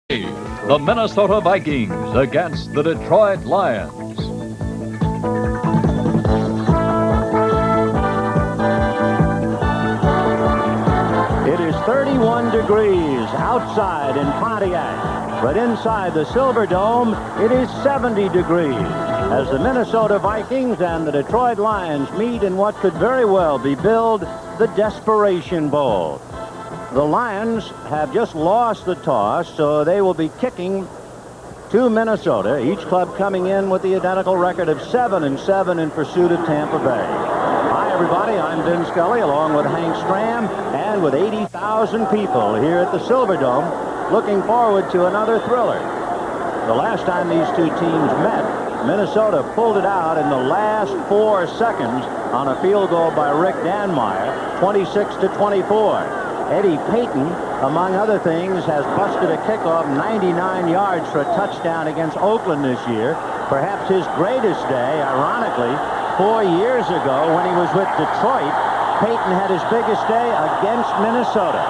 The Minnesota Vikings against the Detroit Lions. It is 31 degrees outside in Pontiac, but inside the Silverdome, it is 70 degrees as the Minnesota Vikings and the Detroit Lions meet in what could very well be billed the Desperation Bowl. The Lions have just lost the toss, so they will be kicking to Minnesota, each club coming in with the identical record of 7-7 in pursuit of Tampa Bay. Hi, everybody. I'm Vin Scully, along with Hank Stram, and with 80,000 people here at the Silverdome, looking forward to another thriller. The last time these two teams met, Minnesota pulled it out in the last 4 seconds on a field goal by Rick Danmeyer, 26-24. Eddie Payton, among other things, has busted a kickoff 99 yards for a touchdown against Oakland this year. Perhaps his greatest day, ironically, 4 years ago when he was with Detroit. Payton had his biggest day against Minnesota.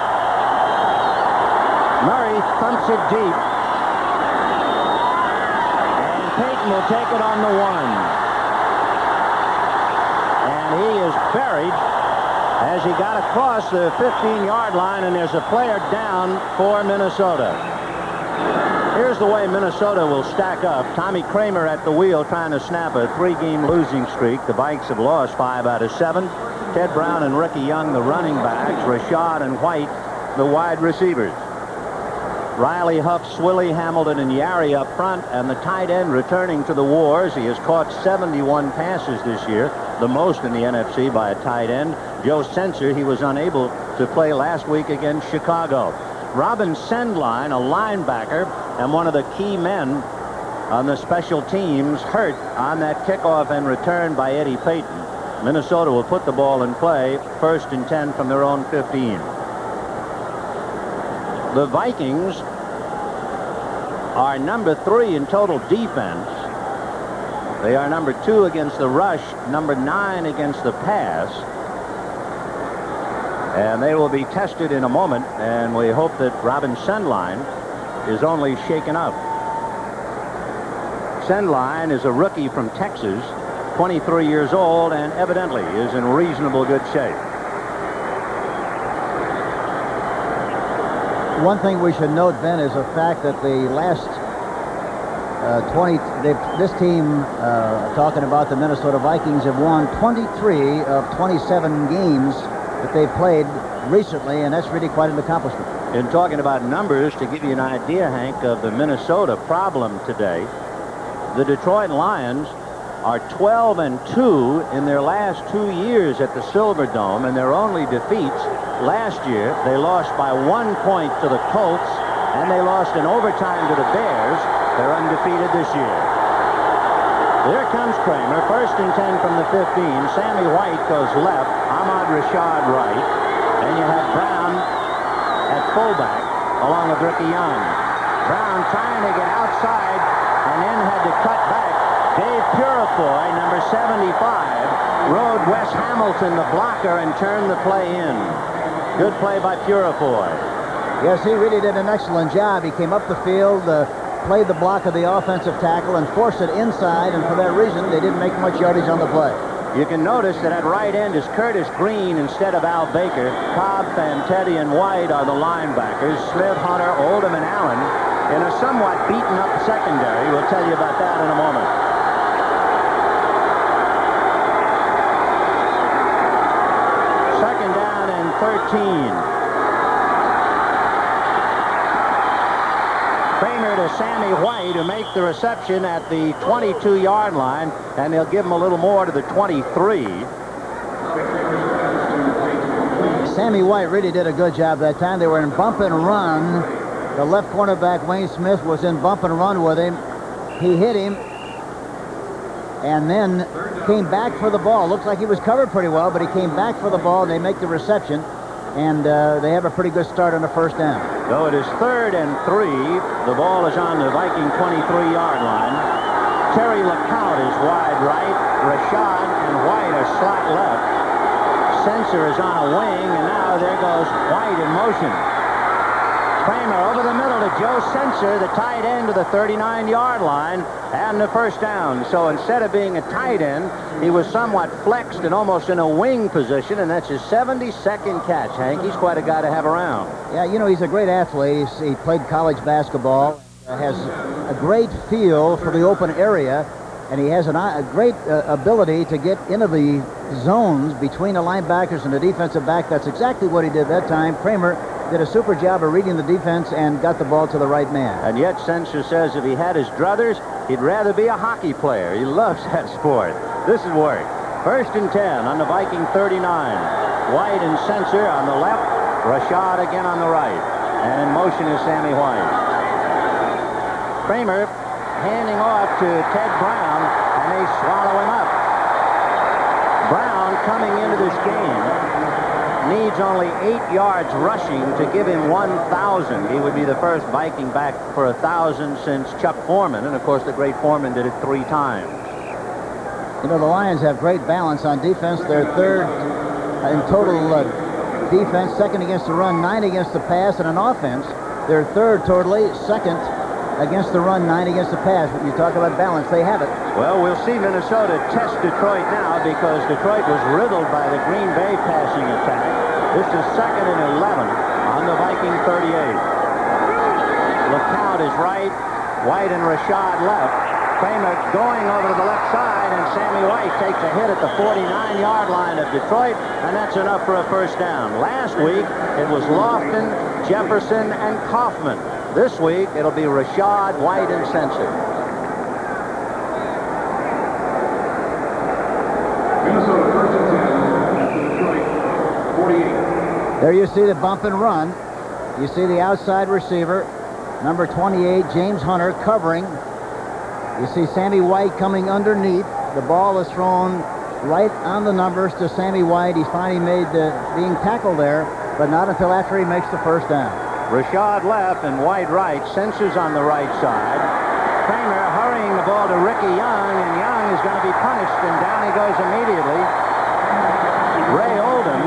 Murray thumps it deep. And Payton will take it on the 1. And he is buried as he got across the 15-yard line, and there's a player down for Minnesota. Here's the way Minnesota will stack up. Tommy Kramer at the wheel trying to snap a 3-game losing streak. The Vikes have lost 5 out of 7. Ted Brown and Ricky Young, the running backs. Rashad and White, the wide receivers. Riley, Huff, Swilly, Hamilton, and Yari up front, and the tight end returning to the wars. He has caught 71 passes this year, the most in the NFC by a tight end. Joe Sensor, he was unable to play last week against Chicago. Robin Sendline, a linebacker and one of the key men on the special teams, hurt on that kickoff and return by Eddie Payton. Minnesota will put the ball in play, 1st and 10 from their own 15. The Vikings are number 3 in total defense. They are number 2 against the rush, number 9 against the pass. And they will be tested in a moment, and we hope that Robin Sendline is only shaken up. Sendline is a rookie from Texas, 23 years old, and evidently is in reasonable good shape. One thing we should note, Ben, is the fact that the last this team, talking about the Minnesota Vikings, have won 23 of 27 games that they've played recently, and that's really quite an accomplishment. In talking about numbers, to give you an idea, Hank, of the Minnesota problem today, the Detroit Lions are 12-2 in their last 2 years at the Silverdome, and their only defeats last year, they lost by 1 point to the Colts, and they lost in overtime to the Bears. They're undefeated this year. Here comes Kramer, 1st and 10 from the 15. Sammy White goes left, Ahmad Rashad right, and you have Brown at fullback along with Ricky Young. Brown trying to get outside and then had to cut back. Dave Purifoy, number 75, rode Wes Hamilton, the blocker, and turned the play in. Good play by Purifoy. Yes, he really did an excellent job. He came up the field, played the block of the offensive tackle, and forced it inside, and for that reason, they didn't make much yardage on the play. You can notice that at right end is Curtis Green instead of Al Baker. Cobb, Fantetti, and White are the linebackers. Smith, Hunter, Oldham, and Allen in a somewhat beaten-up secondary. We'll tell you about that in a moment. Second down and 13. Kramer to Sammy White, who make the reception at the 22-yard line, and they'll give him a little more to the 23. Sammy White really did a good job that time. They were in bump and run. The left cornerback, Wayne Smith, was in bump and run with him. He hit him and then came back for the ball. Looks like he was covered pretty well, but he came back for the ball. They make the reception, and they have a pretty good start on the 1st down. So it is 3rd and 3. The ball is on the Viking 23-yard line. Terry LeCount is wide right. Rashad and White are slot left. Sensor is on a wing, and now there goes White in motion. Kramer over the middle to Joe Sensor, the tight end, to the 39-yard line, and the first down. So instead of being a tight end, he was somewhat flexed and almost in a wing position, and that's his 72nd catch, Hank. He's quite a guy to have around. Yeah, you know, he's a great athlete. He played college basketball, has a great feel for the open area, and he has a great ability to get into the zones between the linebackers and the defensive back. That's exactly what he did that time. Kramer did a super job of reading the defense and got the ball to the right man. And yet Sensor says if he had his druthers, he'd rather be a hockey player. He loves that sport. This is work. 1st and 10 on the Viking 39. White and Sensor on the left. Rashad again on the right. And in motion is Sammy White. Kramer handing off to Ted Brown, and they swallow him up. Brown coming into this game needs only 8 yards rushing to give him 1,000. He would be the first Viking back for 1,000 since Chuck Foreman, and of course the great Foreman did it 3 times. You know, the Lions have great balance on defense. They're third in total defense, 2nd against the run, 9 against the pass, and on offense, they're 3rd totally, 2nd against the run, 9 against the pass. When you talk about balance, they have it. Well, we'll see Minnesota test Detroit now because Detroit was riddled by the Green Bay passing attack. This is 2nd and 11 on the Viking 38. LeCount is right, White and Rashad left. Kramer going over to the left side, and Sammy White takes a hit at the 49-yard line of Detroit, and that's enough for a first down. Last week, it was Lofton, Jefferson, and Kaufman. This week, it'll be Rashad, White, and Sensor. Minnesota 1st and 10 Detroit 48. There you see the bump and run. You see the outside receiver, number 28, James Hunter, covering. You see Sammy White coming underneath. The ball is thrown right on the numbers to Sammy White. He's finally made being tackled there, but not until after he makes the first down. Rashad left and White right. Sensor's on the right side. Kramer hurrying the ball to Ricky Young, and Young is going to be punished, and down he goes immediately. Ray Oldham,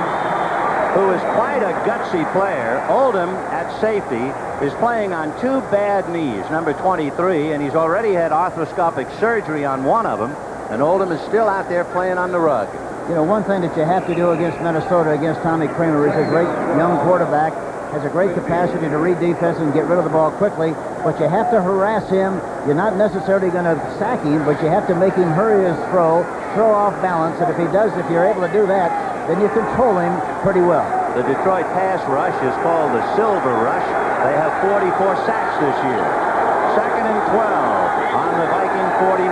who is quite a gutsy player. Oldham at safety is playing on 2 bad knees, number 23, and he's already had arthroscopic surgery on one of them, and Oldham is still out there playing on the rug. You know, one thing that you have to do against Minnesota, against Tommy Kramer, is a great young quarterback, has a great capacity to read defense and get rid of the ball quickly, but you have to harass him. You're not necessarily going to sack him, but you have to make him hurry his throw off balance, and if he does, if you're able to do that, then you control him pretty well. The Detroit pass rush is called the Silver Rush. They have 44 sacks this year. 2nd and 12 on the Viking 49.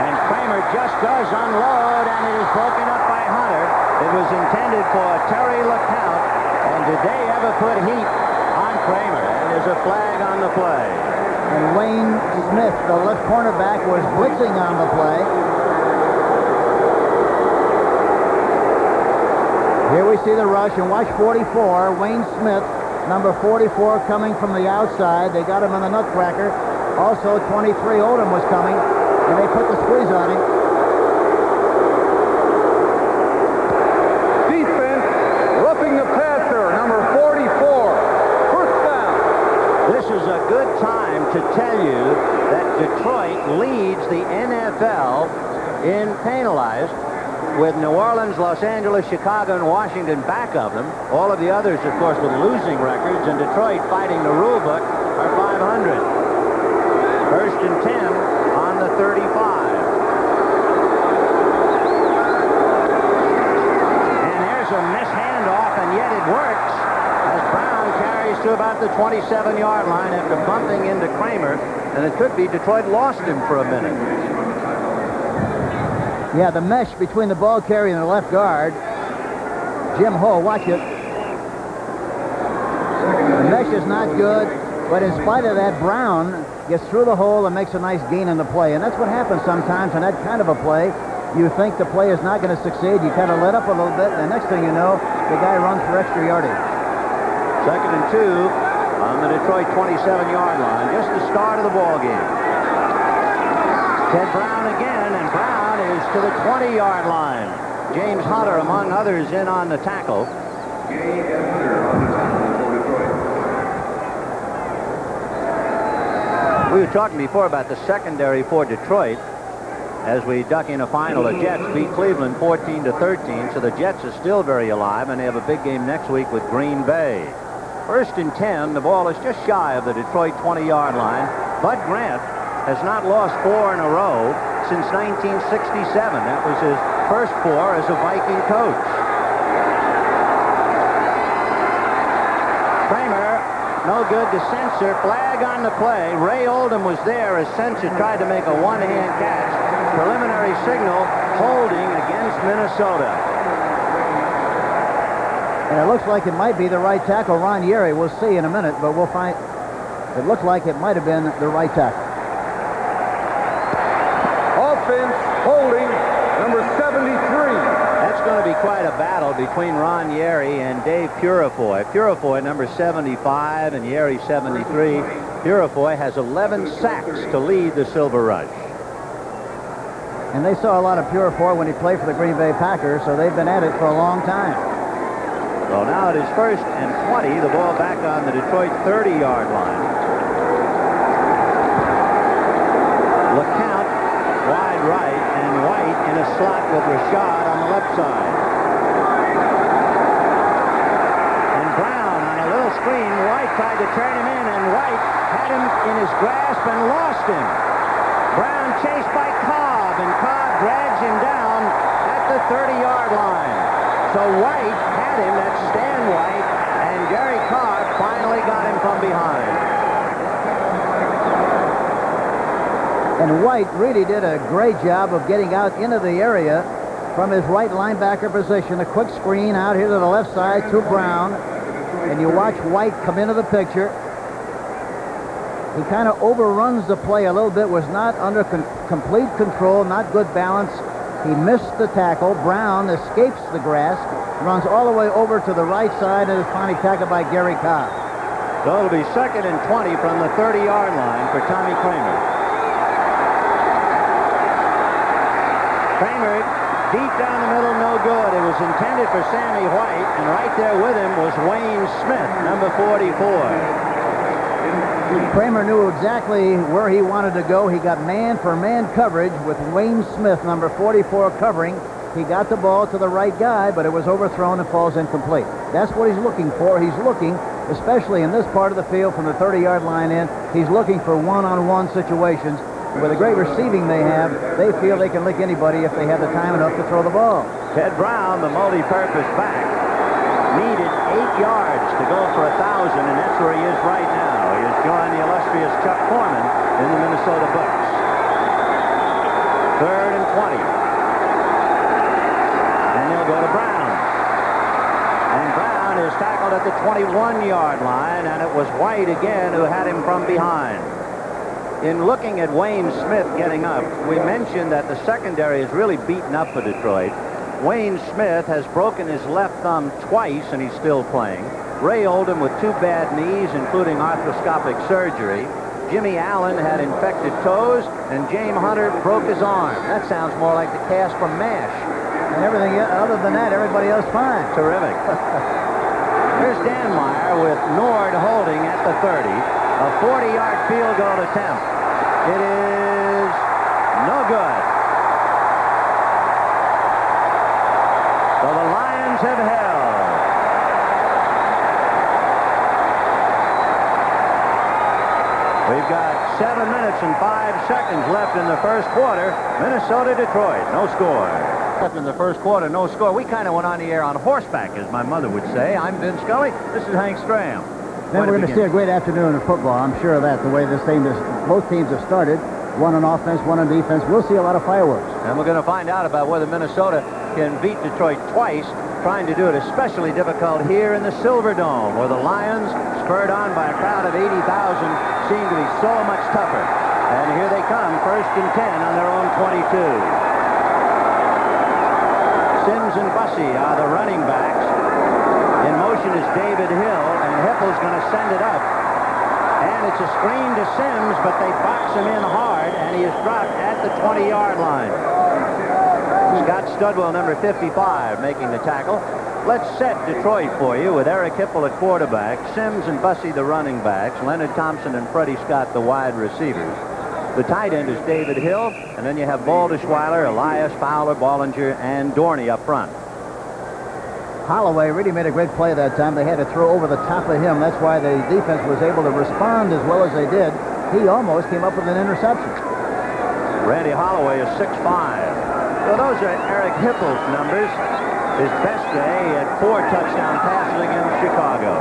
And Kramer just does unload, and it is broken up by Hunter. It was intended for Terry LeCount, and did they ever put heat on Kramer? And there's a flag on the play. And Wayne Smith, the left cornerback, was blitzing on the play. Here we see the rush, and watch 44, Wayne Smith, number 44, coming from the outside. They got him on the nutcracker. Also, 23, Oldham was coming, and they put the squeeze on him. Defense roughing the passer, number 44. First down. This is a good time to tell you that Detroit leads the NFL in penalized, with New Orleans, Los Angeles, Chicago, and Washington back of them. All of the others, of course, with losing records, and Detroit fighting the rule book are 500. 1st and 10 on the 35. And there's a missed handoff, and yet it works as Brown carries to about the 27-yard line after bumping into Kramer, and it could be Detroit lost him for a minute. Yeah, the mesh between the ball carrier and the left guard. Jim Ho, watch it. The mesh is not good, but in spite of that, Brown gets through the hole and makes a nice gain in the play. And that's what happens sometimes in that kind of a play. You think the play is not going to succeed. You kind of let up a little bit, and the next thing you know, the guy runs for extra yardage. 2nd and 2 on the Detroit 27-yard line. Just the start of the ball game. Ted Brown again, and Brown is to the 20-yard line. James Hunter, among others, in on the tackle. Hunter on the tackle. talking before about the secondary for Detroit. As we duck in a final, the Jets beat Cleveland 14-13, so the Jets are still very alive, and they have a big game next week with Green Bay. 1st and 10, the ball is just shy of the Detroit 20-yard line. Bud Grant has not lost 4 in a row since 1967. That was his first 4 as a Viking coach. Kramer, no good to censor. Flag on the play. Ray Oldham was there as Censor tried to make a one-hand catch. Preliminary signal holding against Minnesota. And it looks like it might be the right tackle, Ron Yeri. We'll see in a minute, but we'll find. It looked like it might have been the right tackle. Offense holding number 73. That's going to be quite a battle between Ron Yeri and Dave Purifoy. Purifoy, number 75, and Yeri, 73. Purifoy has 11 sacks to lead the Silver Rush. And they saw a lot of Purifoy when he played for the Green Bay Packers, so they've been at it for a long time. So now it is 1st and 20. The ball back on the Detroit 30-yard line. LeCount wide right, and White in a slot with Rashad on the left side. And Brown on a little screen. White tried to turn him in, and White had him in his grasp and lost him. Brown chased by Cobb, and Cobb drags him down at the 30-yard line. So White had him, that's Stan White, and Gary Cobb finally got him from behind. And White really did a great job of getting out into the area from his right linebacker position. A quick screen out here to the left side to Brown. And you watch White come into the picture. He kind of overruns the play a little bit, was not under complete control, not good balance. He missed the tackle. Brown escapes the grasp, runs all the way over to the right side, and is finally tackled by Gary Cobb. So it'll be 2nd and 20 from the 30-yard line for Tommy Kramer. Kramer, deep down the middle, no good. It was intended for Sammy White, and right there with him was Wayne Smith, number 44. Kramer knew exactly where he wanted to go. He got man-for-man coverage with Wayne Smith, number 44, covering. He got the ball to the right guy, but it was overthrown and falls incomplete. That's what he's looking for. He's looking, especially in this part of the field from the 30-yard line in, he's looking for one-on-one situations. With the great receiving they have, they feel they can lick anybody if they have the time enough to throw the ball. Ted Brown, the multi-purpose back, needed 8 yards to go for 1,000, and that's where he is right now. He has joined the illustrious Chuck Foreman in the Minnesota Bucks. 3rd and 20. And they'll go to Brown. And Brown is tackled at the 21-yard line, and it was White again who had him from behind. In looking at Wayne Smith getting up, we mentioned that the secondary is really beaten up for Detroit. Wayne Smith has broken his left thumb twice, and he's still playing. Ray Oldham with 2 bad knees, including arthroscopic surgery. Jimmy Allen had infected toes, and James Hunter broke his arm. That sounds more like the cast from MASH. And everything other than that, everybody else fine. Terrific. Here's Dan Meyer with Nord holding at the 30. A 40-yard field goal attempt. It is no good. So the Lions have held. We've got 7 minutes and 5 seconds left in the first quarter. Minnesota, Detroit, no score. Left in the first quarter, no score. We kind of went on the air on horseback, as my mother would say. I'm Vin Scully. This is Hank Stram. Then we're going to see a great afternoon of football. I'm sure of that, the way this team is. Both teams have started. One on offense, one on defense. We'll see a lot of fireworks. And we're going to find out about whether Minnesota can beat Detroit twice, trying to do it especially difficult here in the Silver Dome, where the Lions, spurred on by a crowd of 80,000, seem to be so much tougher. And here they come, 1st and 10 on their own 22. Sims and Bussey are the running backs. In motion is David Hill, and Hippel's going to send it up. And it's a screen to Sims, but they box him in hard, and he is dropped at the 20-yard line. Scott Studwell, number 55, making the tackle. Let's set Detroit for you with Eric Hipple at quarterback, Sims and Bussey the running backs, Leonard Thompson and Freddie Scott the wide receivers. The tight end is David Hill, and then you have Baldischweiler, Elias, Fowler, Bollinger, and Dorney up front. Holloway really made a great play that time. They had to throw over the top of him. That's why the defense was able to respond as well as they did. He almost came up with an interception. Randy Holloway is 6'5". Well, those are Eric Hipple's numbers. His best day at 4 touchdown passes against Chicago.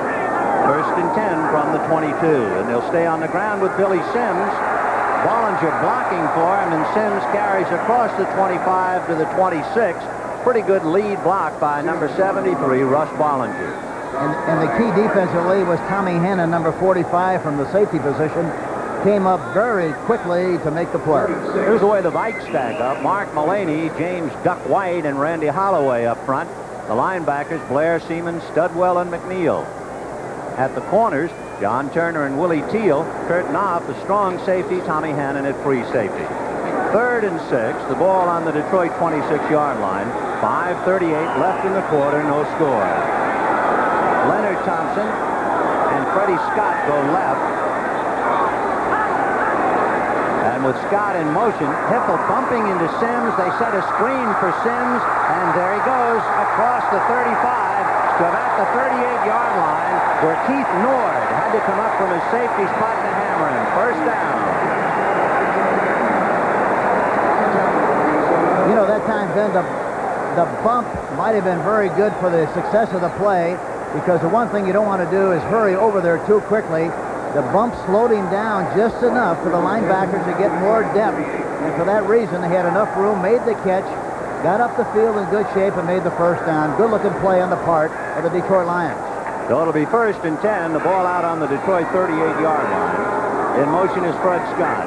1st and 10 from the 22, and they'll stay on the ground with Billy Sims. Bollinger blocking for him, and Sims carries across the 25 to the 26. Pretty good lead block by number 73, Russ Bollinger. And the key defensive lead was Tommy Hannon, number 45 from the safety position. Came up very quickly to make the play. Here's the way the Vikes stack up. Mark Mullaney, James Duck White, and Randy Holloway up front. The linebackers, Blair, Seaman, Studwell, and McNeil. At the corners, John Turner and Willie Teal. Kurt Knopf, the strong safety, Tommy Hannon at free safety. 3rd and 6, the ball on the Detroit 26-yard line. 5:38 left in the quarter, no score. Leonard Thompson and Freddie Scott go left. And with Scott in motion, Hipple bumping into Sims. They set a screen for Sims, and there he goes across the 35 to about the 38-yard line, where Keith Nord had to come up from his safety spot to hammer him. 1st down. You know, that time, Ben, the bump might have been very good for the success of the play, because the one thing you don't want to do is hurry over there too quickly. The bump slowed him down just enough for the linebackers to get more depth, and for that reason they had enough room, made the catch, got up the field in good shape, and made the 1st down. Good-looking play on the part of the Detroit Lions. So it'll be 1st and 10, the ball out on the Detroit 38-yard line. In motion is Fred Scott.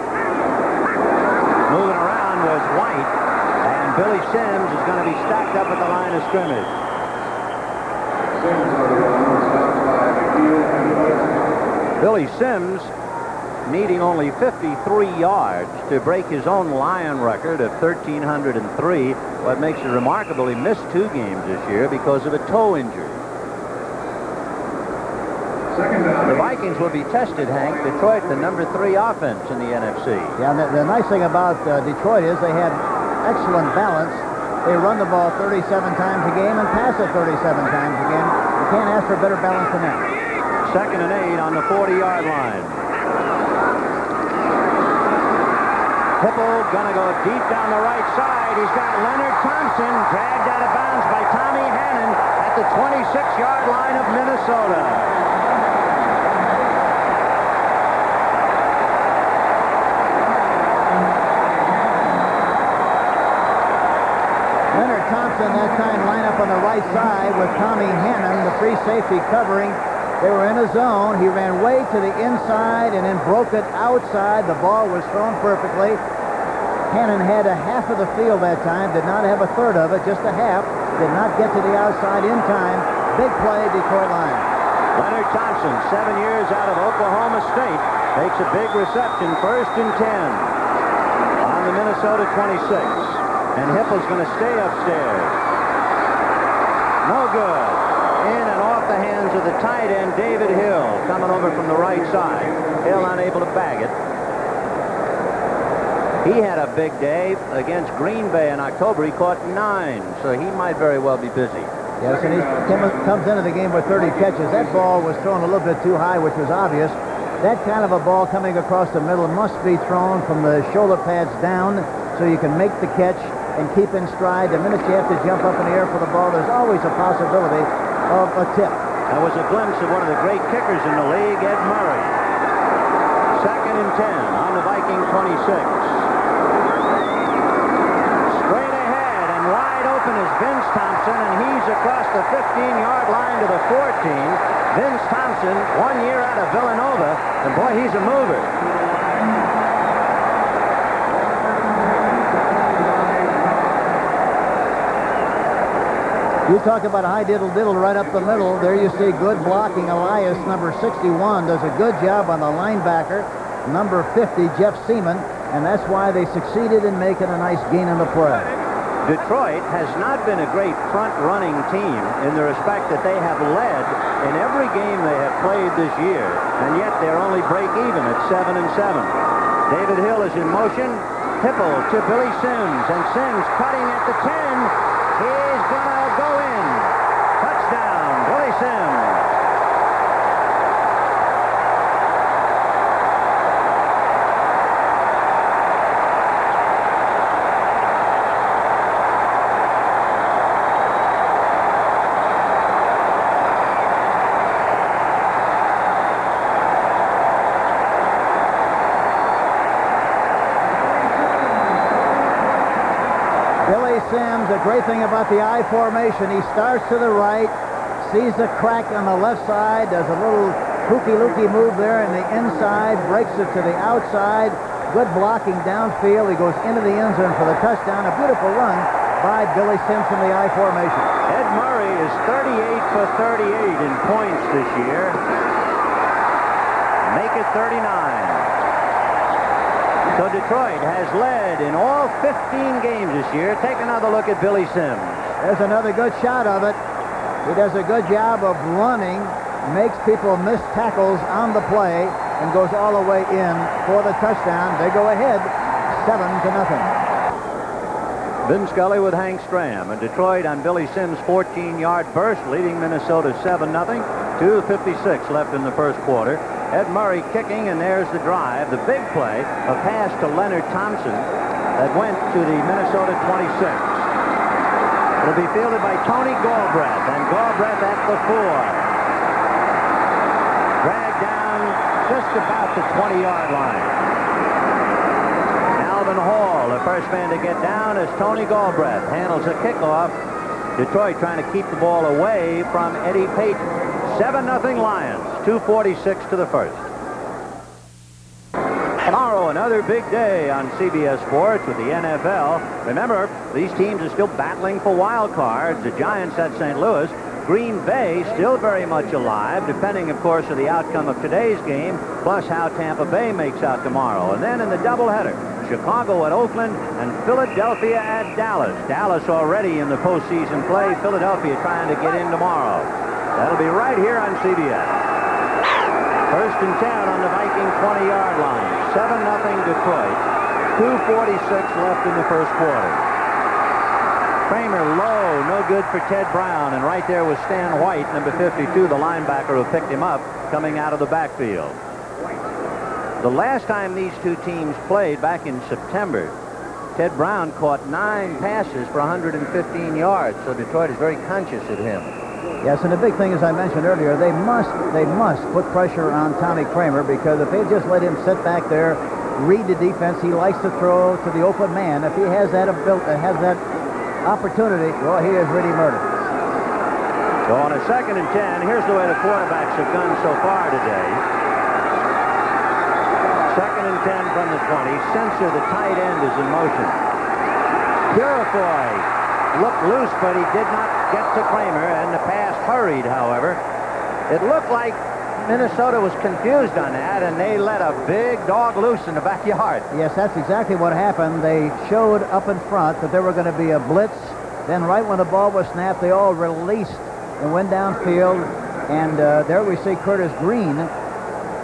Moving around was White, and Billy Sims is going to be stacked up at the line of scrimmage. Billy Sims needing only 53 yards to break his own Lion record of 1,303. What makes it remarkable, he missed 2 games this year because of a toe injury. The Vikings will be tested, Hank. Detroit, the number 3 offense in the NFC. Yeah, and the nice thing about Detroit is they had excellent balance. They run the ball 37 times a game and pass it 37 times a game. You can't ask for better balance than that. 2nd and 8 on the 40-yard line. Hipple gonna go deep down the right side. He's got Leonard Thompson dragged out of bounds by Tommy Hannon at the 26-yard line of Minnesota. Leonard Thompson that time line up on the right side with Tommy Hannon, the free safety, covering. They were in a zone. He ran way to the inside and then broke it outside. The ball was thrown perfectly. Hannon had a half of the field that time, did not have a third of it, just a half. Did not get to the outside in time. Big play, Detroit Lions. Leonard Thompson, 7 years out of Oklahoma State, makes a big reception, 1st and 10 on the Minnesota 26. And Hipple's going to stay upstairs. No good. In and off the hands of the tight end, David Hill, coming over from the right side. Hill unable to bag it. He had a big day against Green Bay in October. He caught 9, so he might very well be busy. Yes, and he comes into the game with 30 catches. That ball was thrown a little bit too high, which was obvious. That kind of a ball coming across the middle must be thrown from the shoulder pads down so you can make the catch and keep in stride. The minute you have to jump up in the air for the ball, there's always a possibility of a tip. That was a glimpse of one of the great kickers in the league, Ed Murray. 2nd and 10 on the Viking 26. Straight ahead and wide open is Vince Thompson, and he's across the 15-yard line to the 14. Vince Thompson, 1 year out of Villanova, and boy, he's a mover. You talk about a high diddle-diddle right up the middle. There you see good blocking. Elias, number 61, does a good job on the linebacker, number 50, Jeff Seaman, and that's why they succeeded in making a nice gain in the play. Detroit has not been a great front-running team in the respect that they have led in every game they have played this year, and yet they're only break even at 7-7. David Hill is in motion. Hipple to Billy Sims, and Sims cutting at the 10. He's gonna go in. Touchdown, Billy Sims. Sims, the great thing about the I formation, he starts to the right, sees the crack on the left side, does a little hooky-looky move there in the inside, breaks it to the outside, good blocking downfield. He goes into the end zone for the touchdown. A beautiful run by Billy Sims from the I formation. Ed Murray is 38 for 38 in points this year. Make it 39. So Detroit has led in all 15 games this year. Take another look at Billy Sims. There's another good shot of it. He does a good job of running, makes people miss tackles on the play, and goes all the way in for the touchdown. They go ahead 7-0. Vin Scully with Hank Stram, and Detroit on Billy Sims' 14-yard burst, leading Minnesota 7-0. 2:56 left in the first quarter. Ed Murray kicking, and there's the drive. The big play, a pass to Leonard Thompson that went to the Minnesota 26. It'll be fielded by Tony Galbraith, and Galbraith at the 4. Dragged down just about the 20-yard line. Alvin Hall, the first man to get down, as Tony Galbraith handles a kickoff. Detroit trying to keep the ball away from Eddie Payton. 7-0 Lions. 2:46 to the first. Tomorrow, another big day on CBS Sports with the NFL. Remember, these teams are still battling for wild cards. The Giants at St. Louis. Green Bay still very much alive, depending, of course, on the outcome of today's game, plus how Tampa Bay makes out tomorrow. And then in the doubleheader, Chicago at Oakland and Philadelphia at Dallas. Dallas already in the postseason play. Philadelphia trying to get in tomorrow. That'll be right here on CBS. First and 10 on the Viking 20-yard line. 7-0 Detroit. 2:46 left in the first quarter. Kramer low, no good for Ted Brown, and right there was Stan White, number 52, the linebacker who picked him up, coming out of the backfield. The last time these two teams played, back in September, Ted Brown caught 9 passes for 115 yards, so Detroit is very conscious of him. Yes, and the big thing, as I mentioned earlier, they must put pressure on Tommy Kramer, because if they just let him sit back there, read the defense, he likes to throw to the open man. If he has that opportunity, well, he is really murdered. So on a 2nd and 10, here's the way the quarterbacks have gone so far today. 2nd and 10 from the 20. Sensor, the tight end, is in motion. Purifoy looked loose, but he did not get to Kramer, and the pass hurried, however. It looked like Minnesota was confused on that, and they let a big dog loose in the backyard. Yes, that's exactly what happened. They showed up in front that there were going to be a blitz. Then right when the ball was snapped, they all released and went downfield. And there we see Curtis Green,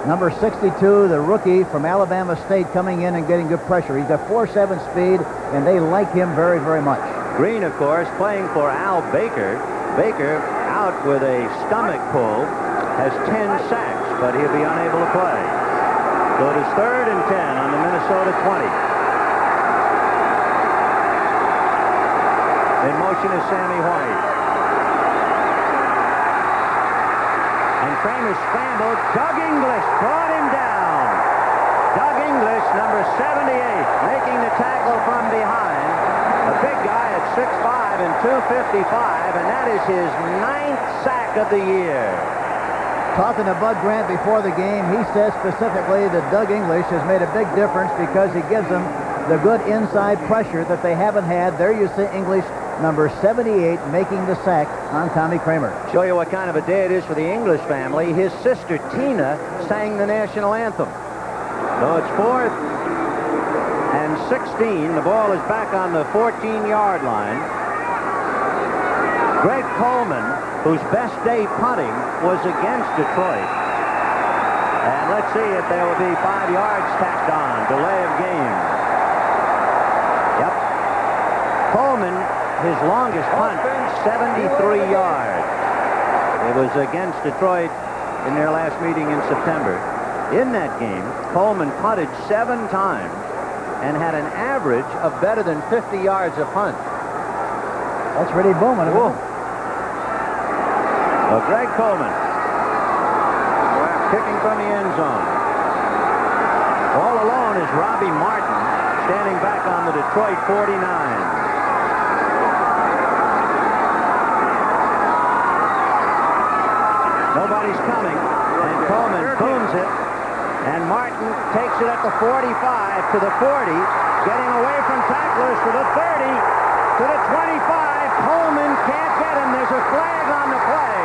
number 62, the rookie from Alabama State, coming in and getting good pressure. He's got 4.7 speed, and they like him very, very much. Green, of course, playing for Al Baker. Baker out with a stomach pull, has 10 sacks, but he'll be unable to play. So it is 3rd and 10 on the Minnesota 20. In motion is Sammy White. And Kramer scrambled. Doug English brought him down. Doug English, number 78, making the tackle from behind. A big guy at 6'5" and 255, and that is his 9th sack of the year. Talking to Bud Grant before the game, he says specifically that Doug English has made a big difference because he gives them the good inside pressure that they haven't had. There you see English, number 78, making the sack on Tommy Kramer. Show you what kind of a day it is for the English family. His sister Tina sang the national anthem. So it's 4th and 16. The ball is back on the 14-yard line. Greg Coleman, whose best day punting was against Detroit. And let's see if there will be 5 yards tacked on. Delay of game. Yep. Coleman, his longest punt, 73 yards. It was against Detroit in their last meeting in September. In that game, Coleman punted 7 times and had an average of better than 50 yards a punt. That's really booming. Well, Greg Coleman kicking from the end zone. All alone is Robbie Martin standing back on the Detroit 49. Nobody's coming, and Coleman booms it, and Martin takes it at the 45 to the 40, getting away from tacklers to the 30, to the 25. Coleman can't get him. There's a flag on the play.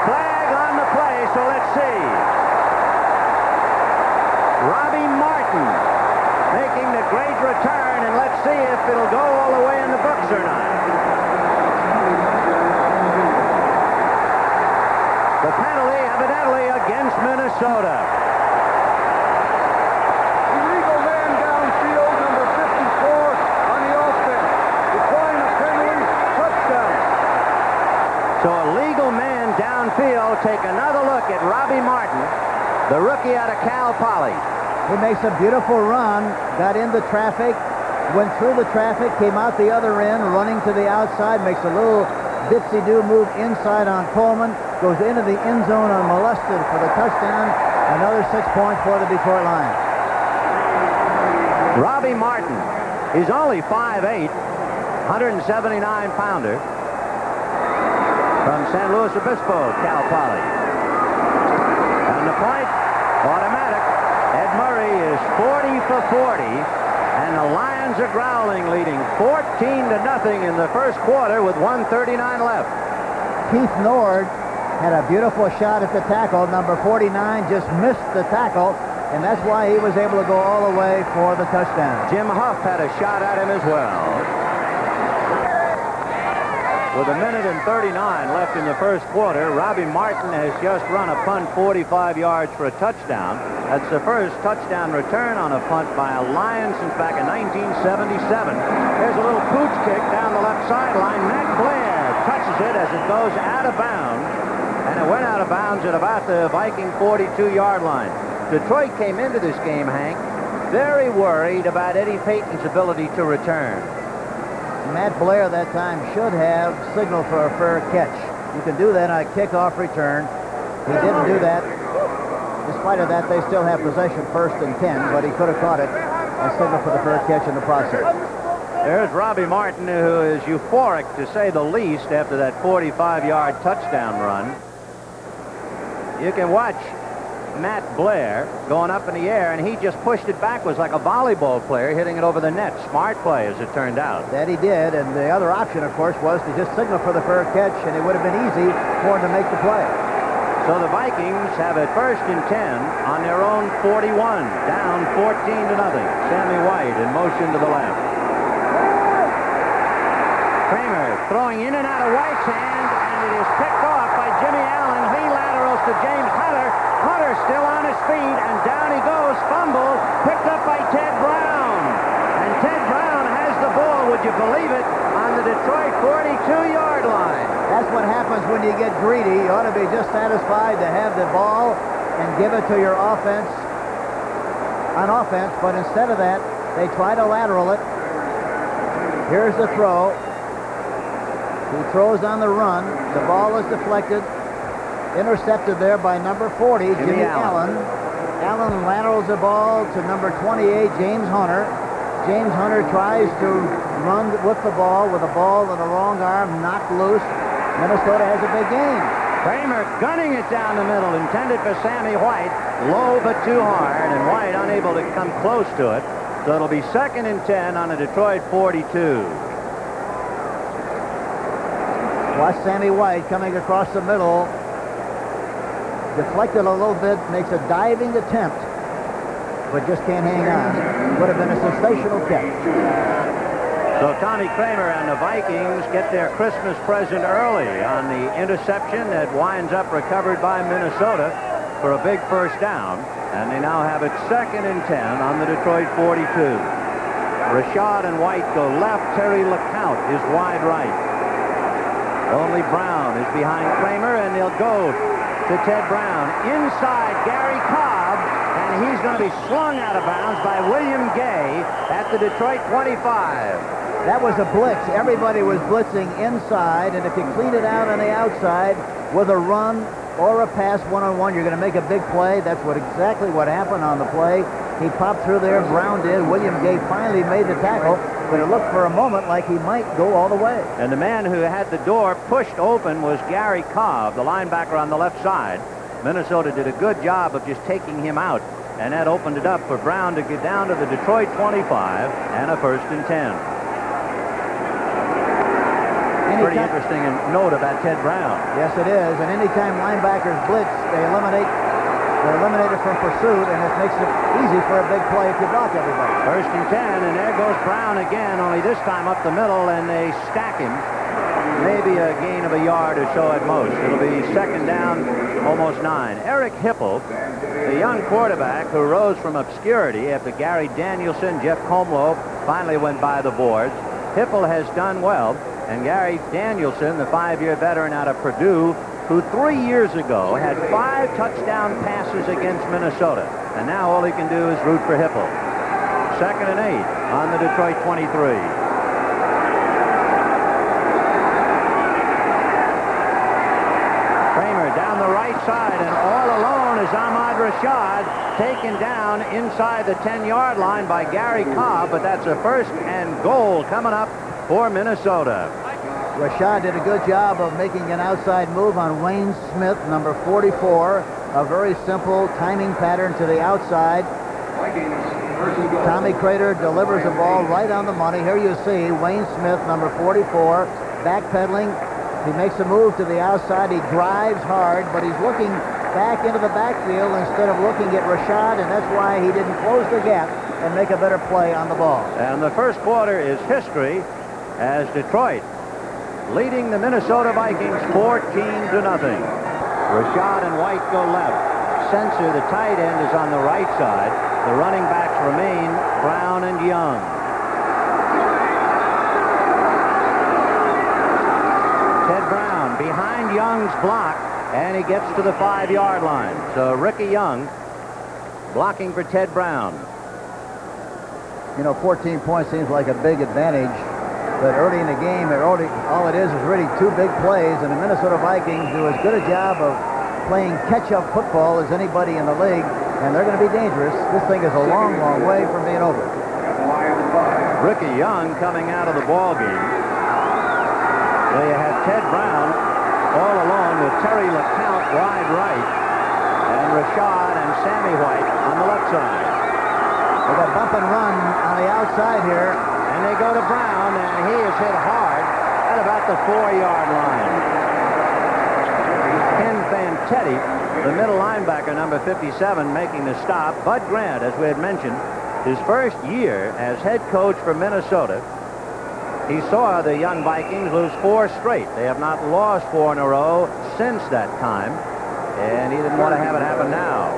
Flag on the play, so let's see. Robbie Martin making the great return, and let's see if it'll go all the way in the books or not. The penalty evidently against Minnesota. Illegal man downfield, number 54 on the offense. Decline a penalty, touchdown. So a legal man downfield. Take another look at Robbie Martin, the rookie out of Cal Poly. He makes a beautiful run, got into traffic, went through the traffic, came out the other end, running to the outside, makes a little dipsy-do move inside on Coleman, goes into the end zone unmolested for the touchdown. Another 6 points for the Detroit Lions. Robbie Martin, he's only 5'8", 179-pounder from San Luis Obispo, Cal Poly. And the point, automatic. Ed Murray is 40 for 40, and the Lions are growling, leading 14-0 in the first quarter with 1:39 left. Keith Nord had a beautiful shot at the tackle. Number 49 just missed the tackle, and that's why he was able to go all the way for the touchdown. Jim Huff had a shot at him as well. With 1:39 left in the first quarter, Robbie Martin has just run a punt 45 yards for a touchdown. That's the first touchdown return on a punt by a Lion since back in 1977. There's a little pooch kick down the left sideline. Matt Blair touches it as it goes out of bounds, and it went out of bounds at about the Viking 42-yard line. Detroit came into this game, Hank, very worried about Eddie Payton's ability to return. Matt Blair that time should have signaled for a fair catch. You can do that on a kickoff return. He didn't do that. In spite of that, they still have possession 1st and 10, but he could have caught it and signaled for the fair catch in the process. There's Robbie Martin, who is euphoric to say the least after that 45-yard touchdown run. You can watch Matt Blair going up in the air, and he just pushed it backwards like a volleyball player hitting it over the net. Smart play, as it turned out. That he did, and the other option, of course, was to just signal for the fair catch, and it would have been easy for him to make the play. So the Vikings have it 1st and 10 on their own 41, down 14-0. Sammy White in motion to the left. Kramer throwing in and out of White's hand, and it is picked off by Jimmy Allen. He laterals to James Hunter. Hunter still on his feet, and down he goes. Fumble picked up by Ted Brown. And Ted Brown has the ball, would you believe it, on the Detroit 42-yard line. That's what happens when you get greedy. You ought to be just satisfied to have the ball and give it to your offense on offense, but instead of that, they try to lateral it. Here's the throw. He throws on the run. The ball is deflected. Intercepted there by number 40, Jimmy Allen. Allen laterals the ball to number 28, James Hunter. James Hunter tries to run with the ball in the wrong arm, knocked loose. Minnesota has a big game. Kramer gunning it down the middle, intended for Sammy White. Low but too hard, and White unable to come close to it. So it'll be 2nd and 10 on the Detroit 42. Watch Sammy White coming across the middle. Deflected a little bit, makes a diving attempt but just can't hang on. Would have been a sensational catch. So Tommy Kramer and the Vikings get their Christmas present early on the interception that winds up recovered by Minnesota for a big first down. And they now have it 2nd and 10 on the Detroit 42. Rashad and White go left. Terry LeCount is wide right. Only Brown is behind Kramer, and they'll go to Ted Brown. Inside, Gary Cobb, and he's going to be slung out of bounds by William Gay at the Detroit 25. That was a blitz. Everybody was blitzing inside, and if you clean it out on the outside with a run or a pass one-on-one, you're going to make a big play. That's exactly what happened on the play. He popped through there. Brown did. William Gay finally made the tackle, but it looked for a moment like he might go all the way. And the man who had the door pushed open was Gary Cobb, the linebacker on the left side. Minnesota did a good job of just taking him out, and that opened it up for Brown to get down to the Detroit 25 and a 1st and 10. Pretty interesting note about Ted Brown. Yes, it is. And anytime linebackers blitz, they're eliminated from pursuit, and it makes it easy for a big play if you block everybody. 1st and 10, and there goes Brown again, only this time up the middle, and they stack him. Maybe a gain of a yard or so at most. It'll be 2nd down, almost 9. Eric Hipple, the young quarterback who rose from obscurity after Gary Danielson, Jeff Comlow finally went by the boards. Hipple has done well. And Gary Danielson, the 5-year veteran out of Purdue, who 3 years ago had 5 touchdown passes against Minnesota. And now all he can do is root for Hipple. 2nd and 8 on the Detroit 23. Kramer down the right side, and all alone is Ahmad Rashad, taken down inside the 10-yard line by Gary Cobb, but that's a 1st and goal coming up for Minnesota. Rashad did a good job of making an outside move on Wayne Smith, number 44. A very simple timing pattern to the outside. Tommy Crater delivers the ball right on the money. Here you see Wayne Smith, number 44, backpedaling. He makes a move to the outside. He drives hard, but he's looking back into the backfield instead of looking at Rashad, and that's why he didn't close the gap and make a better play on the ball. And the first quarter is history as Detroit leading the Minnesota Vikings 14-0. Rashad and White go left. Sensor, the tight end, is on the right side. The running backs remain Brown and Young. Ted Brown behind Young's block, and he gets to the 5-yard line. So Ricky Young blocking for Ted Brown. You know, 14 points seems like a big advantage. But early in the game, all it is really 2 big plays, and the Minnesota Vikings do as good a job of playing catch-up football as anybody in the league, and they're going to be dangerous. This thing is a long, long way from being over. Ricky Young coming out of the ball game. There you have Ted Brown all alone with Terry LeCount wide right, and Rashad and Sammy White on the left side. They got bump and run on the outside here. And they go to Brown, and he is hit hard at about the 4-yard line. Ken Fantetti, the middle linebacker, number 57, making the stop. Bud Grant, as we had mentioned, his first year as head coach for Minnesota, he saw the young Vikings lose 4 straight. They have not lost 4 in a row since that time, and he didn't want to have it happen now.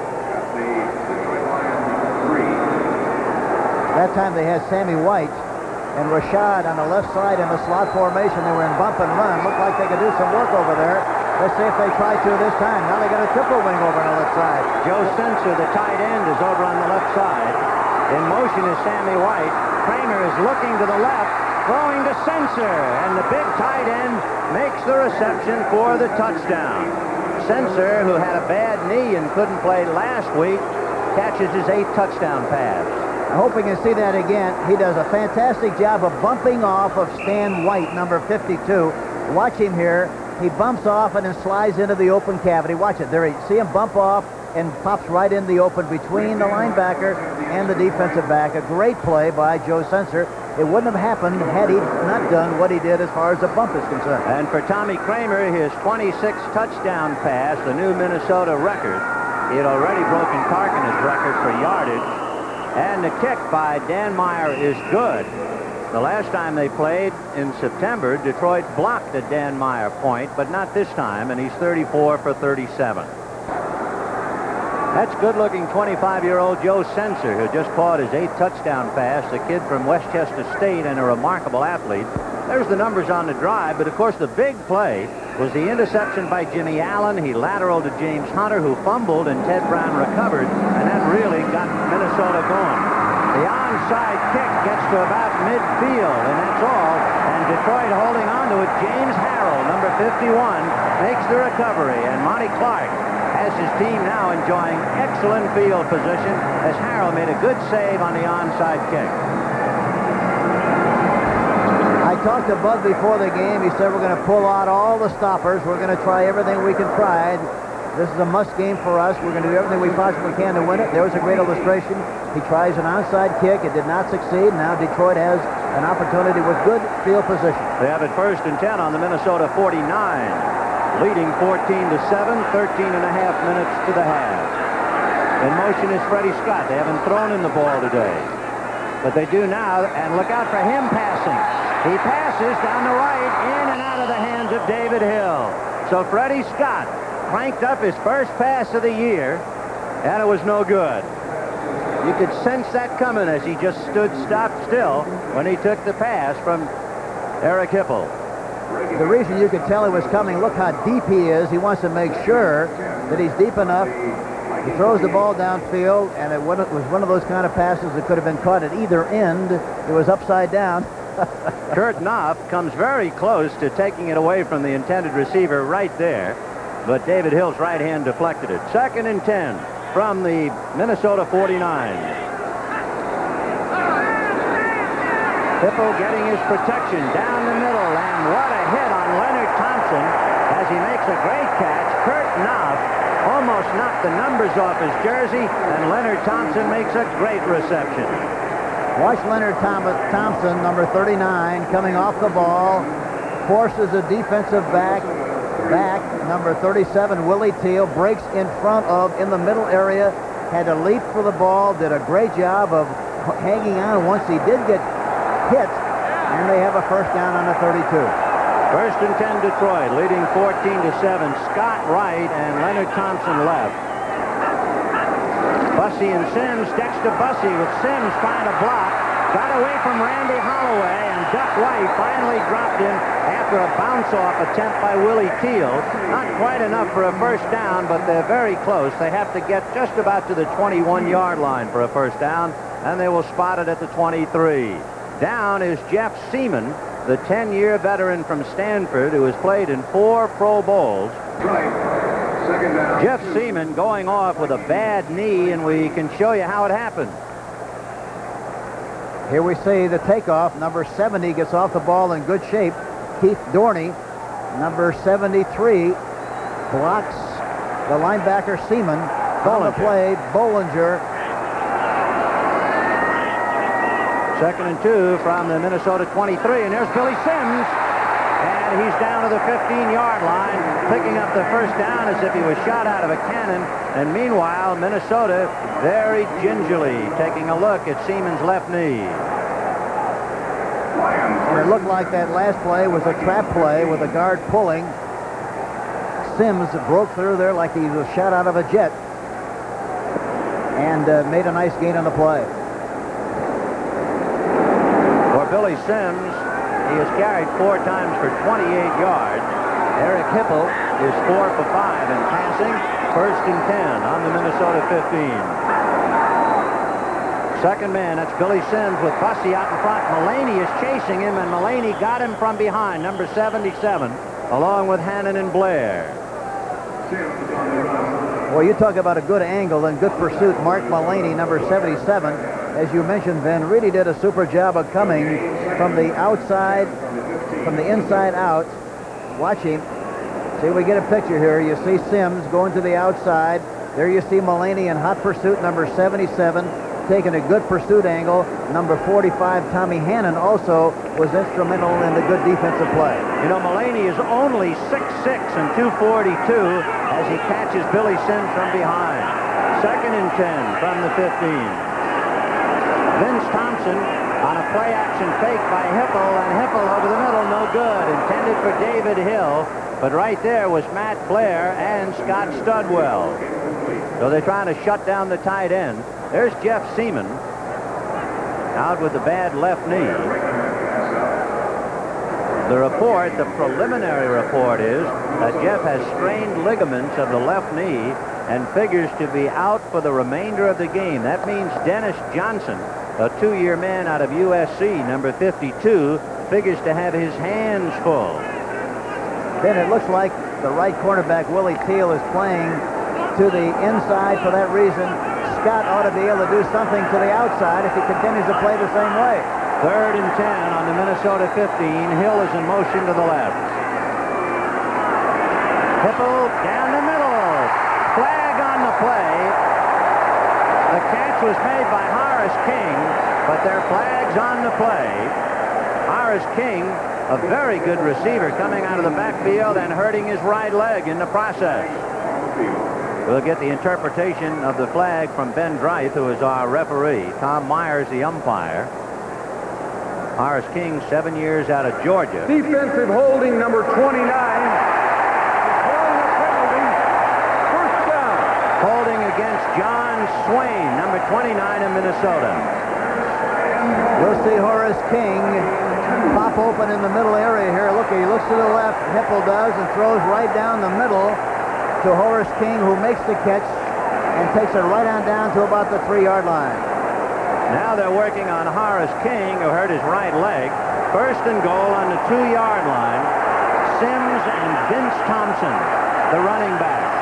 That time they had Sammy White and Rashad on the left side in the slot formation. They were in bump and run. Looked like they could do some work over there. Let's see if they try to this time. Now they got a triple wing over on the left side. Joe Sensor, the tight end, is over on the left side. In motion is Sammy White. Kramer is looking to the left, throwing to Sensor, and the big tight end makes the reception for the touchdown. Sensor, who had a bad knee and couldn't play last week, catches his 8th touchdown pass. I hope we can see that again. He does a fantastic job of bumping off of Stan White, number 52. Watch him here. He bumps off and then slides into the open cavity. Watch it. There, you see him bump off and pops right in the open between the linebacker and the defensive back. A great play by Joe Sensor. It wouldn't have happened had he not done what he did as far as the bump is concerned. And for Tommy Kramer, his 26th touchdown pass, the new Minnesota record. He had already broken Tarken's record for yardage. And the kick by Dan Meyer is good. The last time they played in September, Detroit blocked a Dan Meyer point, but not this time, and he's 34 for 37. That's good-looking 25-year-old Joe Sensor, who just caught his 8th touchdown pass, a kid from Westchester State and a remarkable athlete. There's the numbers on the drive, but of course the big play was the interception by Jimmy Allen. He lateraled to James Hunter, who fumbled, and Ted Brown recovered, and that really got Minnesota going. The onside kick gets to about midfield, and that's all. And Detroit holding on to it. James Harrell, number 51, makes the recovery, and Monty Clark has his team now enjoying excellent field position as Harrell made a good save on the onside kick. I talked to Bud before the game. He said we're going to pull out all the stoppers. We're going to try everything we can try. This is a must game for us. We're going to do everything we possibly can to win it. There was a great illustration. He tries an onside kick. It did not succeed. Now Detroit has an opportunity with good field position. They have it 1st and 10 on the Minnesota 49. Leading 14-7, 13 and a half minutes to the half. In motion is Freddie Scott. They haven't thrown in the ball today, but they do now, and look out for him passing. He passes down the right, in and out of the hands of David Hill. So Freddie Scott cranked up his first pass of the year, and it was no good. You could sense that coming as he just stopped still when he took the pass from Eric Hipple. The reason you could tell he was coming, look how deep he is. He wants to make sure that he's deep enough. He throws the ball downfield, and it was one of those kind of passes that could have been caught at either end. It was upside down. Kurt Knopf comes very close to taking it away from the intended receiver right there, but David Hill's right hand deflected it. 2nd and 10 from the Minnesota 49. Hipple getting his protection down the middle, and what a hit on Leonard Thompson as he makes a great catch. Kurt Knopf almost knocked the numbers off his jersey, and Leonard Thompson makes a great reception. Watch Leonard Thompson, number 39, coming off the ball, forces a defensive back, number 37, Willie Teal, breaks in front of, in the middle area, had to leap for the ball, did a great job of hanging on once he did get hit, and they have a 1st down on the 32. 1st and 10 Detroit, leading 14-7. Scott right and Leonard Thompson left. Bussey and Sims, Dexter Bussey with Sims trying to block. Got away from Randy Holloway, and Duck White finally dropped him after a bounce-off attempt by Willie Teal. Not quite enough for a 1st down, but they're very close. They have to get just about to the 21-yard line for a 1st down, and they will spot it at the 23. Down is Jeff Seaman, the 10-year veteran from Stanford who has played in 4 Pro Bowls. Jeff Seaman going off with a bad knee, and we can show you how it happened. Here we see the takeoff. Number 70 gets off the ball in good shape. Keith Dorney, number 73, blocks the linebacker Seaman. On the play, Bollinger. 2nd and 2 from the Minnesota 23, and there's Billy Sims, and he's down to the 15-yard line, picking up the 1st down as if he was shot out of a cannon. And meanwhile, Minnesota very gingerly taking a look at Seaman's left knee. And it looked like that last play was a trap play with a guard pulling. Sims broke through there like he was shot out of a jet and made a nice gain on the play. Billy Sims, he has carried 4 times for 28 yards. Eric Hipple is 4 for 5 in passing. 1st and 10 on the Minnesota 15. 2nd man, that's Billy Sims with Bussey out in front. Mullaney is chasing him, and Mullaney got him from behind, number 77, along with Hannon and Blair. Well, you talk about a good angle and good pursuit. Mark Mullaney, number 77, as you mentioned, Ben, really did a super job of coming from the outside, from the inside out. Watch him. See, we get a picture here. You see Sims going to the outside. There you see Mullaney in hot pursuit, number 77, taking a good pursuit angle. Number 45, Tommy Hannon, also was instrumental in the good defensive play. You know, Mullaney is only 6'6" and 242 as he catches Billy Sims from behind. 2nd and 10 from the 15. Vince Thompson on a play-action fake by Hipple, and Hipple over the middle, no good. Intended for David Hill, but right there was Matt Blair and Scott Studwell. So they're trying to shut down the tight end. There's Jeff Seaman out with the bad left knee. The report, the preliminary report, is that Jeff has strained ligaments of the left knee and figures to be out for the remainder of the game. That means Dennis Johnson, a 2-year man out of USC, number 52, figures to have his hands full. Then it looks like the right cornerback, Willie Teal, is playing to the inside. For that reason, Scott ought to be able to do something to the outside if he continues to play the same way. 3rd and 10 on the Minnesota 15. Hill is in motion to the left. Hipple down the middle. Flag on the play. The catch was made by Horace King, but there are flags on the play. Horace King, a very good receiver, coming out of the backfield and hurting his right leg in the process. We'll get the interpretation of the flag from Ben Dreith, who is our referee. Tom Myers, the umpire. Horace King, 7 years out of Georgia. Defensive holding number 29. Calling a penalty. First down. Holding against John Swain, number 29 in Minnesota. We'll see Horace King pop open in the middle area here. Look, he looks to the left, Hipple does, and throws right down the middle to Horace King, who makes the catch and takes it right on down to about the 3-yard line. Now they're working on Horace King, who hurt his right leg. 1st and goal on the 2-yard line. Sims and Vince Thompson, the running backs.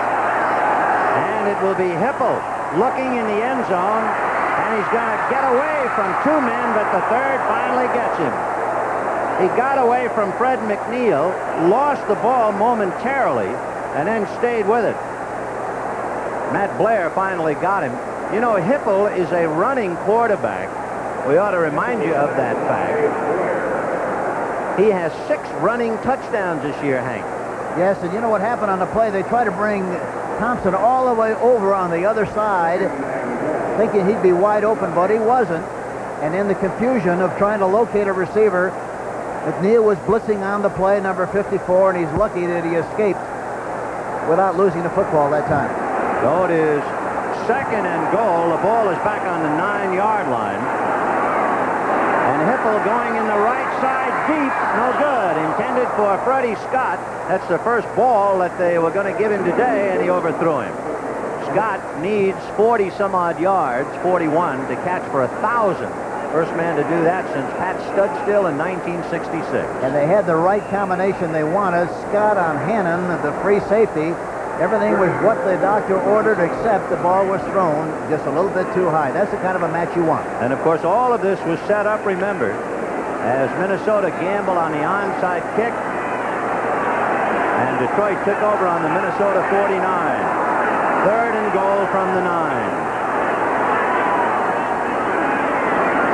And it will be Hipple looking in the end zone, and he's going to get away from 2 men, but the 3rd finally gets him. He got away from Fred McNeil, lost the ball momentarily, and then stayed with it. Matt Blair finally got him. You know, Hipple is a running quarterback. We ought to remind you of that fact. He has 6 running touchdowns this year, Hank. Yes, and you know what happened on the play? They tried to bring Thompson all the way over on the other side, thinking he'd be wide open, but he wasn't. And in the confusion of trying to locate a receiver, McNeil was blitzing on the play, number 54, and he's lucky that he escaped without losing the football that time. So it is 2nd and goal. The ball is back on the 9-yard line. And Hipple going in the right side deep. No good. Intended for Freddie Scott. That's the first ball that they were going to give him today, and he overthrew him. Scott needs 40-some-odd yards, 41, to catch for 1,000. First man to do that since Pat Studstill in 1966. And they had the right combination they wanted. Scott on Hannon, the free safety. Everything was what the doctor ordered, except the ball was thrown just a little bit too high. That's the kind of a match you want. And, of course, all of this was set up, remember, as Minnesota gambled on the onside kick, and Detroit took over on the Minnesota 49. 3rd and goal from the 9.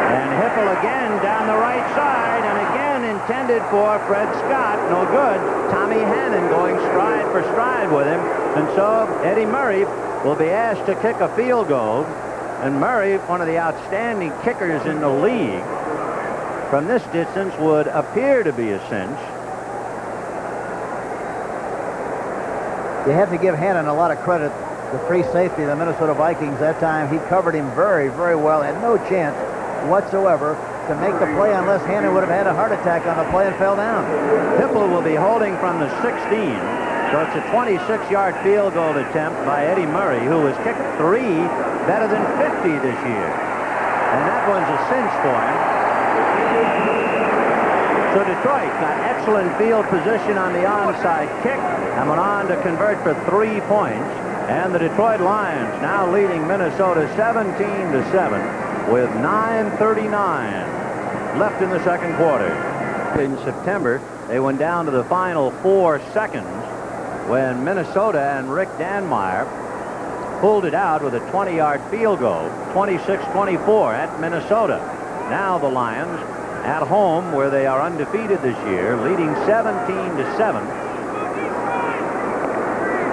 And Hipple again down the right side, and again intended for Fred Scott. No good. Tommy Hannon going stride for stride with him. And so Eddie Murray will be asked to kick a field goal. And Murray, one of the outstanding kickers in the league, from this distance would appear to be a cinch. You have to give Hannon a lot of credit. The free safety of the Minnesota Vikings that time, he covered him very, very well. Had no chance whatsoever to make the play unless Hannon would have had a heart attack on the play and fell down. Hipple will be holding from the 16. So it's a 26-yard field goal attempt by Eddie Murray, who has kicked 3 better than 50 this year. And that one's a cinch for him. So Detroit got excellent field position on the onside kick and went on to convert for 3 points. And the Detroit Lions now leading Minnesota 17-7 with 9:39 left in the second quarter. In September, they went down to the final 4 seconds when Minnesota and Rick Danmeyer pulled it out with a 20-yard field goal, 26-24 at Minnesota. Now the Lions at home, where they are undefeated this year, leading 17-7.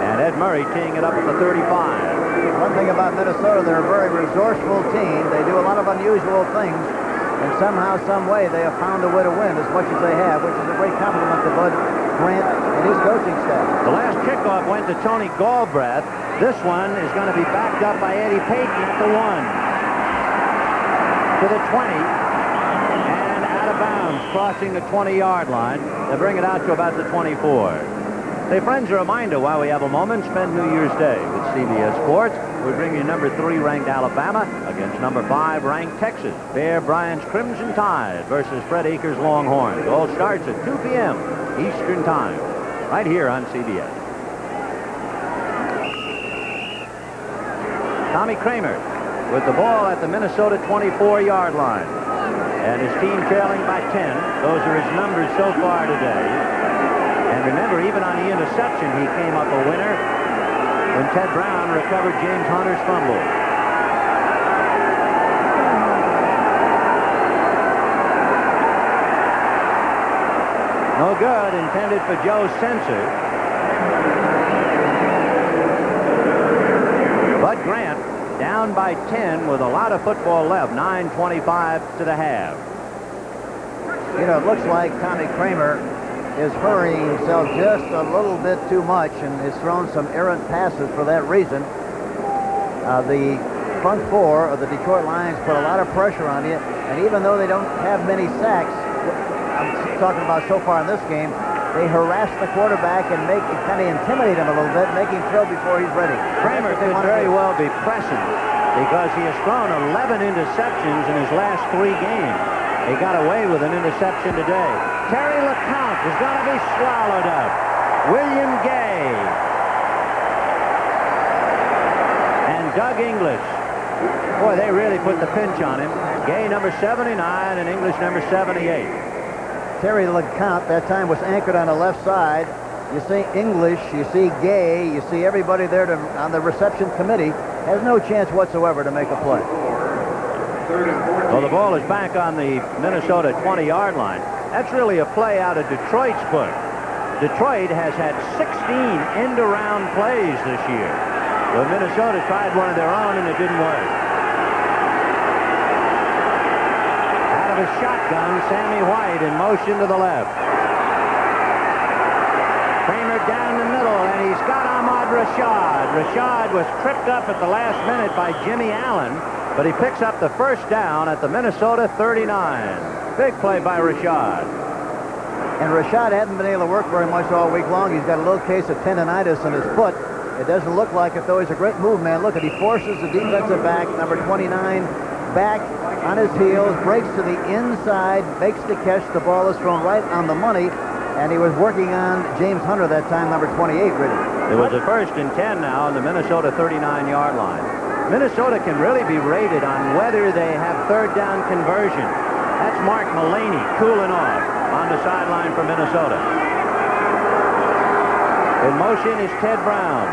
And Ed Murray teeing it up at the 35. One thing about Minnesota, they're a very resourceful team. They do a lot of unusual things, and somehow, some way, they have found a way to win as much as they have, which is a great compliment to Bud Grant and his coaching staff. The last kickoff went to Tony Galbraith. This one is going to be backed up by Eddie Payton at the 1, to the 20, and out of bounds, crossing the 20-yard line. They bring it out to about the 24. Hey, friends, a reminder while we have a moment, spend New Year's Day with CBS Sports. We bring you number 3 ranked Alabama against number 5 ranked Texas. Bear Bryant's Crimson Tide versus Fred Akers' Longhorns. All starts at 2 p.m. Eastern Time, right here on CBS. Tommy Kramer with the ball at the Minnesota 24-yard line. And his team trailing by 10. Those are his numbers so far today. And remember, even on the interception, he came up a winner when Ted Brown recovered James Hunter's fumble. No good, intended for Joe Sensor. Bud Grant down by 10 with a lot of football left. 9:25 to the half. You know, it looks like Tommy Kramer is hurrying himself just a little bit too much and has thrown some errant passes for that reason. The front four of the Detroit Lions put a lot of pressure on you, and even though they don't have many sacks, I'm talking about so far in this game, they harass the quarterback and kind of intimidate him a little bit, make him throw before he's ready. Kramer could very well be pressing because he has thrown 11 interceptions in his last 3 games. He got away with an interception today. Terry LeCount is going to be swallowed up. William Gay. And Doug English. Boy, they really put the pinch on him. Gay number 79 and English number 78. Terry LeCount that time was anchored on the left side. You see English, you see Gay, you see everybody there on the reception committee has no chance whatsoever to make a play. Well, the ball is back on the Minnesota 20-yard line. That's really a play out of Detroit's book. Detroit has had 16 end-around plays this year. Well, Minnesota tried one of their own and it didn't work. Out of a shotgun, Sammy White in motion to the left. Kramer down the middle, and he's got Ahmad Rashad. Rashad was tripped up at the last minute by Jimmy Allen, but he picks up the first down at the Minnesota 39. Big play by Rashad. And Rashad hadn't been able to work very much all week long. He's got a little case of tendonitis in his foot. It doesn't look like it, though. He's a great move man. Look at, he forces the defensive back, number 29, back on his heels, breaks to the inside, makes the catch. The ball is thrown right on the money, and he was working on James Hunter that time, number 28, really. It was a 1st and 10 now on the Minnesota 39-yard line. Minnesota can really be rated on whether they have third down conversion. That's Mark Mullaney cooling off on the sideline for Minnesota. In motion is Ted Brown.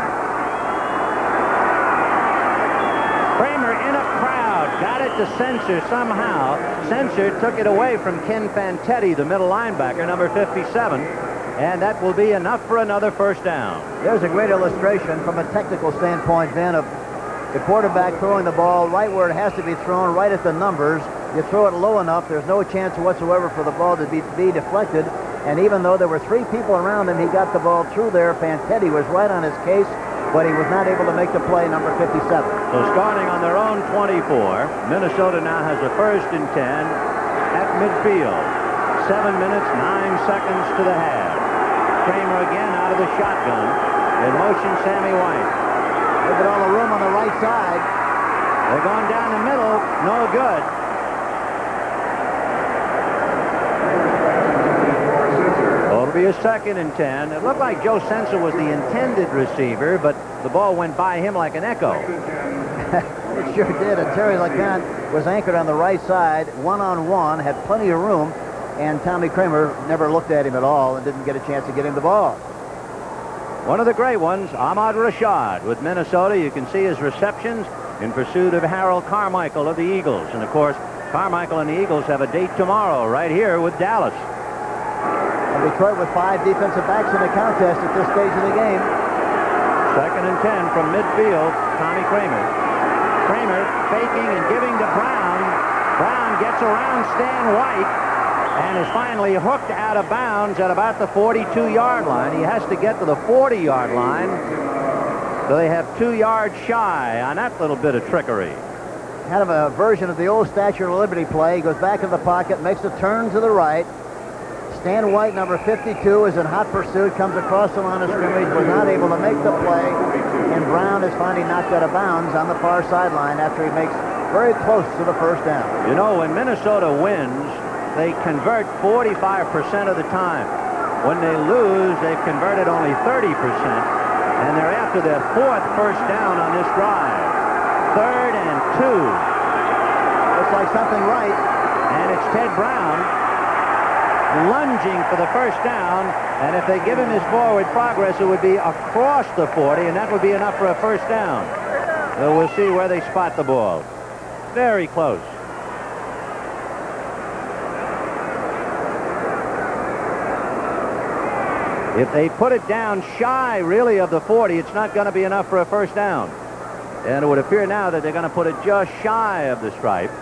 Kramer in a crowd. Got it to Sensor somehow. Sensor took it away from Ken Fantetti, the middle linebacker, number 57. And that will be enough for another first down. There's a great illustration from a technical standpoint, then, of the quarterback throwing the ball right where it has to be thrown, right at the numbers. You throw it low enough, there's no chance whatsoever for the ball to be deflected. And even though there were 3 people around him, he got the ball through there. Fantetti was right on his case, but he was not able to make the play, number 57. So starting on their own 24, Minnesota now has a 1st and 10 at midfield. 7 minutes, 9 seconds to the half. Kramer again out of the shotgun. In motion, Sammy White. Look at all the room on the right side. They're going down the middle. No good. Well, it'll be a 2nd and 10. It looked like Joe Sensor was the intended receiver, but the ball went by him like an echo. It sure did. And Terry LeCount was anchored on the right side, one-on-one, had plenty of room, and Tommy Kramer never looked at him at all and didn't get a chance to get him the ball. One of the great ones, Ahmad Rashad with Minnesota. You can see his receptions in pursuit of Harold Carmichael of the Eagles. And, of course, Carmichael and the Eagles have a date tomorrow right here with Dallas. And Detroit with 5 defensive backs in the contest at this stage of the game. Second and 10 from midfield. Tommy Kramer. Kramer faking and giving to Brown. Brown gets around Stan White and is finally hooked out of bounds at about the 42-yard line. He has to get to the 40-yard line. So they have 2 yards shy on that little bit of trickery. Kind of a version of the old Statue of Liberty play. He goes back in the pocket, makes a turn to the right. Stan White, number 52, is in hot pursuit, comes across the line of scrimmage, was not able to make the play, and Brown is finally knocked out of bounds on the far sideline after he makes very close to the first down. You know, when Minnesota wins, they convert 45% of the time. When they lose, they've converted only 30%, and they're after their 4th first down on this drive. 3rd and 2. Looks like something right. And it's Ted Brown lunging for the first down, and if they give him his forward progress, it would be across the 40, and that would be enough for a first down. So we'll see where they spot the ball. Very close. If they put it down shy, really, of the 40, it's not going to be enough for a first down. And it would appear now that they're going to put it just shy of the stripe.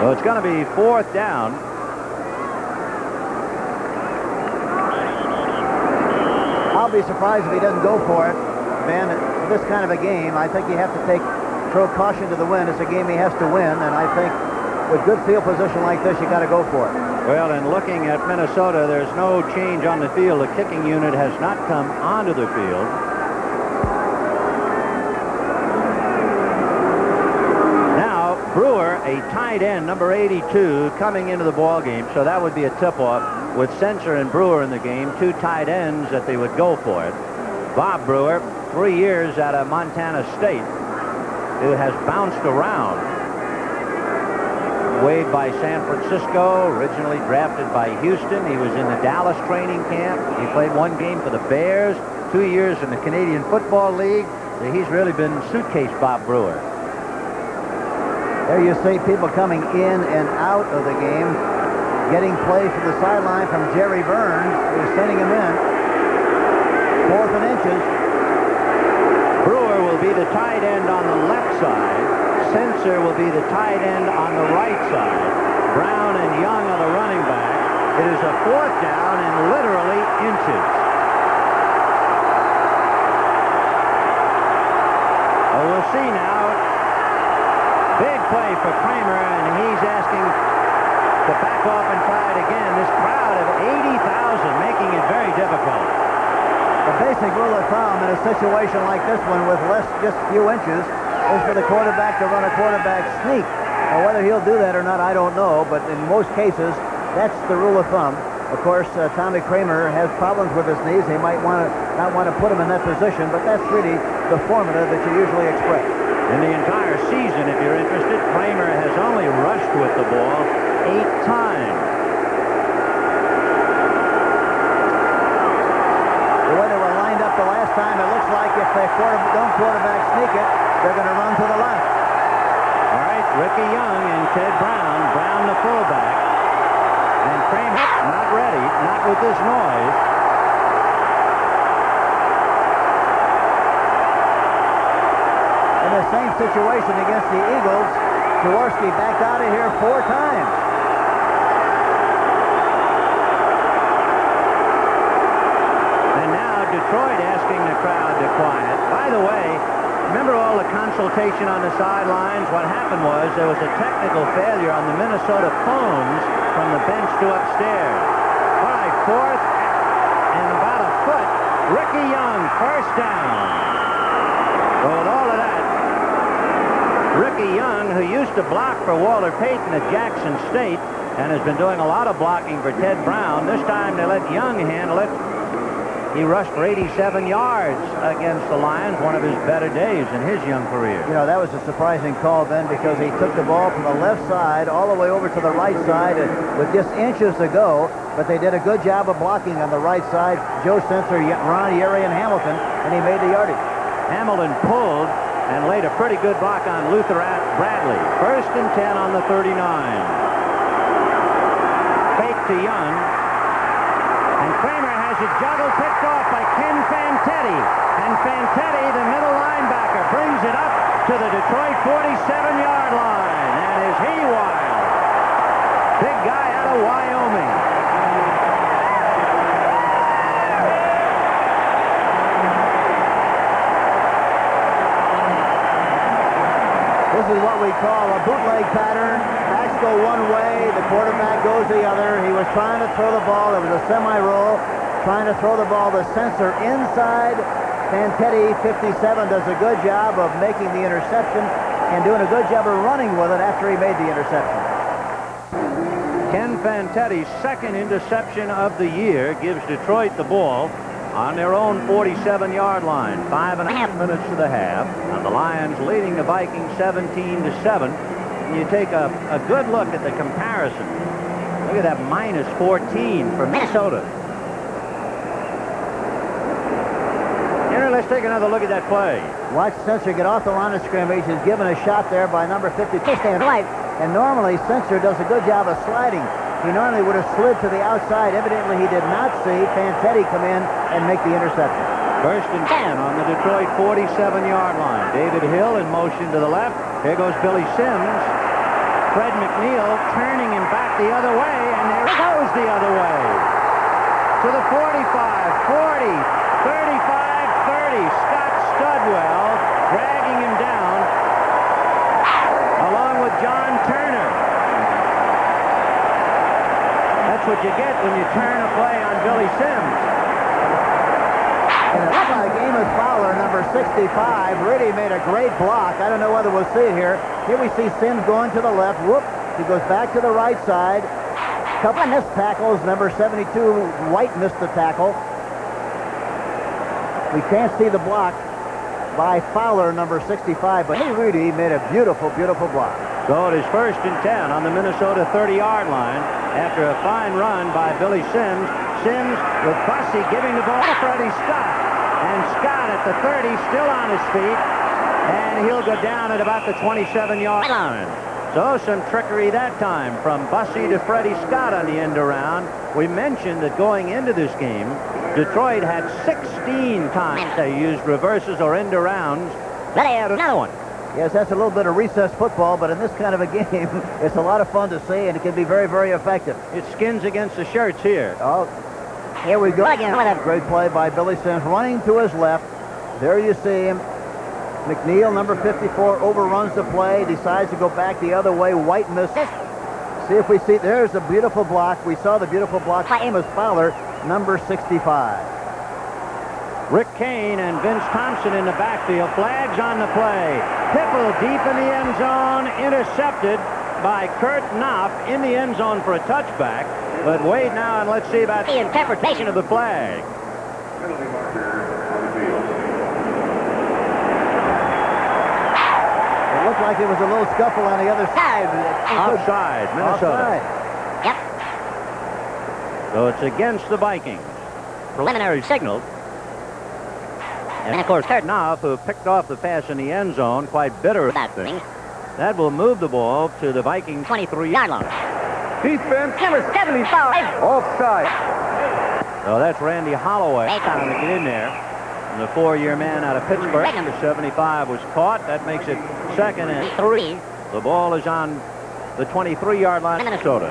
So it's going to be 4th down. I'll be surprised if he doesn't go for it, Ben. This kind of a game, I think you have to throw caution to the wind. It's a game he has to win, and I think with good field position like this, you got to go for it. Well, and looking at Minnesota, there's no change on the field. The kicking unit has not come onto the field. Now, Brewer, a tight end, number 82, coming into the ball game, so that would be a tip-off with Sensor and Brewer in the game, 2 tight ends that they would go for it. Bob Brewer, 3 years out of Montana State, who has bounced around. Waived by San Francisco, originally drafted by Houston. He was in the Dallas training camp. He played 1 game for the Bears, 2 years in the Canadian Football League. He's really been suitcase Bob Brewer. There you see people coming in and out of the game, getting plays to the sideline from Jerry Burns, who's sending him in. 4th and inches. Brewer will be the tight end on the left side. Sensor will be the tight end on the right side. Brown and Young are the running back. It is a 4th down in literally inches. Well, we'll see now. Big play for Kramer, and he's asking to back off and try it again. This crowd of 80,000 making it very difficult. The basic rule of thumb in a situation like this one with just a few inches is for the quarterback to run a quarterback sneak. Now, whether he'll do that or not, I don't know, but in most cases, that's the rule of thumb. Of course, Tommy Kramer has problems with his knees. He might not want to put him in that position, but that's really the formula that you usually express. In the entire season, if you're interested, Kramer has only rushed with the ball 8 times. The way they were lined up the last time, it looks like if they don't quarterback sneak it, they're going to run to the left. All right, Ricky Young and Ted Brown. Brown the fullback. And Kramer not ready, not with this noise. In the same situation against the Eagles, Jaworski backed out of here 4 times. And now Detroit asking the crowd to quiet. By the way, remember all the consultation on the sidelines? What happened was there was a technical failure on the Minnesota phones from the bench to upstairs. All right, 4th and about a foot. Ricky Young, first down. So with all of that, Ricky Young, who used to block for Walter Payton at Jackson State and has been doing a lot of blocking for Ted Brown, this time they let Young handle it. He rushed for 87 yards against the Lions, one of his better days in his young career. You know, that was a surprising call, Ben, because he took the ball from the left side all the way over to the right side with just inches to go, but they did a good job of blocking on the right side. Joe Sensor, Ron Yeri, and Hamilton, and he made the yardage. Hamilton pulled and laid a pretty good block on Luther Bradley. 1st and 10 on the 39. Fake to Young. And Kramer has it juggled, picked off by Ken Fantetti. And Fantetti, the middle linebacker, brings it up to the Detroit 47-yard line. And is he wild? Big guy out of Wyoming. This is what we call a bootleg pattern. Backs go one way, the quarterback goes the other. He was trying to throw the ball. It was a semi-roll, trying to throw the ball. The sensor inside. Fantetti, 57, does a good job of making the interception and doing a good job of running with it after he made the interception. Ken Fantetti's second interception of the year gives Detroit the ball on their own 47-yard line. 5.5 minutes to the half, and the Lions leading the Vikings 17-7. And you take a good look at the comparison. Look at that -14 for Minnesota. Here, let's take another look at that play. Watch Sensor get off the line of scrimmage. He's given a shot there by number 52, stand right. And normally Sensor does a good job of sliding. He normally would have slid to the outside. Evidently, he did not see Fantetti come in and make the interception. 1st and 10 on the Detroit 47-yard line. David Hill in motion to the left. Here goes Billy Sims. Fred McNeil turning him back the other way, and there he goes the other way. To the 45, 40, 35, 30. Scott Studwell dragging him down, along with John Turner. That's what you get when you turn a play on Billy Sims. And a game of Fowler, number 65, really made a great block. I don't know whether we'll see it here. Here we see Sims going to the left. Whoop. He goes back to the right side. Couple of missed tackles. Number 72, White, missed the tackle. We can't see the block by Fowler, number 65, but he really made a beautiful, beautiful block. So it is 1st and 10 on the Minnesota 30-yard line after a fine run by Billy Sims. Sims with Bussey giving the ball to Freddie Scott. And Scott at the 30, still on his feet. And he'll go down at about the 27-yard line. So some trickery that time from Bussey to Freddie Scott on the end around. We mentioned that going into this game, Detroit had 16 times they used reverses or end arounds. Then they had another one. Yes, that's a little bit of recess football, but in this kind of a game, it's a lot of fun to see, and it can be very, very effective. It's skins against the shirts here. Oh, here we go again. Great play by Billy Sims, running to his left. There you see him. McNeil, number 54, overruns the play, decides to go back the other way. White misses. See if we see. There's a beautiful block. We saw the beautiful block by Amos Fowler, number 65. Rick Kane and Vince Thompson in the backfield. Flags on the play. Pipple deep in the end zone, intercepted by Kurt Knopf in the end zone for a touchback. But wait now and let's see about the interpretation of the flag. Penalty marker on the field. It looked like there was a little scuffle on the other side. Offside, Minnesota. Offside. Yep. So it's against the Vikings. Preliminary signal. And of course, Kurt Knopf, who picked off the pass in the end zone, quite bitter That thing. That will move the ball to the Vikings 23-yard line. Defense. Number 75. Offside. So that's Randy Holloway trying to get in there. And the 4-year man out of Pittsburgh. The 75 was caught. That makes it 2nd and 3. The ball is on the 23-yard line, Minnesota.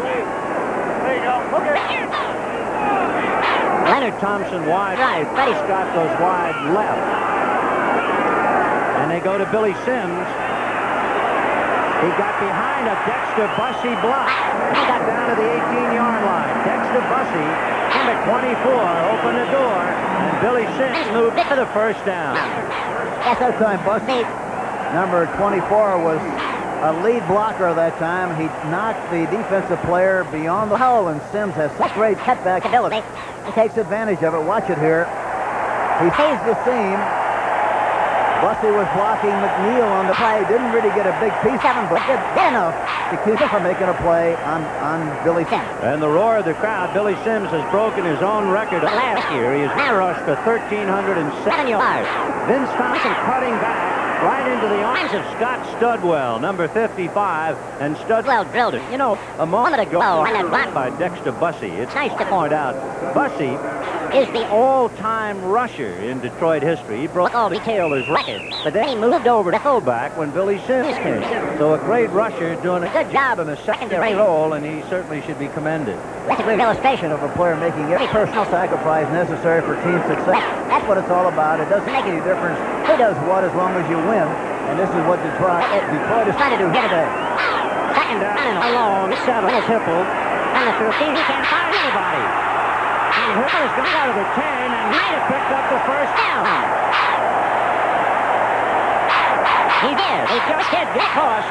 There you go. Okay. Leonard Thompson wide right. Freddie Scott goes wide left. And they go to Billy Sims. He got behind a Dexter Bussey block. He got down to the 18-yard line. Dexter Bussey, number 24, opened the door. And Billy Sims moved for the first down. At that time, Bussey, number 24, was a lead blocker that time. He knocked the defensive player beyond the hole, and Sims has such great cutback ability. He takes advantage of it. Watch it here. He sees the seam. Bussey was blocking McNeil on the play. Didn't really get a big piece of him, but did enough to keep him from making a play on Billy Sims. And the roar of the crowd, Billy Sims has broken his own record last year. He has now rushed for 1,307 yards. Vince Thompson cutting back. right into the arms of Scott Studwell, number 55, and Studwell drilled it. You know, a moment ago, on that block by Dexter Bussey, it's nice to point out, Bussey is the all-time rusher in Detroit history. He broke all retailers' records, but then he moved over to fullback when Billy Sims came. So a great rusher doing a good job in a secondary role, and he certainly should be commended. That's a great illustration of a player making every personal sacrifice necessary for team success. That's what it's all about. It doesn't make any difference who does what as long as you win. And this is what Detroit is trying to do here today. Second down and a long 7 is Hipple. And the 15, he can't find anybody. And Hipple has gone out of the 10 and might have picked up the first down. He did. He just did get across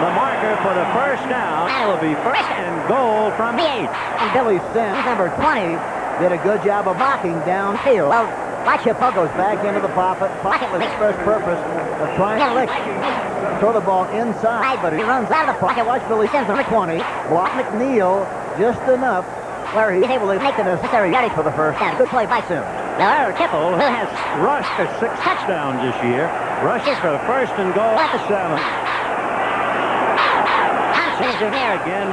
the marker for the first down. And it will be first and goal from the 8. And Billy Sims, number 20, did a good job of blocking downfield. Well, watch Hippo goes back into the pocket with his first purpose of trying to throw the ball inside, but he runs out of the pocket. Watch Billy Sims, number 20, block McNeil just enough where he's able to make the necessary yardage for the first down. Good play by Sims. Now, Eric Hipple, who has rushed for 6 touchdowns this year, rushes for first and goal at the 7. Thompson is in there again,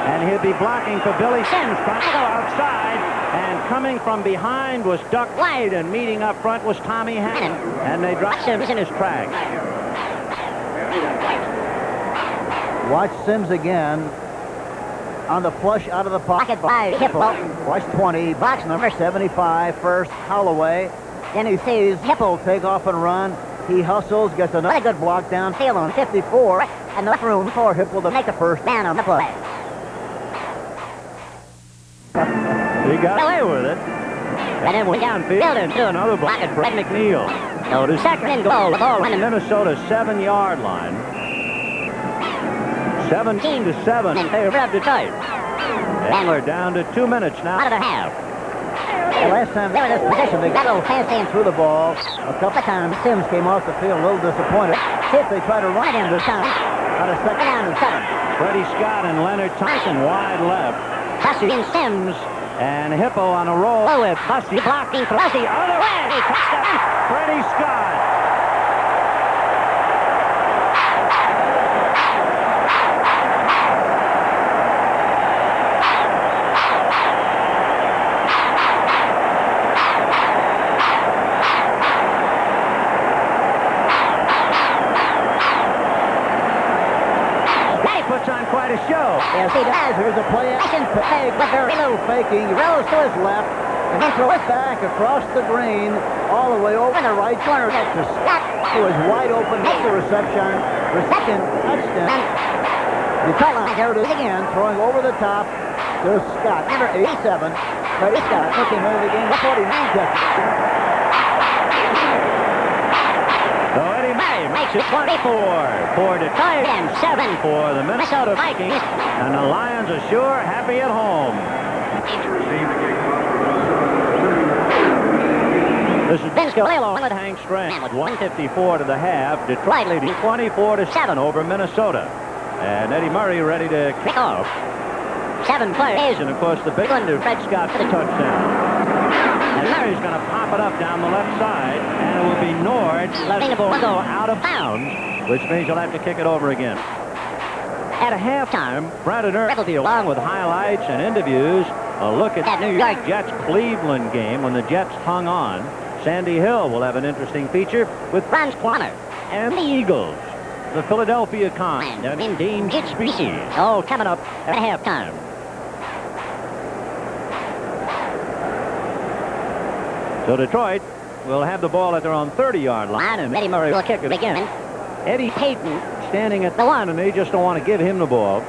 and he'll be blocking for Billy Sims, trying to go outside, and coming from behind was Duck White, and meeting up front was Tommy Hannon, and they dropped Sims in his tracks. Watch Sims again on the flush out of the pocket by Hipple. Watch 20, box number 75, first Holloway. Then he sees Hipple take off and run. He hustles, gets another good block downfield on 54, and enough room for Hipple to make a first down on the play. He got away with it. And then went downfield and threw another block at Brett McNeil. So to second and goal, the ball on the Minnesota 7-yard line. 17-7 in favor of Detroit. And we're down to 2 minutes now. Out of the half. The last time they were in this position, they got a little fancy and threw the ball. A couple of times, Sims came off the field a little disappointed. See if they try to run it in this time. On a second down and 7. Freddie Scott and Leonard Thompson wide left. Bussey and Sims. And Hippo on a roll with Bussey blocking for Bussey. Other way, he touchdown. Freddie Scott. On quite a show. Yes, he does. Here's a play action fake, but very little faking. He rolls to his left, and then throws back across the green, all the way over the right corner. That's to Scott, who is wide open. Makes the reception. Touchdown. Detroit Lions, there it is again, throwing over the top to Scott. Number 87. Freddie Scott, looking into the game. 49 touchdowns. So Eddie May makes it 24 for Detroit and 7 for the Minnesota Vikings. And the Lions are sure happy at home. This is Vince Galileo with Hank Strand with 1:54 to the half. Detroit leading 24-7 over Minnesota. And Eddie Murray ready to kick off. 7 plays. And of course the big one to Fred Scott for the touchdown. And Murray's going to pop it up down the left side, and it will be Nord letting the ball go out of bounds, which means you'll have to kick it over again. At a halftime, Brandon Earl will be along with highlights and interviews. A look at that New York Jets Cleveland game when the Jets hung on. Sandy Hill will have an interesting feature with Franz Klammer and the Eagles, the Philadelphia kind of endangered species, all coming up at halftime. So Detroit will have the ball at their own 30-yard line, and Eddie Murray will kick it again. Eddie Payton standing at the line, and they just don't want to give him the ball.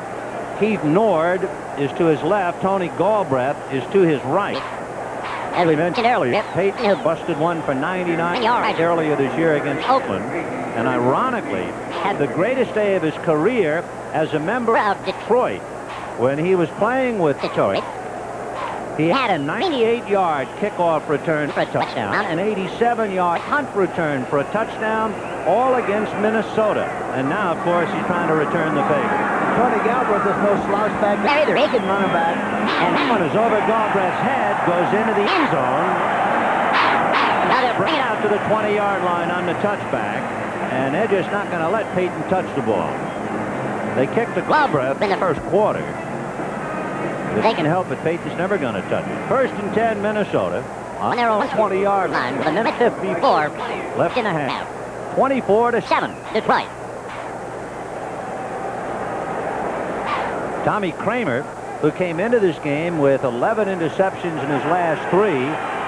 Keith Nord is to his left. Tony Galbraith is to his right. As we mentioned earlier, Payton had busted one for 99 yards earlier this year against Oakland, and ironically had the greatest day of his career as a member of Detroit. When he was playing with Detroit, he had a 98-yard kickoff return for a touchdown, an 87-yard punt return for a touchdown, all against Minnesota. And now, of course, he's trying to return the favor. Tony Galbraith is no slouch back there either. He can run him back. And that one is over Galbraith's head, goes into the end zone. Now they bring it out to the 20-yard line on the touchback. and they're just not going to let Peyton touch the ball. They kicked the glove ref in the first quarter. If they can help it, Peyton's never going to touch it. 1st and 10, Minnesota. On their own 20-yard line with a minute 54 left in the half. 24-7, Detroit. Tommy Kramer, who came into this game with 11 interceptions in his last 3.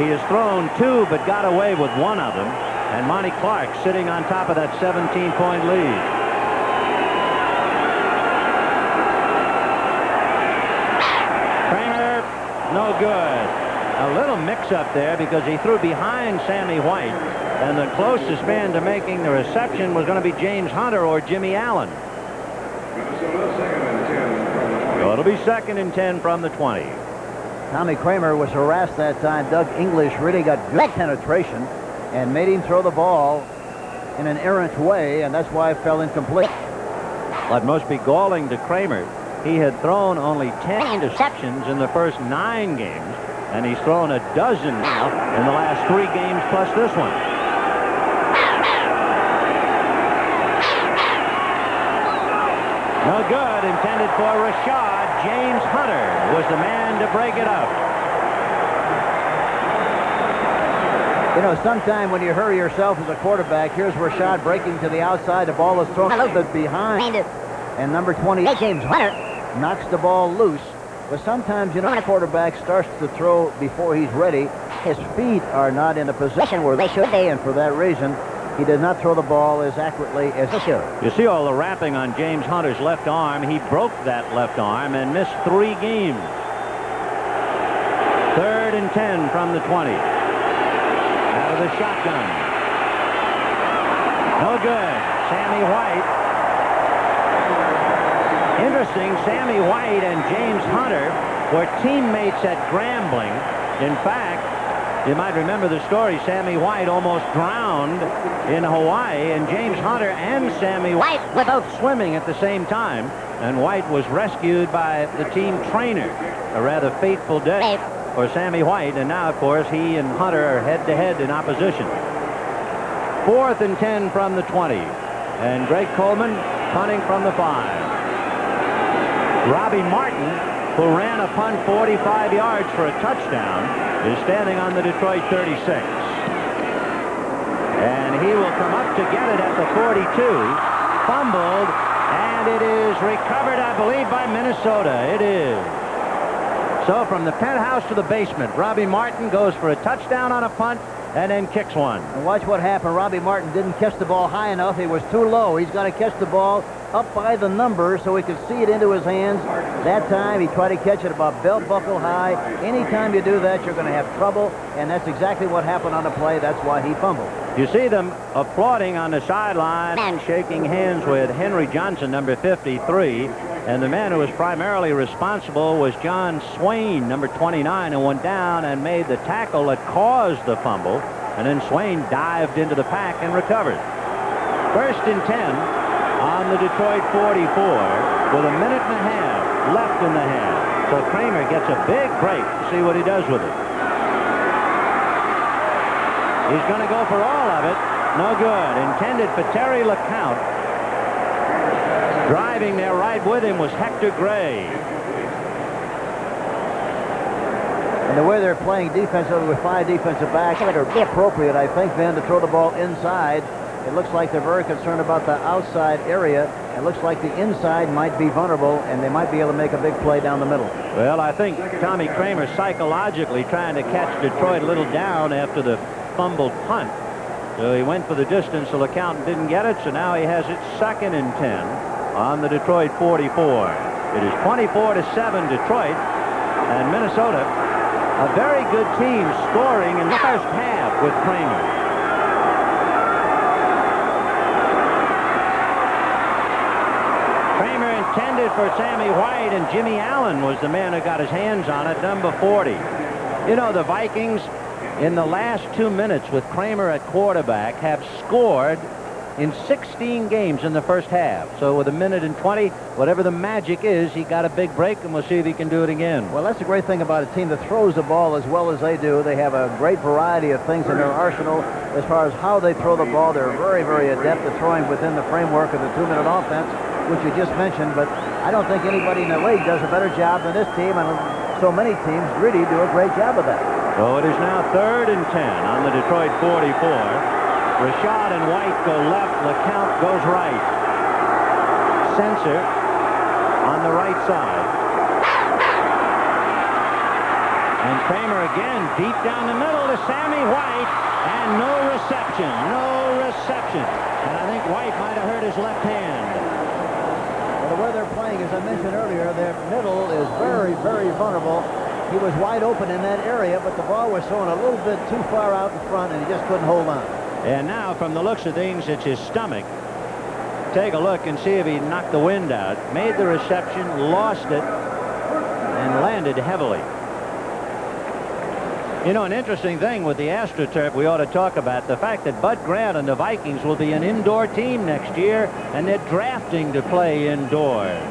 He has thrown 2 but got away with 1 of them. And Monty Clark sitting on top of that 17-point lead. Kramer, no good. A little mix-up there because he threw behind Sammy White, and the closest man to making the reception was going to be James Hunter or Jimmy Allen. So it'll be 2nd and 10 from the 20. Tommy Kramer was harassed that time. Doug English really got good penetration and made him throw the ball in an errant way, and that's why it fell incomplete. What must be galling to Kramer, he had thrown only 10 interceptions in the first 9 games, and he's thrown a dozen now in the last 3 games plus this one. No good, intended for Rashad. James Hunter was the man to break it up. You know, sometime when you hurry yourself as a quarterback, here's Rashad breaking to the outside. The ball is thrown a little bit behind it. And number 20, James Hunter, knocks the ball loose. But sometimes, you know, when a quarterback starts to throw before he's ready, his feet are not in a position where they should be. And for that reason, he did not throw the ball as accurately as he should. You see all the wrapping on James Hunter's left arm. He broke that left arm and missed 3 games. 3rd and 10 from the 20. Out of the shotgun. No good. Sammy White. Interesting, Sammy White and James Hunter were teammates at Grambling. In fact, you might remember the story. Sammy White almost drowned in Hawaii, and James Hunter and Sammy White were both swimming at the same time, and White was rescued by the team trainer. A rather fateful day for Sammy White, and now, of course, he and Hunter are head-to-head in opposition. 4th and 10 from the 20, and Greg Coleman punting from the 5. Robbie Martin, who ran a punt 45 yards for a touchdown, is standing on the Detroit 36. And he will come up to get it at the 42. Fumbled, and it is recovered, I believe, by Minnesota. It is. So from the penthouse to the basement, Robbie Martin goes for a touchdown on a punt and then kicks one. And watch what happened. Robbie Martin didn't catch the ball high enough. He was too low. He's got to catch the ball up by the number so he could see it into his hands. That time he tried to catch it about belt buckle high. Anytime you do that, you're going to have trouble, and that's exactly what happened on the play. That's why he fumbled. You see them applauding on the sideline and shaking hands with Henry Johnson, number 53, and the man who was primarily responsible was John Swain, number 29, who went down and made the tackle that caused the fumble, and then Swain dived into the pack and recovered. 1st and 10 on the Detroit 44 with a minute and a half left in the half. So Kramer gets a big break to see what he does with it. He's going to go for all of it. No good. Intended for Terry LeCount. Driving there right with him was Hector Gray. And the way they're playing defensively with 5 defensive backs, it would be appropriate, I think, then, to throw the ball inside. It looks like they're very concerned about the outside area. It looks like the inside might be vulnerable, and they might be able to make a big play down the middle. Well, I think Tommy Kramer psychologically trying to catch Detroit a little down after the fumbled punt. So he went for the distance, so LeCount didn't get it, so now he has it 2nd and 10 on the Detroit 44. It is 24-7 Detroit, and Minnesota, a very good team, scoring in the first half with Kramer. Kramer intended for Sammy White, and Jimmy Allen was the man who got his hands on it, number 40. You know, the Vikings, in the last 2 minutes with Kramer at quarterback, have scored in 16 games in the first half. So with 1:20, whatever the magic is, he got a big break, and we'll see if he can do it again. Well, that's the great thing about a team that throws the ball as well as they do. They have a great variety of things in their arsenal as far as how they throw the ball. They're very, very adept at throwing within the framework of the 2-minute offense, which you just mentioned, but I don't think anybody in the league does a better job than this team, and so many teams really do a great job of that. So it is now 3rd and 10 on the Detroit 44. Rashad and White go left. LeCount goes right. Sensor on the right side. And Kramer again deep down the middle to Sammy White, and no reception. No reception. And I think White might have hurt his left hand. Well, the way they're playing, as I mentioned earlier, their middle is very, very vulnerable. He was wide open in that area, but the ball was thrown a little bit too far out in front, and he just couldn't hold on. And now, from the looks of things, it's his stomach. Take a look and see if he knocked the wind out. Made the reception, lost it, and landed heavily. You know, an interesting thing with the AstroTurf we ought to talk about, the fact that Bud Grant and the Vikings will be an indoor team next year, and they're drafting to play indoors.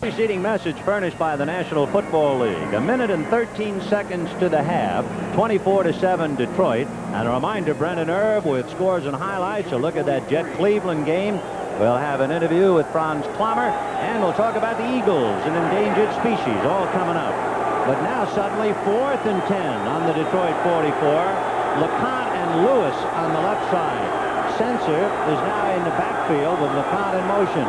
Preceding message furnished by the National Football League. 1:13 to the half, 24-7 Detroit. And a reminder, Brendan Irv with scores and highlights. A look at that Jet-Cleveland game. We'll have an interview with Franz Klammer, and we'll talk about the Eagles, an endangered species, all coming up. But now suddenly 4th and 10 on the Detroit 44. LeCount and Lewis on the left side. Sensor is now in the backfield with LeCount in motion.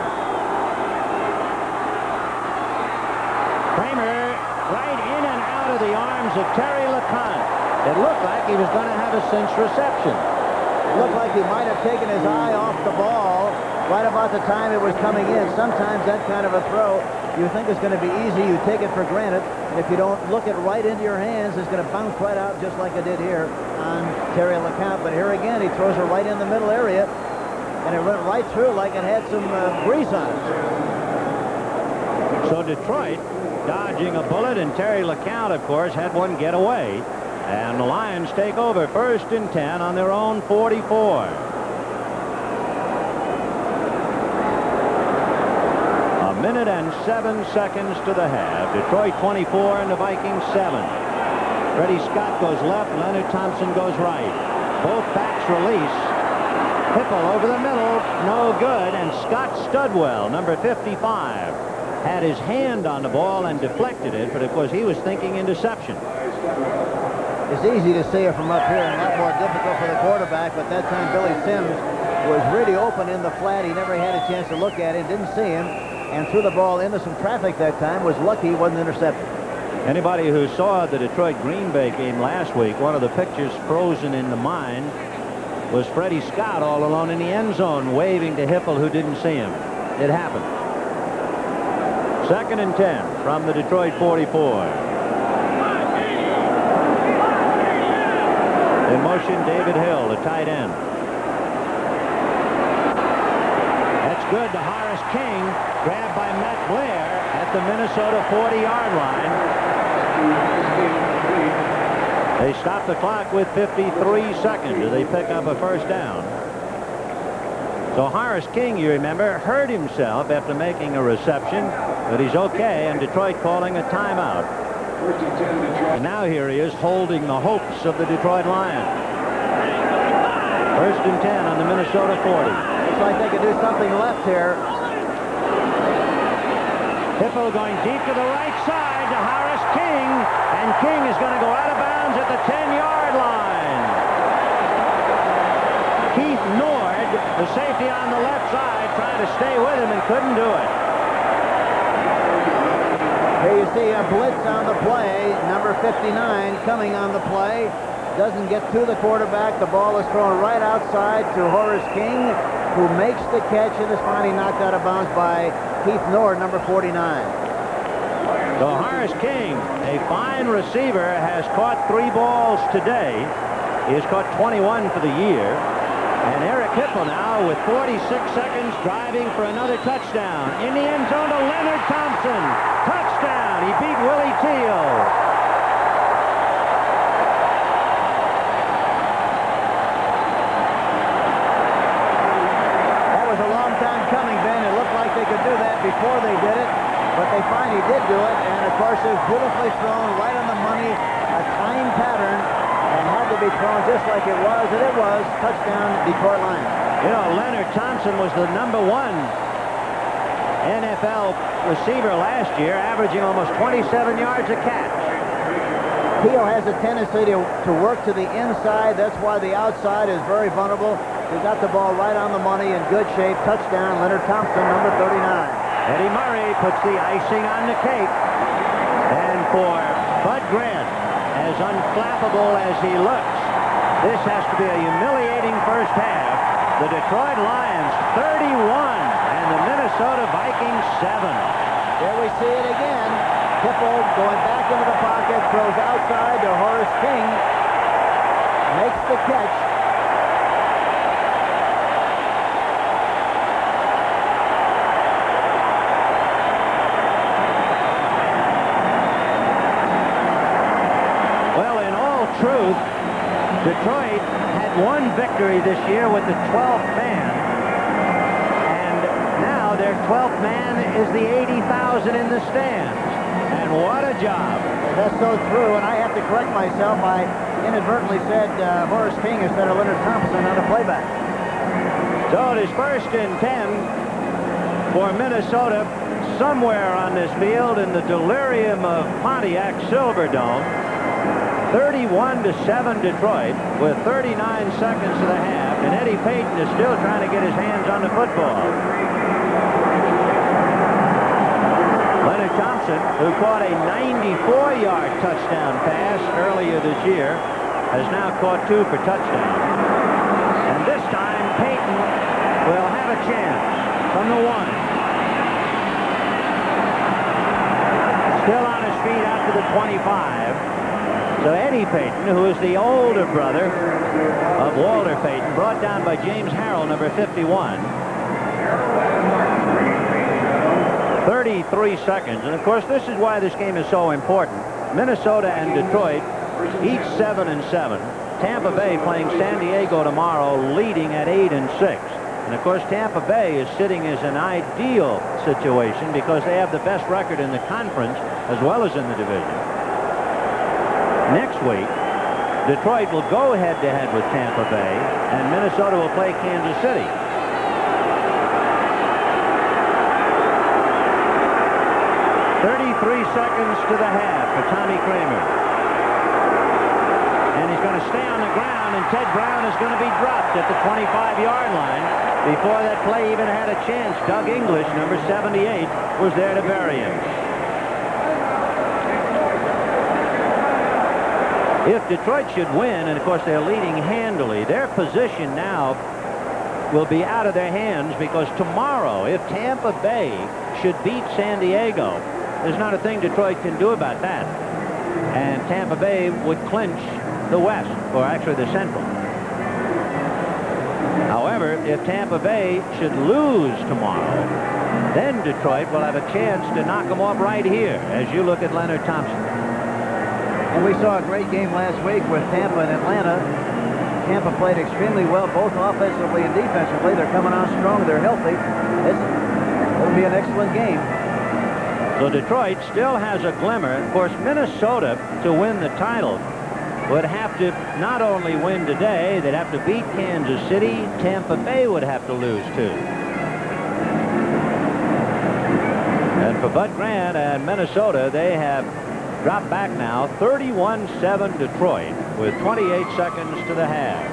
Kramer right in and out of the arms of Terry LeCount. It looked like he was going to have a cinch reception. It looked like he might have taken his eye off the ball right about the time it was coming in. Sometimes that kind of a throw, you think it's going to be easy. You take it for granted. And if you don't look it right into your hands, it's going to bounce right out just like it did here on Terry LeCount. But here again, he throws it right in the middle area, and it went right through like it had some grease on it. So Detroit dodging a bullet, and Terry LeCount, of course, had one get away. And the Lions take over 1st and 10 on their own 44. 1:07 to the half. Detroit 24 and the Vikings 7. Freddie Scott goes left. Leonard Thompson goes right. Both backs release. Hipple over the middle. No good. And Scott Studwell, number 55, had his hand on the ball and deflected it, but of course he was thinking interception. It's easy to see it from up here and a lot more difficult for the quarterback, but that time Billy Sims was really open in the flat. He never had a chance to look at it, didn't see him, and threw the ball into some traffic that time. Was lucky he wasn't intercepted. Anybody who saw the Detroit Green Bay game last week, one of the pictures frozen in the mind was Freddie Scott all alone in the end zone waving to Hipple, who didn't see him. It happened. 2nd and 10 from the Detroit 44. In motion, David Hill, the tight end. That's good to Horace King, grabbed by Matt Blair at the Minnesota 40-yard line. They stop the clock with 53 seconds. They pick up a first down. So Horace King, you remember, hurt himself after making a reception, but he's okay, and Detroit calling a timeout. And now here he is holding the hopes of the Detroit Lions. 1st and 10 on the Minnesota 40. Looks like they could do something left here. Hippo going deep to the right side to Horace King, and King is going to go out of bounds at the 10-yard line. Keith Nord, the safety on the left side, trying to stay with him and couldn't do it. Here you see a blitz on the play. Number 59 coming on the play. Doesn't get to the quarterback. The ball is thrown right outside to Horace King, who makes the catch and is finally knocked out of bounds by Keith Nord, number 49. So Horace King, a fine receiver, has caught 3 balls today. He has caught 21 for the year. And Eric Hipple now with 46 seconds driving for another touchdown. In the end zone to Leonard Thompson. Touchdown. He beat Willie Teal. was beautifully thrown, right on the money, a time pattern, and had to be thrown just like it was, and it was. Touchdown, Detroit Lions. You know, Leonard Thompson was the #1 NFL receiver last year, averaging almost 27 yards a catch. Keel has a tendency to work to the inside. That's why the outside is very vulnerable. He got the ball right on the money, in good shape. Touchdown, Leonard Thompson, number 39. Eddie Murray puts the icing on the cake. And for Bud Grant, as unflappable as he looks, this has to be a humiliating first half. The Detroit Lions 31 and the Minnesota Vikings 7. There we see it again. Kipple going back into the pocket, throws outside to Horace King. Makes the catch. Well, in all truth, Detroit had one victory this year with the 12th man. And now their 12th man is the 80,000 in the stands. And what a job. That's so true, and I have to correct myself. I inadvertently said Horace King instead of Leonard Thompson on the playback. So it is 1st and 10 for Minnesota, somewhere on this field in the delirium of Pontiac Silverdome. 31-7 Detroit with 39 seconds to the half, and Eddie Payton is still trying to get his hands on the football. Leonard Thompson, who caught a 94-yard touchdown pass earlier this year, has now caught 2 for touchdown. And this time, Payton will have a chance from the 1. Still on his feet out to the 25. So Eddie Payton, who is the older brother of Walter Payton, brought down by James Harrell, number 51. 33 seconds. And, of course, this is why this game is so important. Minnesota and Detroit, each 7-7. Tampa Bay playing San Diego tomorrow, leading at 8-6. And, of course, Tampa Bay is sitting as an ideal situation because they have the best record in the conference as well as in the division. Next week, Detroit will go head-to-head with Tampa Bay, and Minnesota will play Kansas City. Seconds to the half for Tommy Kramer. And he's going to stay on the ground, and Ted Brown is going to be dropped at the 25-yard line. Before that play even had a chance, Doug English, number 78, was there to bury him. If Detroit should win, and of course they're leading handily, their position now will be out of their hands, because tomorrow, if Tampa Bay should beat San Diego, there's not a thing Detroit can do about that. And Tampa Bay would clinch the West, or actually the Central. However, if Tampa Bay should lose tomorrow, then Detroit will have a chance to knock them off right here, as you look at Leonard Thompson. And we saw a great game last week with Tampa and Atlanta. Tampa played extremely well, both offensively and defensively. They're coming on strong. They're healthy. It'll be an excellent game. So Detroit still has a glimmer. Of course, Minnesota, to win the title, would have to not only win today, they'd have to beat Kansas City. Tampa Bay would have to lose, too. And for Bud Grant and Minnesota, they have dropped back now, 31-7 Detroit, with 28 seconds to the half.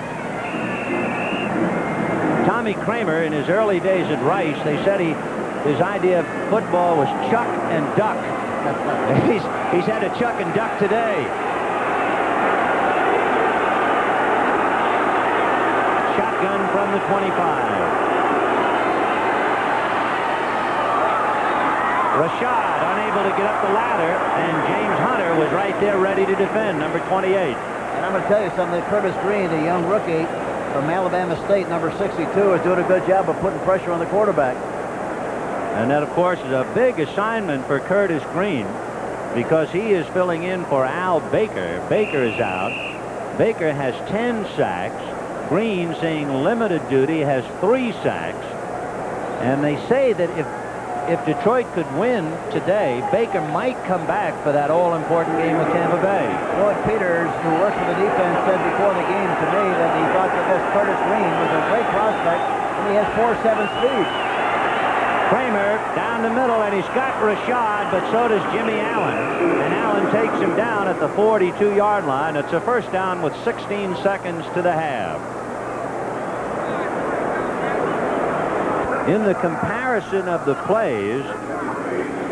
Tommy Kramer, in his early days at Rice, they said his idea of football was chuck and duck. He's had to chuck and duck today. Shotgun from the 25. Rashad unable to get up the ladder, and James Hunter was right there ready to defend, number 28. And I'm going to tell you something. Curtis Green, the young rookie from Alabama State, number 62, is doing a good job of putting pressure on the quarterback. And that, of course, is a big assignment for Curtis Green, because he is filling in for Al Baker. Baker is out. Baker has 10 sacks. Green, seeing limited duty, has 3 sacks. And they say that if if Detroit could win today, Baker might come back for that all-important game with Tampa Bay. Lloyd Peters, who worked for the defense, said before the game to me that he thought that this Curtis Green was a great prospect, and he has 4.7 speed. Kramer down the middle, and he's got Rashad, but so does Jimmy Allen. And Allen takes him down at the 42-yard line. It's a first down with 16 seconds to the half. In the comparison of the plays,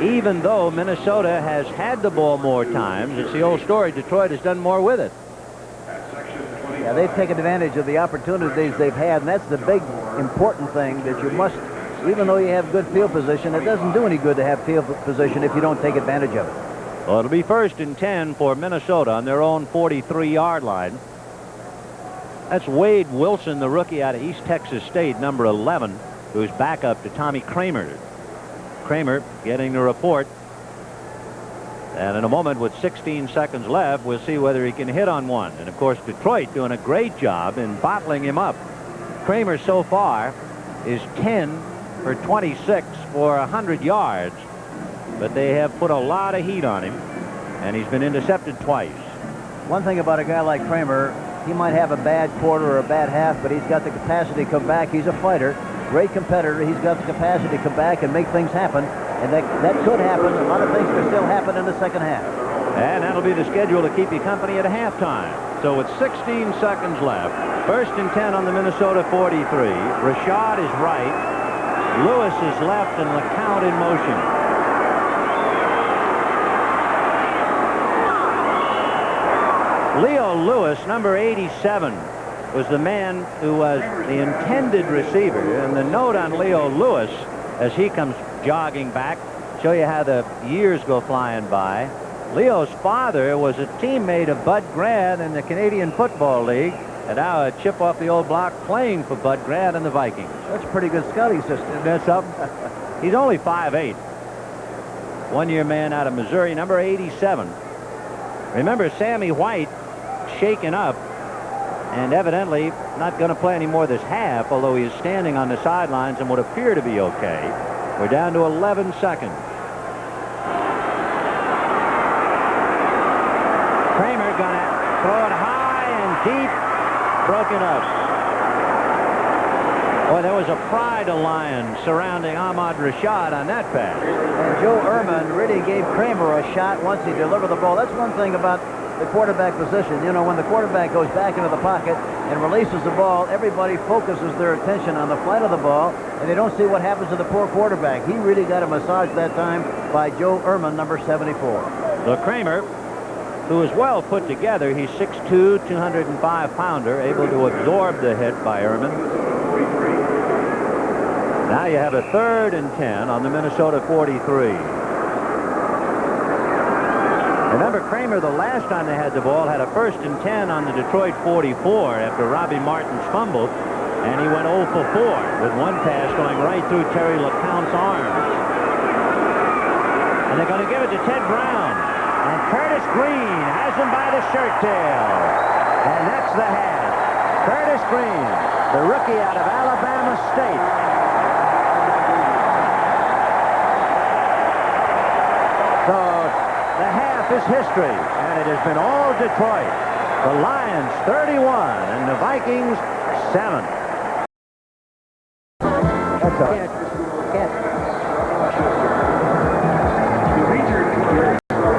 even though Minnesota has had the ball more times, it's the old story, Detroit has done more with it. Yeah, they've taken advantage of the opportunities they've had, and that's the big important thing, that you must, even though you have good field position, it doesn't do any good to have field position if you don't take advantage of it. Well, it'll be 1st and 10 for Minnesota on their own 43-yard line. That's Wade Wilson, the rookie out of East Texas State, number 11, who's backup to Tommy Kramer. Kramer getting the report. And in a moment, with 16 seconds left, we'll see whether he can hit on one. And, of course, Detroit doing a great job in bottling him up. Kramer so far is 10 for 26 for 100 yards. But they have put a lot of heat on him, and he's been intercepted twice. One thing about a guy like Kramer, he might have a bad quarter or a bad half, but he's got the capacity to come back. He's a fighter, great competitor. He's got the capacity to come back and make things happen, and that could happen. A lot of things could still happen in the second half. And that'll be the schedule to keep you company at halftime. So with 16 seconds left, 1st and 10 on the Minnesota 43. Rashad is right. Lewis is left, and LeCount in motion. Leo Lewis, number 87, was the man who was the intended receiver. And the note on Leo Lewis, as he comes jogging back, show you how the years go flying by. Leo's father was a teammate of Bud Grant in the Canadian Football League, and now a chip off the old block playing for Bud Grant and the Vikings. That's a pretty good scouting system. That's up. He's only 5'8". One-year man out of Missouri, number 87. Remember, Sammy White shaken up and evidently not going to play any more this half, although he is standing on the sidelines and would appear to be okay. We're down to 11 seconds. Kramer gonna throw it high and deep, broken up. Boy, there was a pride of Lions surrounding Ahmad Rashad on that pass. And Joe Ehrman really gave Kramer a shot once he delivered the ball. That's one thing about the quarterback position. You know, when the quarterback goes back into the pocket and releases the ball, everybody focuses their attention on the flight of the ball, and they don't see what happens to the poor quarterback. He really got a massage that time by Joe Ehrman, number 74. So Kramer, who is well put together, he's 6'2", 205-pounder, able to absorb the hit by Ehrman. Now you have a 3rd and 10 on the Minnesota 43. Remember, Kramer, the last time they had the ball, had a 1st and 10 on the Detroit 44 after Robbie Martin's fumble, and he went 0 for 4 with one pass going right through Terry LeCount's arms. And they're going to give it to Ted Brown. And Curtis Green has him by the shirt tail. And that's the half. Curtis Green, the rookie out of Alabama State. So the half is history, and it has been all Detroit. The Lions 31 and the Vikings 7. That's all right.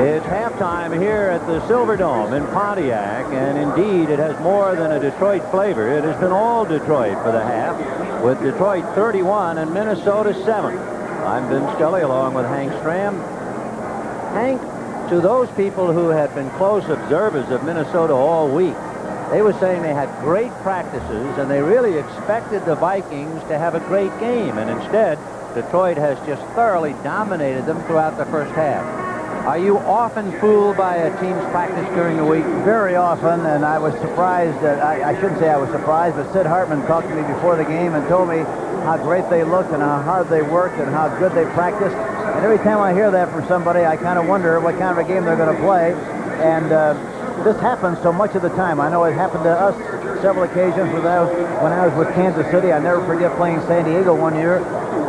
It's halftime here at the Silverdome in Pontiac, and indeed it has more than a Detroit flavor. It has been all Detroit for the half, with Detroit 31 and Minnesota 7. I'm Vince Scully along with Hank Stram. Hank, to those people who had been close observers of Minnesota all week, they were saying they had great practices and they really expected the Vikings to have a great game, and instead Detroit has just thoroughly dominated them throughout the first half. Are you often fooled by a team's practice during the week? Very often, and I was surprised that I shouldn't say I was surprised, but Sid Hartman talked to me before the game and told me how great they looked and how hard they worked and how good they practiced. And every time I hear that from somebody, I kind of wonder what kind of a game they're going to play. And this happens so much of the time. I know it happened to us several occasions when I was with Kansas City. I never forget playing San Diego one year.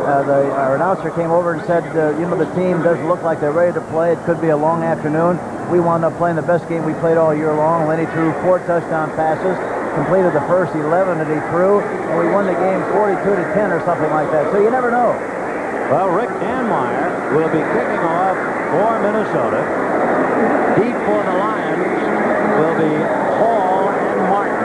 our announcer came over and said, you know, the team doesn't look like they're ready to play. It could be a long afternoon. We wound up playing the best game we played all year long. Lenny threw 4 touchdown passes, completed the first 11 that he threw, and we won the game 42-10 or something like that. So you never know. Well, Rick Danmeyer will be kicking off for Minnesota. Deep for the Lions will be Hall and Martin.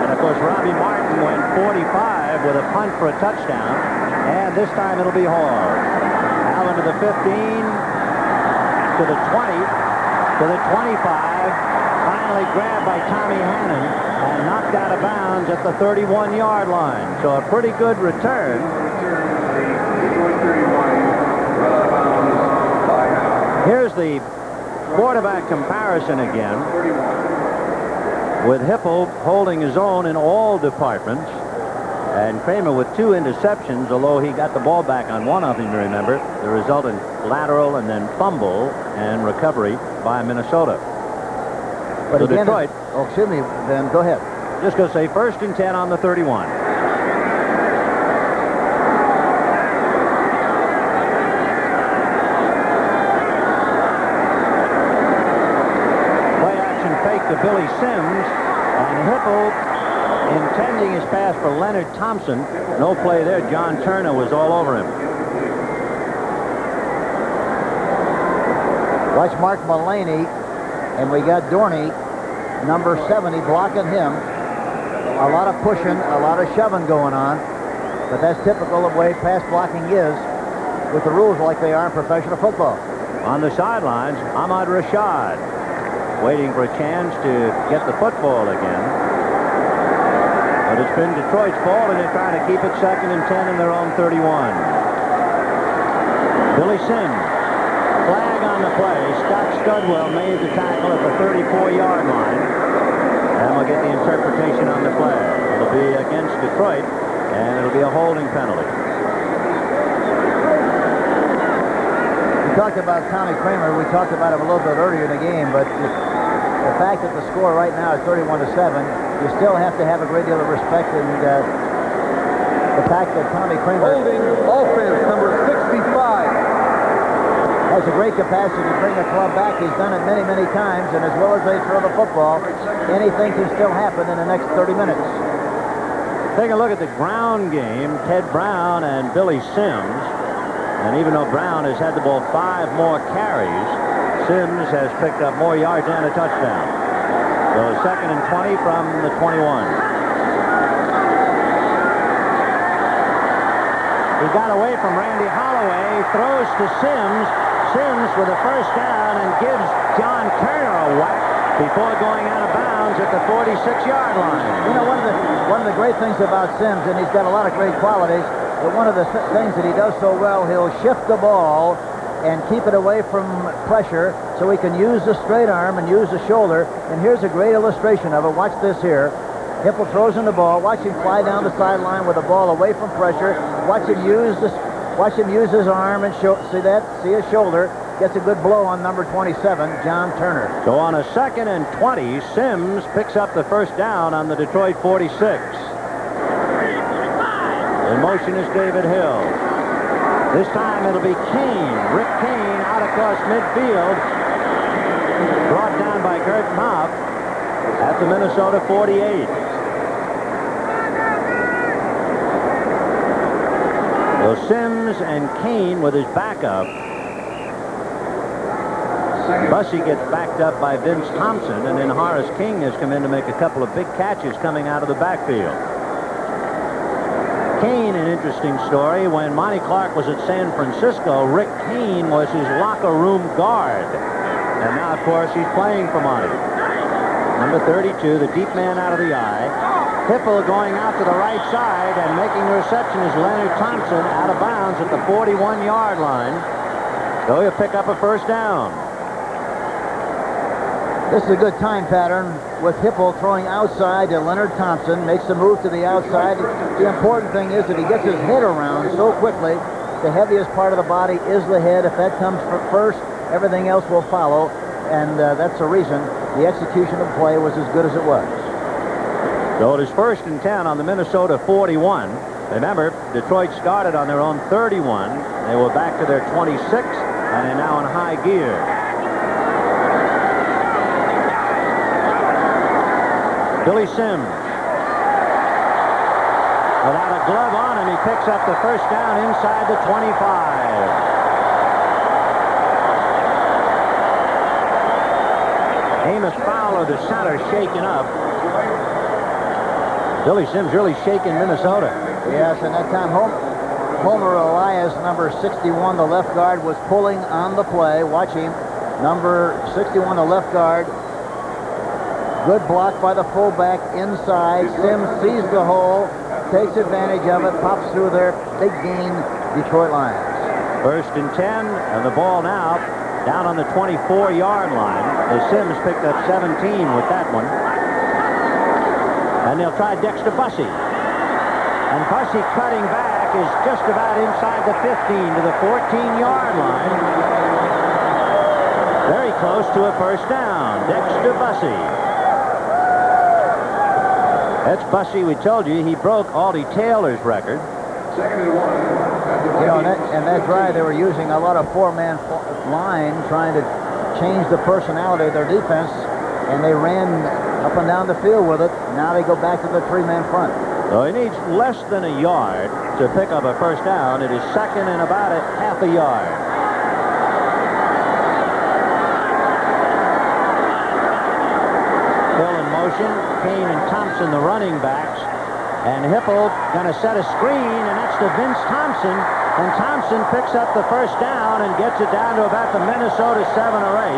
And, of course, Robbie Martin went 45 with a punt for a touchdown. And this time it'll be Hall. Allen to the 15, to the 20, to the 25. Finally grabbed by Tommy Hannon and knocked out of bounds at the 31-yard line. So a pretty good return. Here's the quarterback comparison again, with Hipple holding his own in all departments, and Kramer with 2 interceptions, although he got the ball back on one of them, remember. The resultant lateral and then fumble and recovery by Minnesota. But so again, Detroit. Oh, excuse me, then go ahead. Just going to say 1st and 10 on the 31. To Billy Sims, and Hipple intending his pass for Leonard Thompson. No play there. John Turner was all over him. Watch Mark Mullaney, and we got Dorney, number 70, blocking him. A lot of pushing, a lot of shoving going on, but that's typical of the way pass blocking is with the rules like they are in professional football. On the sidelines, Ahmad Rashad, waiting for a chance to get the football again. But it's been Detroit's ball, and they're trying to keep it 2nd and 10 in their own 31. Billy Sims, flag on the play. Scott Studwell made the tackle at the 34-yard line. And we'll get the interpretation on the play. It'll be against Detroit, and it'll be a holding penalty. We talked about Tommy Kramer. We talked about him a little bit earlier in the game, but the fact that the score right now is 31-7, you still have to have a great deal of respect, and the fact that Tommy Kramer Holding offense number 65 has a great capacity to bring a club back. He's done it many, many times, and as well as they throw the football, anything can still happen in the next 30 minutes. Take a look at the ground game. Ted Brown and Billy Sims. And even though Brown has had the ball 5 more carries, Sims has picked up more yards and a touchdown. So 2nd and 20 from the 21. He got away from Randy Holloway, throws to Sims. Sims with a 1st down and gives John Turner a whack before going out of bounds at the 46-yard line. You know, one of the great things about Sims, and he's got a lot of great qualities, but one of the things that he does so well, he'll shift the ball and keep it away from pressure so he can use the straight arm and use the shoulder. And here's a great illustration of it. Watch this here. Hipple throws in the ball. Watch him fly down the sideline with the ball away from pressure. Watch him use his arm and see that? See his shoulder. Gets a good blow on number 27, John Turner. So on a 2nd and 20, Sims picks up the 1st down on the Detroit 46. In motion is David Hill. This time it'll be Kane. Rick Kane out across midfield. Brought down by Gert Knopp at the Minnesota 48. So Sims and Kane with his backup. Bussey gets backed up by Vince Thompson, and then Horace King has come in to make a couple of big catches coming out of the backfield. Kane, an interesting story. When Monty Clark was at San Francisco, Rick Kane was his locker room guard. And now, of course, he's playing for Monty. Number 32, the deep man out of the eye. Hipple going out to the right side, and making the reception is Leonard Thompson out of bounds at the 41-yard line. So he'll pick up a 1st down. This is a good time pattern with Hipple throwing outside to Leonard Thompson, makes the move to the outside. The important thing is that he gets his head around so quickly. The heaviest part of the body is the head. If that comes first, everything else will follow, and that's the reason the execution of the play was as good as it was. So it is 1st and 10 on the Minnesota 41. Remember, Detroit started on their own 31. They were back to their 26, and they're now in high gear. Billy Sims. Without a glove on him, he picks up the first down inside the 25. Amos Fowler, the center, shaken up. Billy Sims really shaking Minnesota. Yes, and that time Homer Elias, number 61, the left guard, was pulling on the play. Watch him. Number 61, the left guard. Good block by the fullback inside. Sims sees the hole, takes advantage of it, pops through there. Big gain, Detroit Lions. 1st and 10, and the ball now down on the 24-yard line. As Sims picked up 17 with that one. And they'll try Dexter Bussey. And Bussey cutting back is just about inside the 15 to the 14-yard line. Very close to a first down. Dexter Bussey. That's Bussey, we told you, he broke Aldi Taylor's record. You know, and that drive, they were using a lot of four-man line, trying to change the personality of their defense, and they ran up and down the field with it. Now they go back to the three-man front. So he needs less than a yard to pick up a first down. It is 2nd and about a half a yard. Still in motion, Kane and Thompson, the running backs. And Hipple going to set a screen, and that's to Vince Thompson. And Thompson picks up the first down and gets it down to about the Minnesota 7 or 8.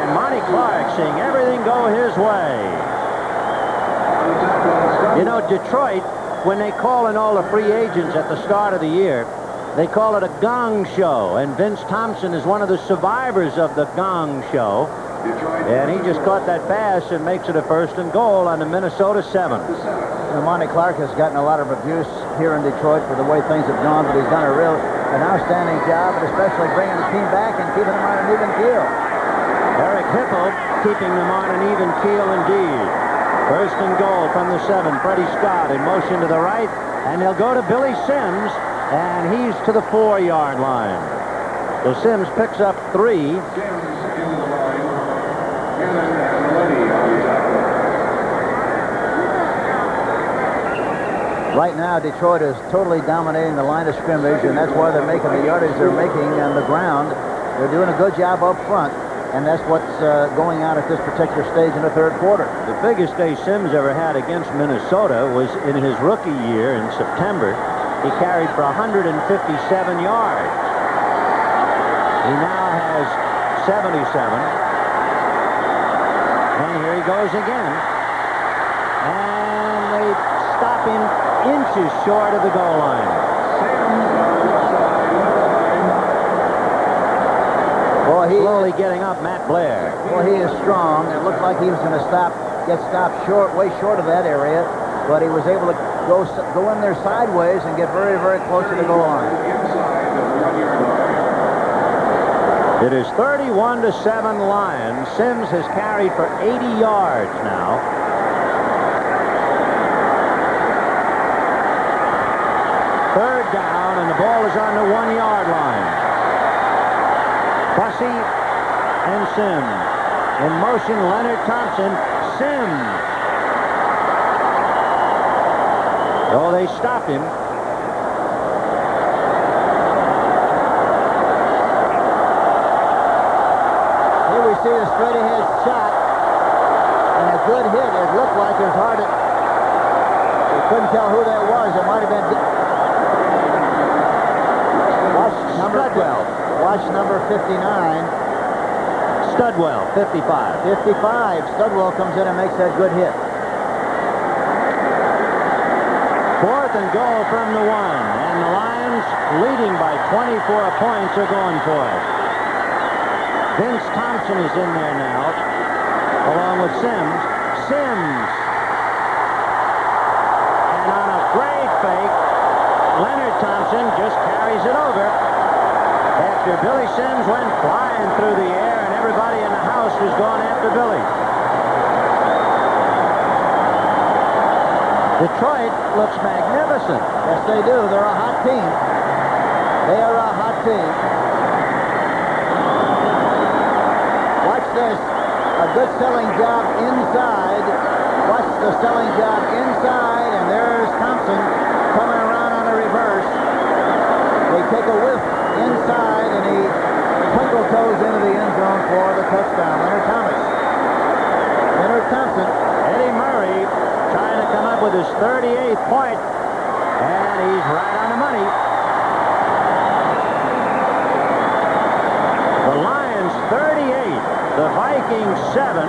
And Monty Clark seeing everything go his way. You know, Detroit, when they call in all the free agents at the start of the year, they call it a gong show. And Vince Thompson is one of the survivors of the gong show. And he just caught that pass and makes it a 1st and goal on the Minnesota 7. Monty Clark has gotten a lot of abuse here in Detroit for the way things have gone, but he's done an outstanding job, especially bringing the team back and keeping them on an even keel. Eric Hipple keeping them on an even keel indeed. 1st and goal from the 7. Freddie Scott in motion to the right, and they'll go to Billy Sims, and he's to the 4-yard line. So Sims picks up 3. Right now, Detroit is totally dominating the line of scrimmage, and that's why they're making the yardage they're making on the ground. They're doing a good job up front, and that's what's going on at this particular stage in the 3rd quarter. The biggest day Sims ever had against Minnesota was in his rookie year in September. He carried for 157 yards. He now has 77. And here he goes again. And they stop him inches short of the goal line. Well, slowly getting up Matt Blair. Well, he is strong. It looked like he was going to get stopped way short of that area, but he was able to go in there sideways and get very, very close to the goal line. It is 31-7 Lions. Sims has carried for 80 yards now. Third down, and the ball is on the 1-yard line. Bussey and Sims. In motion, Leonard Thompson. Sims. Oh, they stopped him. Here we see a straight ahead shot and a good hit. It looked like it was hard to... We couldn't tell who that was. It might have been... Watch number 59. Studwell, 55. 55. Studwell comes in and makes that good hit. 4th and goal from the 1. And the Lions, leading by 24 points, are going for it. Vince Thompson is in there now, along with Sims. Sims. And on a great fake, Leonard Thompson just carries it over. After Billy Sims went flying through the air, and everybody in the house was going after Billy. Detroit looks magnificent. Yes, they do. They're a hot team. They are a hot team. Watch this. A good selling job inside. Watch the selling job inside, and there's Thompson coming around on a reverse. They take a whiff inside, and he twinkle toes into the end zone for the touchdown. Leonard Thomas. Leonard Thompson. Eddie Murray trying to come up with his 38th point, and he's right on the money. The Lions 38, the Vikings 7,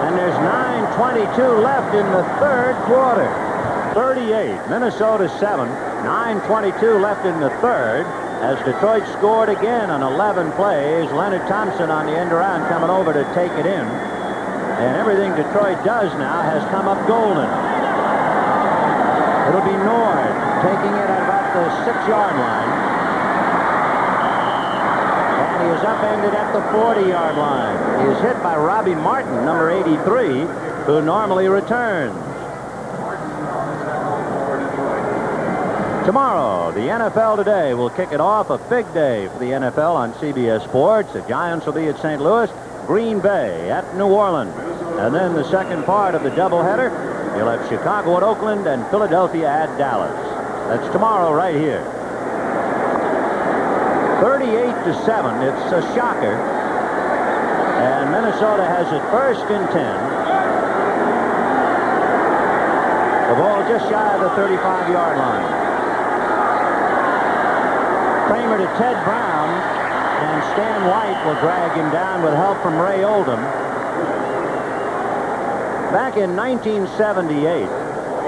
and there's 9:22 left in the third quarter. 38, Minnesota 7, 9:22 left in the third, as Detroit scored again on 11 plays. Leonard Thompson on the end around coming over to take it in. And everything Detroit does now has come up golden. It'll be Nord taking it at about the 6-yard line. And he is upended at the 40-yard line. He is hit by Robbie Martin, number 83, who normally returns. Tomorrow, the NFL Today will kick it off. A big day for the NFL on CBS Sports. The Giants will be at St. Louis, Green Bay at New Orleans. And then the second part of the doubleheader, you'll have Chicago at Oakland and Philadelphia at Dallas. That's tomorrow right here. 38-7. It's a shocker. And Minnesota has it first and 10. The ball just shy of the 35-yard line. Kramer to Ted Brown, and Stan White will drag him down with help from Ray Oldham. Back in 1978,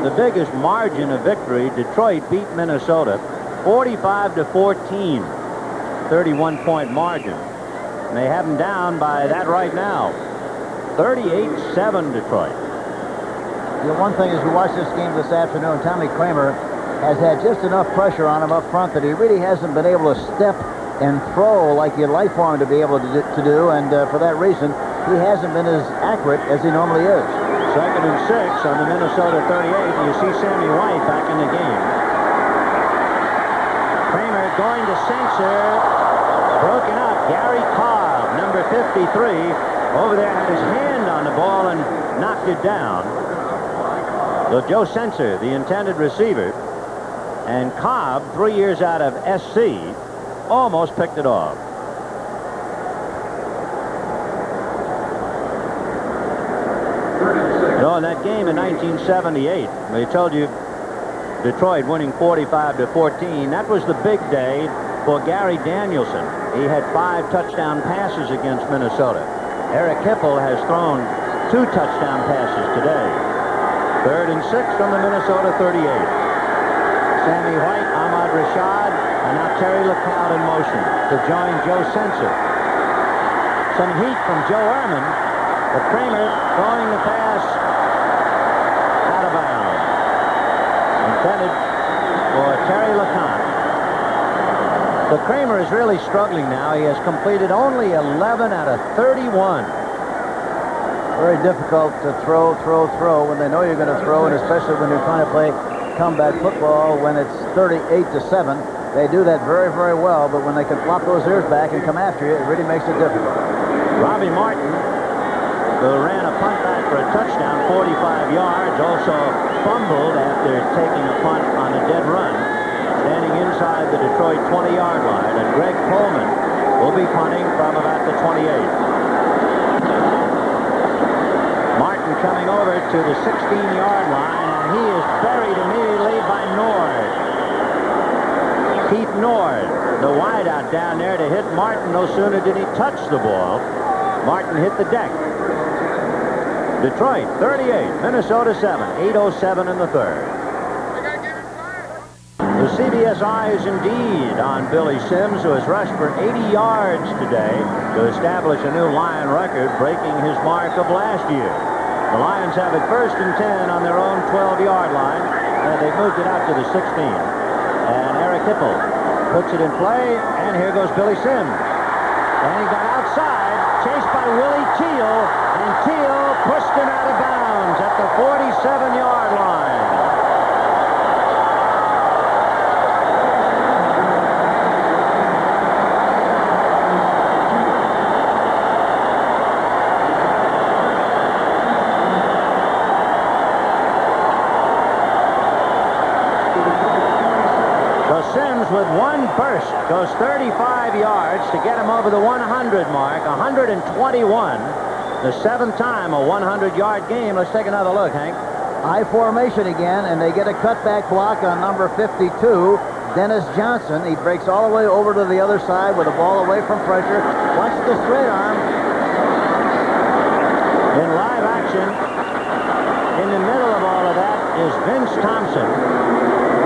the biggest margin of victory, Detroit beat Minnesota 45-14, 31-point margin. And they have them down by that right now. 38-7 Detroit. You know, one thing as we watch this game this afternoon, Tommy Kramer has had just enough pressure on him up front that he really hasn't been able to step and throw like you'd like for him to be able to do, and for that reason, he hasn't been as accurate as he normally is. Second and 6 on the Minnesota 38, and you see Sammy White back in the game. Kramer going to censor, broken up. Gary Cobb, number 53, over there had his hand on the ball and knocked it down. So Joe Sensor, the intended receiver, and Cobb, 3 years out of SC, almost picked it off. In that game in 1978, they told you Detroit winning 45-14. That was the big day for Gary Danielson. He had 5 touchdown passes against Minnesota. Eric Hipple has thrown 2 touchdown passes today. Third and 6 from the Minnesota 38. Sammy White, Ahmad Rashad, and now Terry LeCloud in motion to join Joe Sensor. Some heat from Joe Ehrman, but Kramer throwing the pass out of bounds. Intended for Terry LeCloud. So Kramer is really struggling now. He has completed only 11 out of 31. Very difficult to throw when they know you're going to throw, and especially when you're trying to play comeback football when it's 38-7. They do that very, very well, but when they can flop those ears back and come after you, it really makes it difficult. Robbie Martin, who ran a punt back for a touchdown, 45 yards, also fumbled after taking a punt on a dead run, standing inside the Detroit 20-yard line, and Greg Coleman will be punting from about the 28. Martin coming over to the 16-yard line, and he is buried immediately by Nord. Keith Nord, the wideout down there to hit Martin. No sooner did he touch the ball, Martin hit the deck. Detroit 38, Minnesota 7, 8:07 in the third. The CBS eye is indeed on Billy Sims, who has rushed for 80 yards today to establish a new Lion record, breaking his mark of last year. The Lions have it first and 10 on their own 12-yard line, and they've moved it out to the 16. And Eric Hipple puts it in play, and here goes Billy Sims. And he got outside, chased by Willie Teal, and Teal pushed him out of bounds at the 47-yard line. Sims with one burst goes 35 yards to get him over the 100 mark. 121. The 7th time a 100-yard game. Let's take another look, Hank. I formation again, and they get a cutback block on number 52, Dennis Johnson. He breaks all the way over to the other side with the ball away from pressure. Watch the straight arm. In live action, in the middle of all of that is Vince Thompson,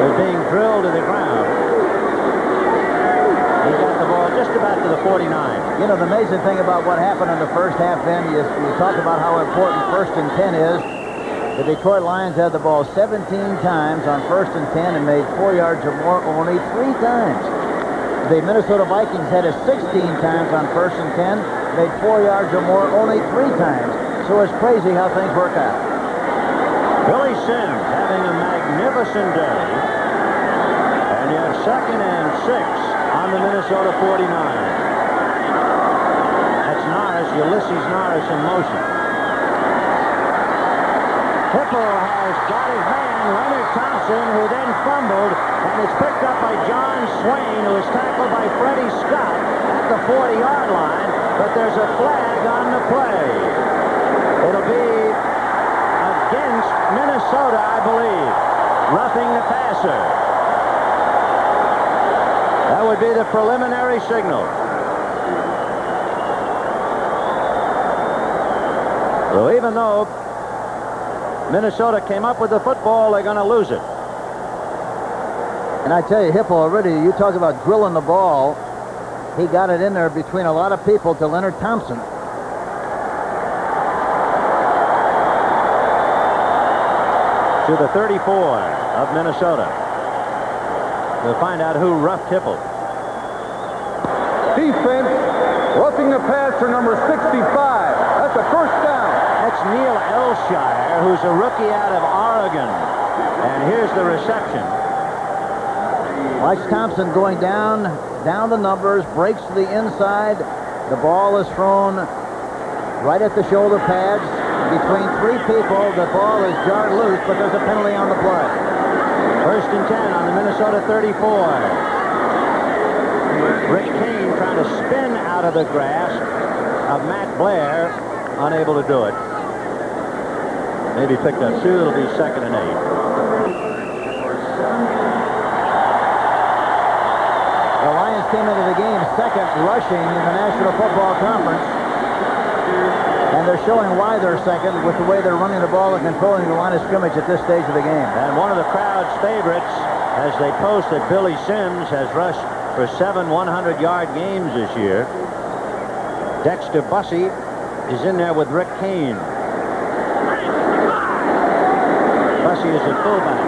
who's being drilled to the ground. He got the ball just about to the 49. You know, the amazing thing about what happened in the first half, Ben, you talk about how important 1st and 10 is. The Detroit Lions had the ball 17 times on 1st and 10 and made 4 yards or more only 3 times. The Minnesota Vikings had it 16 times on 1st and 10, made 4 yards or more only 3 times. So it's crazy how things work out. Billy Sims having a magnificent day. And you have 2nd and 6 on the Minnesota 49. That's Norris, Ulysses Norris in motion. Hipple has got his man, Leonard Thompson, who then fumbled, and it's picked up by John Swain, who is tackled by Freddie Scott at the 40-yard line, but there's a flag on the play. It'll be against Minnesota, I believe. Roughing the passer. That would be the preliminary signal. So even though Minnesota came up with the football, they're going to lose it. And I tell you, Hipple already, you talk about drilling the ball. He got it in there between a lot of people to Leonard Thompson. To the 34 of Minnesota. We'll find out who roughed Hipple. Defense, roughing the passer, number 65. That's a first down. That's Neil Elshire, who's a rookie out of Oregon. And here's the reception. Watch Thompson going down the numbers, breaks to the inside. The ball is thrown right at the shoulder pads. Between 3 people, the ball is jarred loose, but there's a penalty on the play. 1st and 10 on the Minnesota 34. Rick Kane trying to spin out of the grasp of Matt Blair, unable to do it. Maybe picked up 2. It'll be 2nd and 8. The Lions came into the game 2nd rushing in the National Football Conference. And they're showing why they're 2nd with the way they're running the ball and controlling the line of scrimmage at this stage of the game. And one of the crowd's favorites, as they post that Billy Sims has rushed for 7 100-yard games this year. Dexter Bussey is in there with Rick Kane. Bussey is a fullback.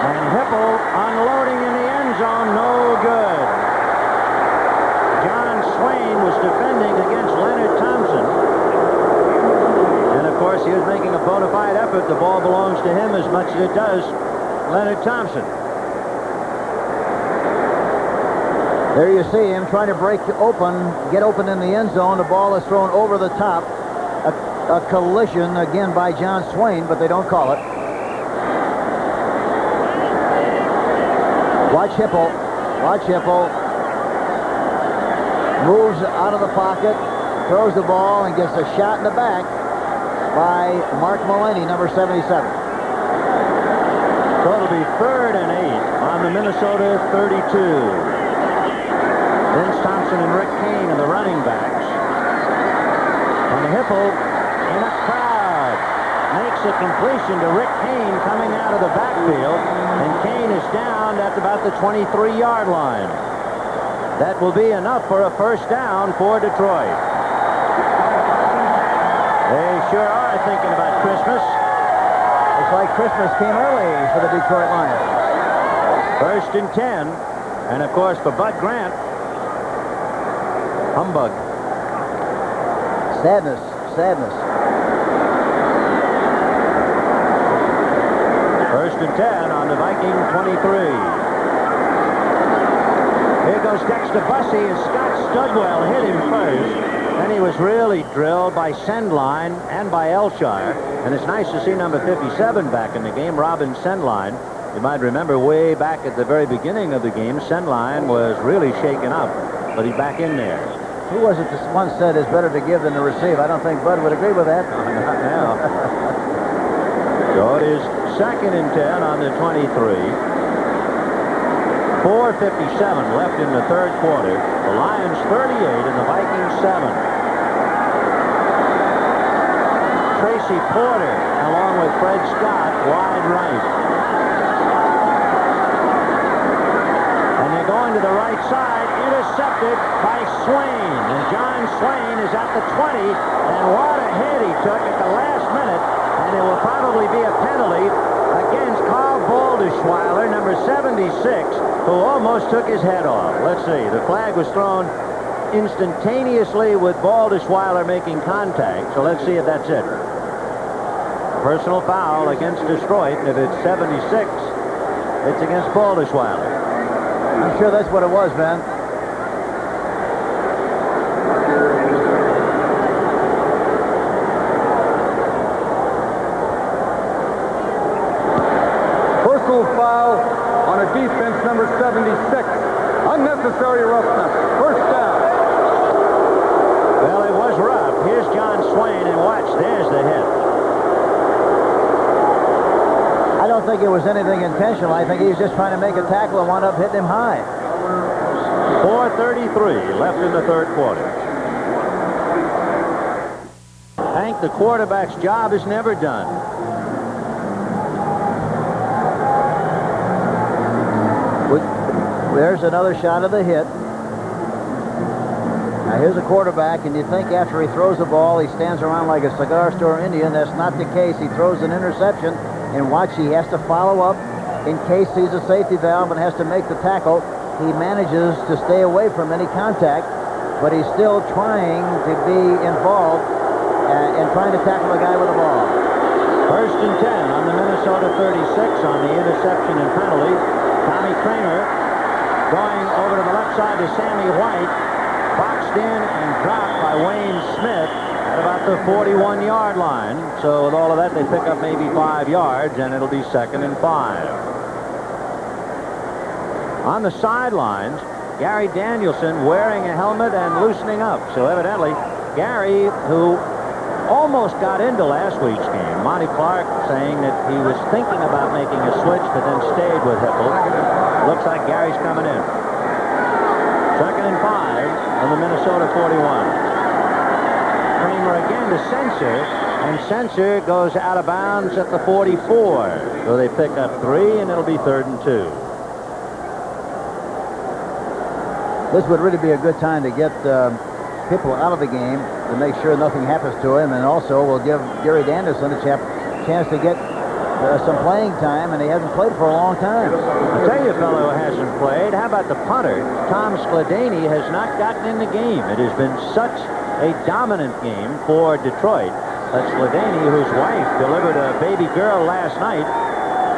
And Hipple unloading in the end zone, no good. John Swain was defending against Leonard Thompson. And of course, he was making a bona fide effort. The ball belongs to him as much as it does Leonard Thompson. There you see him trying to get open in the end zone. The ball is thrown over the top. A collision again by John Swain, but they don't call it. Watch Hipple. Watch Hipple. Moves out of the pocket, throws the ball, and gets a shot in the back by Mark Mullaney, number 77. So it'll be 3rd and 8 on the Minnesota 32. Vince Thompson and Rick Kane are the running backs. And Hipple in a crowd makes a completion to Rick Kane coming out of the backfield. And Kane is down at about the 23-yard line. That will be enough for a first down for Detroit. They sure are thinking about Christmas. It's like Christmas came early for the Detroit Lions. 1st and 10. And of course for Bud Grant, humbug. Sadness. Sadness. 1st and 10 on the Viking 23. Here goes Dexter Bussey, and Scott Studwell hit him first. Then he was really drilled by Sendline and by Elshire. And it's nice to see number 57 back in the game, Robin Sendline. You might remember way back at the very beginning of the game, Sendline was really shaken up, but he's back in there. Who was it that once said it's better to give than to receive? I don't think Bud would agree with that. Not now. So it is 2nd and 10 on the 23. 4:57 left in the third quarter. The Lions 38 and the Vikings 7. Tracy Porter along with Fred Scott wide right. And they're going to the right side, intercepted by Swain. And John Swain is at the 20. And what a hit he took at the last minute. And it will probably be a penalty against Carl Balderschweiler, number 76, who almost took his head off. Let's see. The flag was thrown instantaneously with Balderschweiler making contact. So let's see if that's it. Personal foul against Detroit. If it's 76, it's against Balderschweiler. I'm sure that's what it was, Ben. Personal foul on a defense number 76. Unnecessary roughness. First down. Well, it was rough. Here's John Swain, and watch, there's the hit. I don't think it was anything intentional. I think he was just trying to make a tackle and wound up hitting him high. 4:33 left in the third quarter. Hank, the quarterback's job is never done. There's another shot of the hit. Now here's a quarterback, and you think after he throws the ball, he stands around like a cigar store Indian. That's not the case. He throws an interception, and watch, he has to follow up in case he's a safety valve and has to make the tackle. He manages to stay away from any contact, but he's still trying to be involved in trying to tackle a guy with the ball. 1st and 10 on the Minnesota 36 on the interception and penalty. Tommy Kramer going over to the left side to Sammy White. Boxed in and dropped by Wayne Smith at about the 41-yard line. So with all of that, they pick up maybe 5 yards, and it'll be 2nd and 5. On the sidelines, Gary Danielson wearing a helmet and loosening up. So evidently, Gary, who almost got into last week's game, Monty Clark saying that he was thinking about making a switch, but then stayed with Hipple. Looks like Gary's coming in. 2nd and 5 on the Minnesota 41. Kramer again to Censor, and Censor goes out of bounds at the 44. So they pick up 3, and it'll be 3rd and 2. This would really be a good time to get Hipple out of the game to make sure nothing happens to him, and also will give Gary Danielson a chance to get some playing time, and he hasn't played for a long time. I'll tell you a fellow who hasn't played. How about the punter? Tom Skladany has not gotten in the game. It has been such a dominant game for Detroit that Skladany, whose wife delivered a baby girl last night,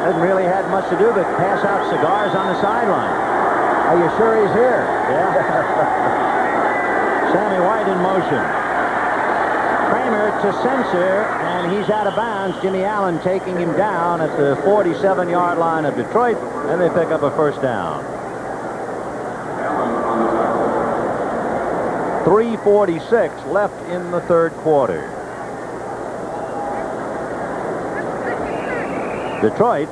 hasn't really had much to do but pass out cigars on the sideline. Are you sure he's here? Yeah. Sammy White in motion. Kramer to Censor, and he's out of bounds. Jimmy Allen taking him down at the 47-yard line of Detroit, and they pick up a first down. 3:46 left in the third quarter. Detroit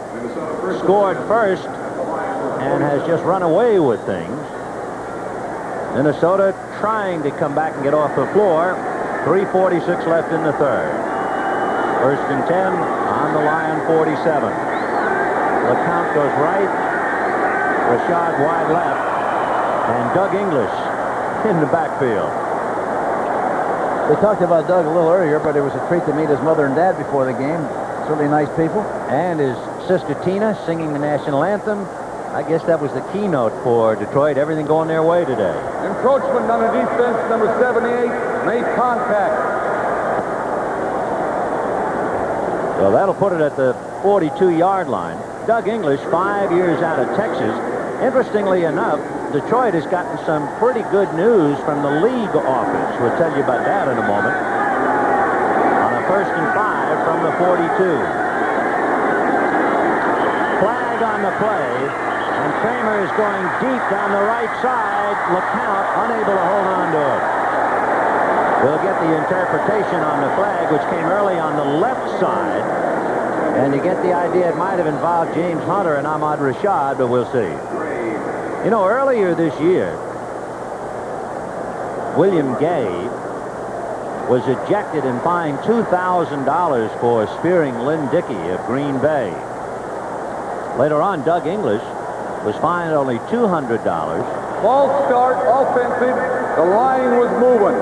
scored first and has just run away with things. Minnesota trying to come back and get off the floor. 3:46 left in the third. 1st and 10 on the Lion 47. LeCount goes right. Rashad wide left. And Doug English in the backfield. We talked about Doug a little earlier, but it was a treat to meet his mother and dad before the game. Certainly nice people. And his sister Tina singing the national anthem. I guess that was the keynote for Detroit. Everything going their way today. Encroachment on the defense, number 78, made contact. Well, that'll put it at the 42-yard line. Doug English, 5 years out of Texas. Interestingly enough, Detroit has gotten some pretty good news from the league office. We'll tell you about that in a moment. On a 1st and 5 from the 42. Flag on the play, and Kramer is going deep down the right side. LeCount unable to hold on to it. We'll get the interpretation on the flag, which came early on the left side. And you get the idea it might have involved James Hunter and Ahmad Rashad, but we'll see. You know, earlier this year, William Gay was ejected and fined $2,000 for spearing Lynn Dickey of Green Bay. Later on, Doug English was fined only $200. False start, offensive. The line was moving.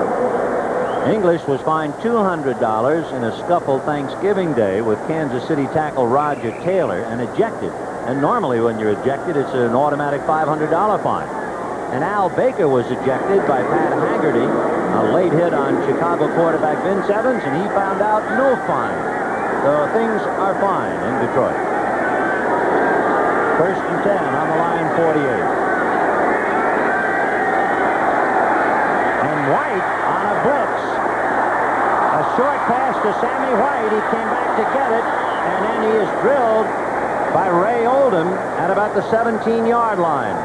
English was fined $200 in a scuffle Thanksgiving Day with Kansas City tackle Roger Taylor and ejected. And normally when you're ejected, it's an automatic $500 fine. And Al Baker was ejected by Pat Haggerty, a late hit on Chicago quarterback Vince Evans, and he found out no fine. So things are fine in Detroit. 1st and 10 on the line, 48. And White on a blitz. A short pass to Sammy White. He came back to get it, and then he is drilled by Ray Oldham at about the 17-yard line.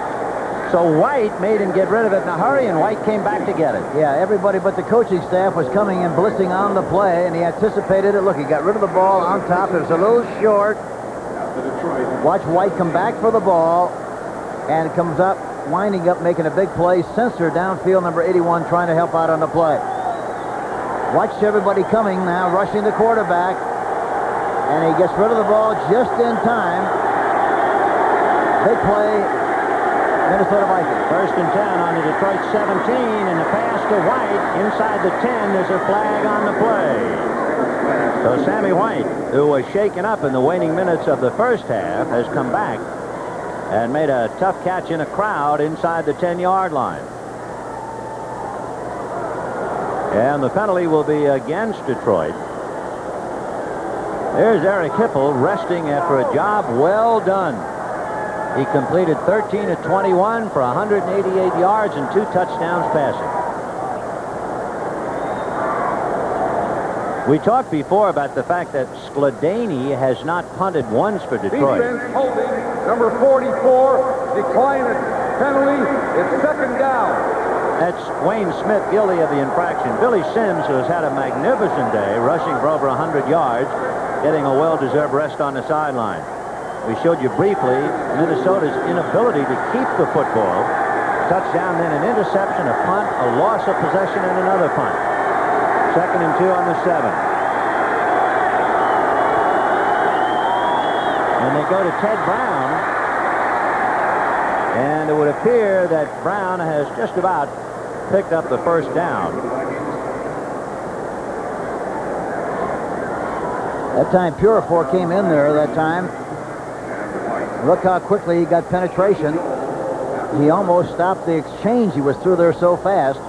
So White made him get rid of it in a hurry, and White came back to get it. Yeah, everybody but the coaching staff was coming and blitzing on the play, and he anticipated it. Look, he got rid of the ball on top. It was a little short. Watch White come back for the ball, and it comes up, winding up, making a big play. Sensor downfield, number 81, trying to help out on the play. Watch everybody coming now, rushing the quarterback, and he gets rid of the ball just in time. Big play, Minnesota Vikings. 1st and 10 on the Detroit 17, and the pass to White inside the 10. There's a flag on the play. So Sammy White, who was shaken up in the waning minutes of the first half, has come back and made a tough catch in a crowd inside the 10-yard line. And the penalty will be against Detroit. There's Eric Hipple resting after a job well done. He completed 13 of 21 for 188 yards and 2 touchdowns passing. We talked before about the fact that Skladany has not punted once for Detroit. Defense holding, number 44, decline a penalty. It's 2nd down. That's Wayne Smith guilty of the infraction. Billy Sims, who has had a magnificent day, rushing for over 100 yards, getting a well-deserved rest on the sideline. We showed you briefly Minnesota's inability to keep the football. Touchdown, then an interception, a punt, a loss of possession, and another punt. 2nd and 2 on the 7. And they go to Ted Brown. And it would appear that Brown has just about picked up the 1st down. That time, Purifour came in there that time. Look how quickly he got penetration. He almost stopped the exchange. He was through there so fast.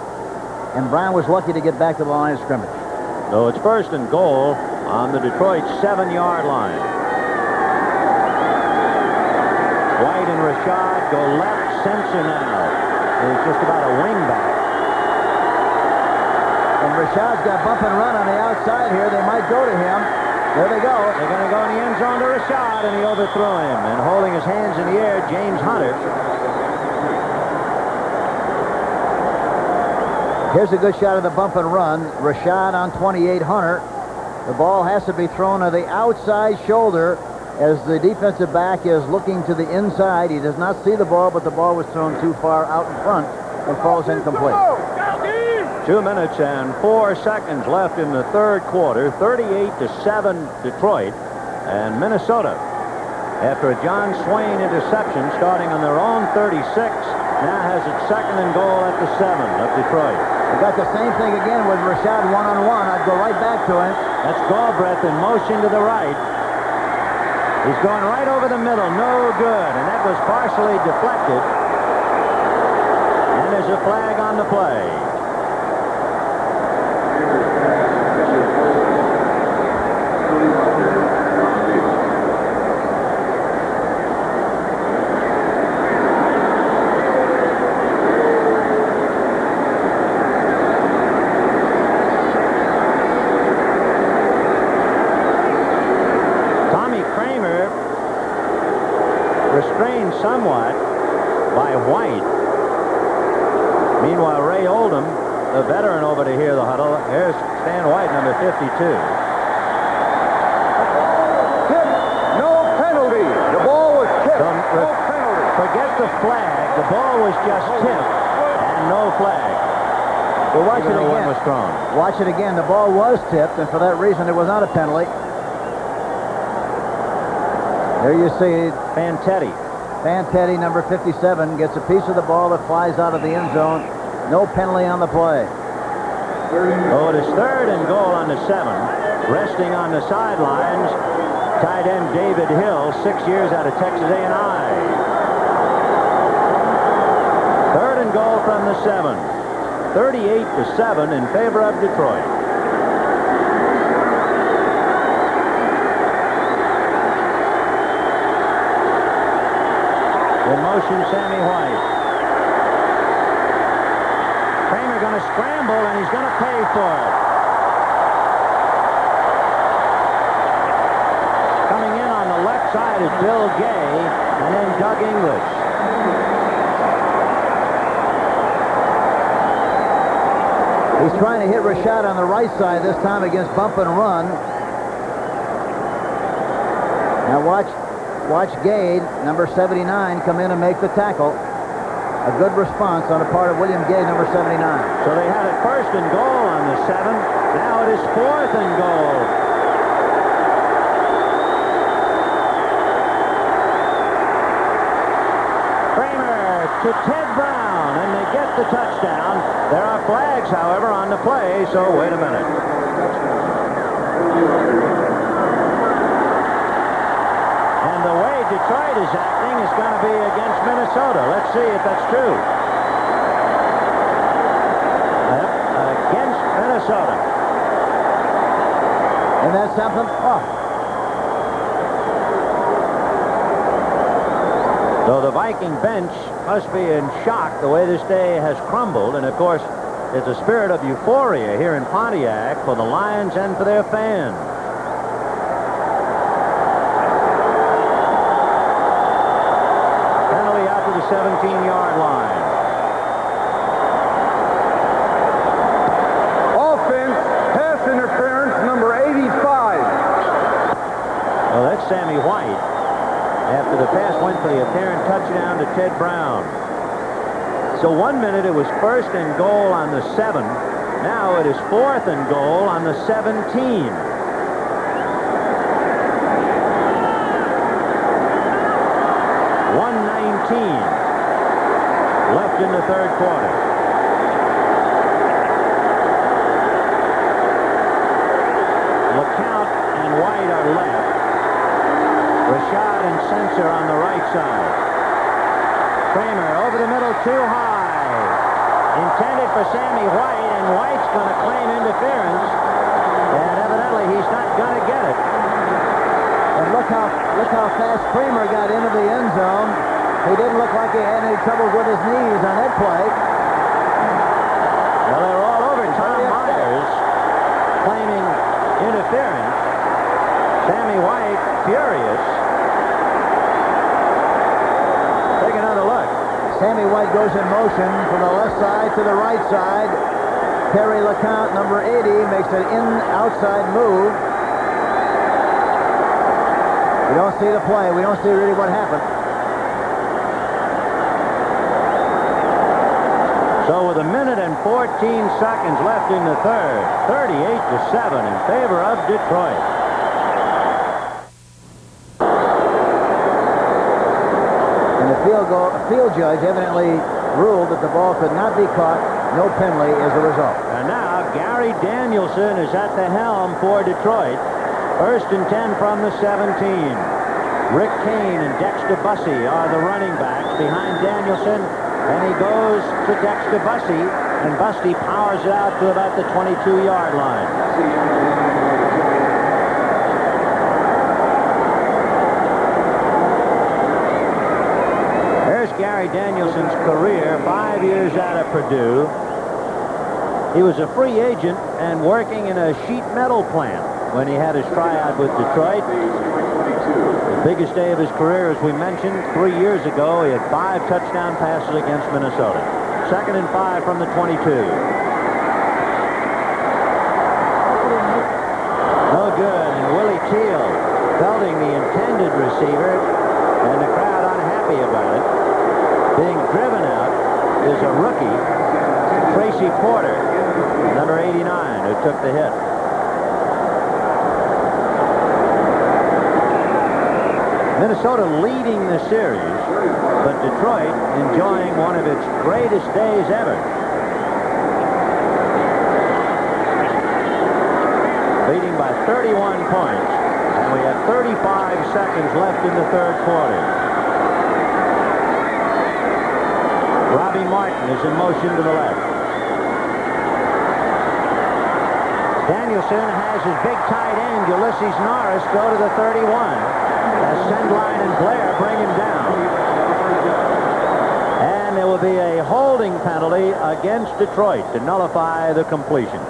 And Brown was lucky to get back to the line of scrimmage. So it's 1st and goal on the Detroit 7-yard line. White and Rashad go left. Simpson now is just about a wingback. And Rashad's got bump and run on the outside here. They might go to him. There they go. They're going to go in the end zone to Rashad, and he overthrew him. And holding his hands in the air, James Hunter. Here's a good shot of the bump and run. Rashad on 28, Hunter. The ball has to be thrown to the outside shoulder as the defensive back is looking to the inside. He does not see the ball, but the ball was thrown too far out in front and falls incomplete. 2 minutes and 4 seconds left in the 3rd quarter. 38-7 Detroit. And Minnesota, after a John Swain interception starting on their own 36, now has its 2nd and goal at the 7 of Detroit. We got the same thing again with Rashad one-on-one. I'd go right back to him. That's Galbraith in motion to the right. He's going right over the middle. No good. And that was partially deflected. And there's a flag on the play. restrained somewhat by White. Meanwhile, Ray Oldham, the veteran, over to hear the huddle. Here's Stan White, number 52. Tip. No penalty. The ball was tipped. No penalty. Forget the flag. The ball was just tipped and no flag. Well, watch it Even though one again. was strong. Watch it again. The ball was tipped, and for that reason, it was not a penalty. There you see Fantetti, number 57, gets a piece of the ball that flies out of the end zone. No penalty on the play. Oh, it is 3rd and goal on the 7. Resting on the sidelines, tight end David Hill, 6 years out of Texas A&I. 3rd and goal from the 7. 38-7 in favor of Detroit. In motion, Sammy White. Kramer going to scramble, and he's going to pay for it. Coming in on the left side is Bill Gay, and then Doug English. He's trying to hit Rashad on the right side this time against bump and run. Now watch Gade, number 79, come in and make the tackle. A good response on the part of William Gade, number 79. So they had it 1st and goal on the 7. Now it is 4th and goal. Kramer to Ted Brown, and they get the touchdown. There are flags, however, on the play, so wait a minute. Detroit is acting is going to be against Minnesota. Let's see if that's true. Against Minnesota. And that's something. Oh. So the Viking bench must be in shock the way this day has crumbled. And, of course, it's a spirit of euphoria here in Pontiac for the Lions and for their fans. Penalty out to the 17-yard line. Offense, pass interference, number 85. Well, that's Sammy White. After the pass went for the apparent touchdown to Ted Brown. So 1 minute it was 1st and goal on the 7. Now it is 4th and goal on the 17. Left in the 3rd quarter. LeCount and White are left. Rashad and Sensor on the right side. Kramer over the middle, too high. Intended for Sammy White, and White's going to claim interference. And evidently he's not going to get it. And look how fast Kramer got into the end zone. He didn't look like he had any trouble with his knees on that play. Well, they're all over Tom Myers claiming interference. Sammy White furious. Take another look. Sammy White goes in motion from the left side to the right side. Terry LeCount, number 80, makes an outside move. We don't see the play. We don't see really what happened. So with 1 minute and 14 seconds left in the 3rd, 38-7 in favor of Detroit. And the field judge evidently ruled that the ball could not be caught. No penalty as a result. And now Gary Danielson is at the helm for Detroit. 1st and 10 from the 17. Rick Kane and Dexter Bussey are the running backs behind Danielson. And he goes to Dexter Bussey, and Bussey powers it out to about the 22-yard line. There's Gary Danielson's career, 5 years out of Purdue. He was a free agent and working in a sheet metal plant. when he had his tryout with Detroit. The biggest day of his career, as we mentioned, 3 years ago. He had 5 touchdown passes against Minnesota. 2nd and 5 from the 22. No good, and Willie Teal belting the intended receiver, and the crowd unhappy about it. Being driven out is a rookie, Tracy Porter, number 89, who took the hit. Minnesota leading the series, but Detroit enjoying one of its greatest days ever. Leading by 31 points, and we have 35 seconds left in the 3rd quarter. Robbie Martin is in motion to the left. Danielson has his big tight end, Ulysses Norris, go to the 31. As Sendline and Blair bring him down. And there will be a holding penalty against Detroit to nullify the completion.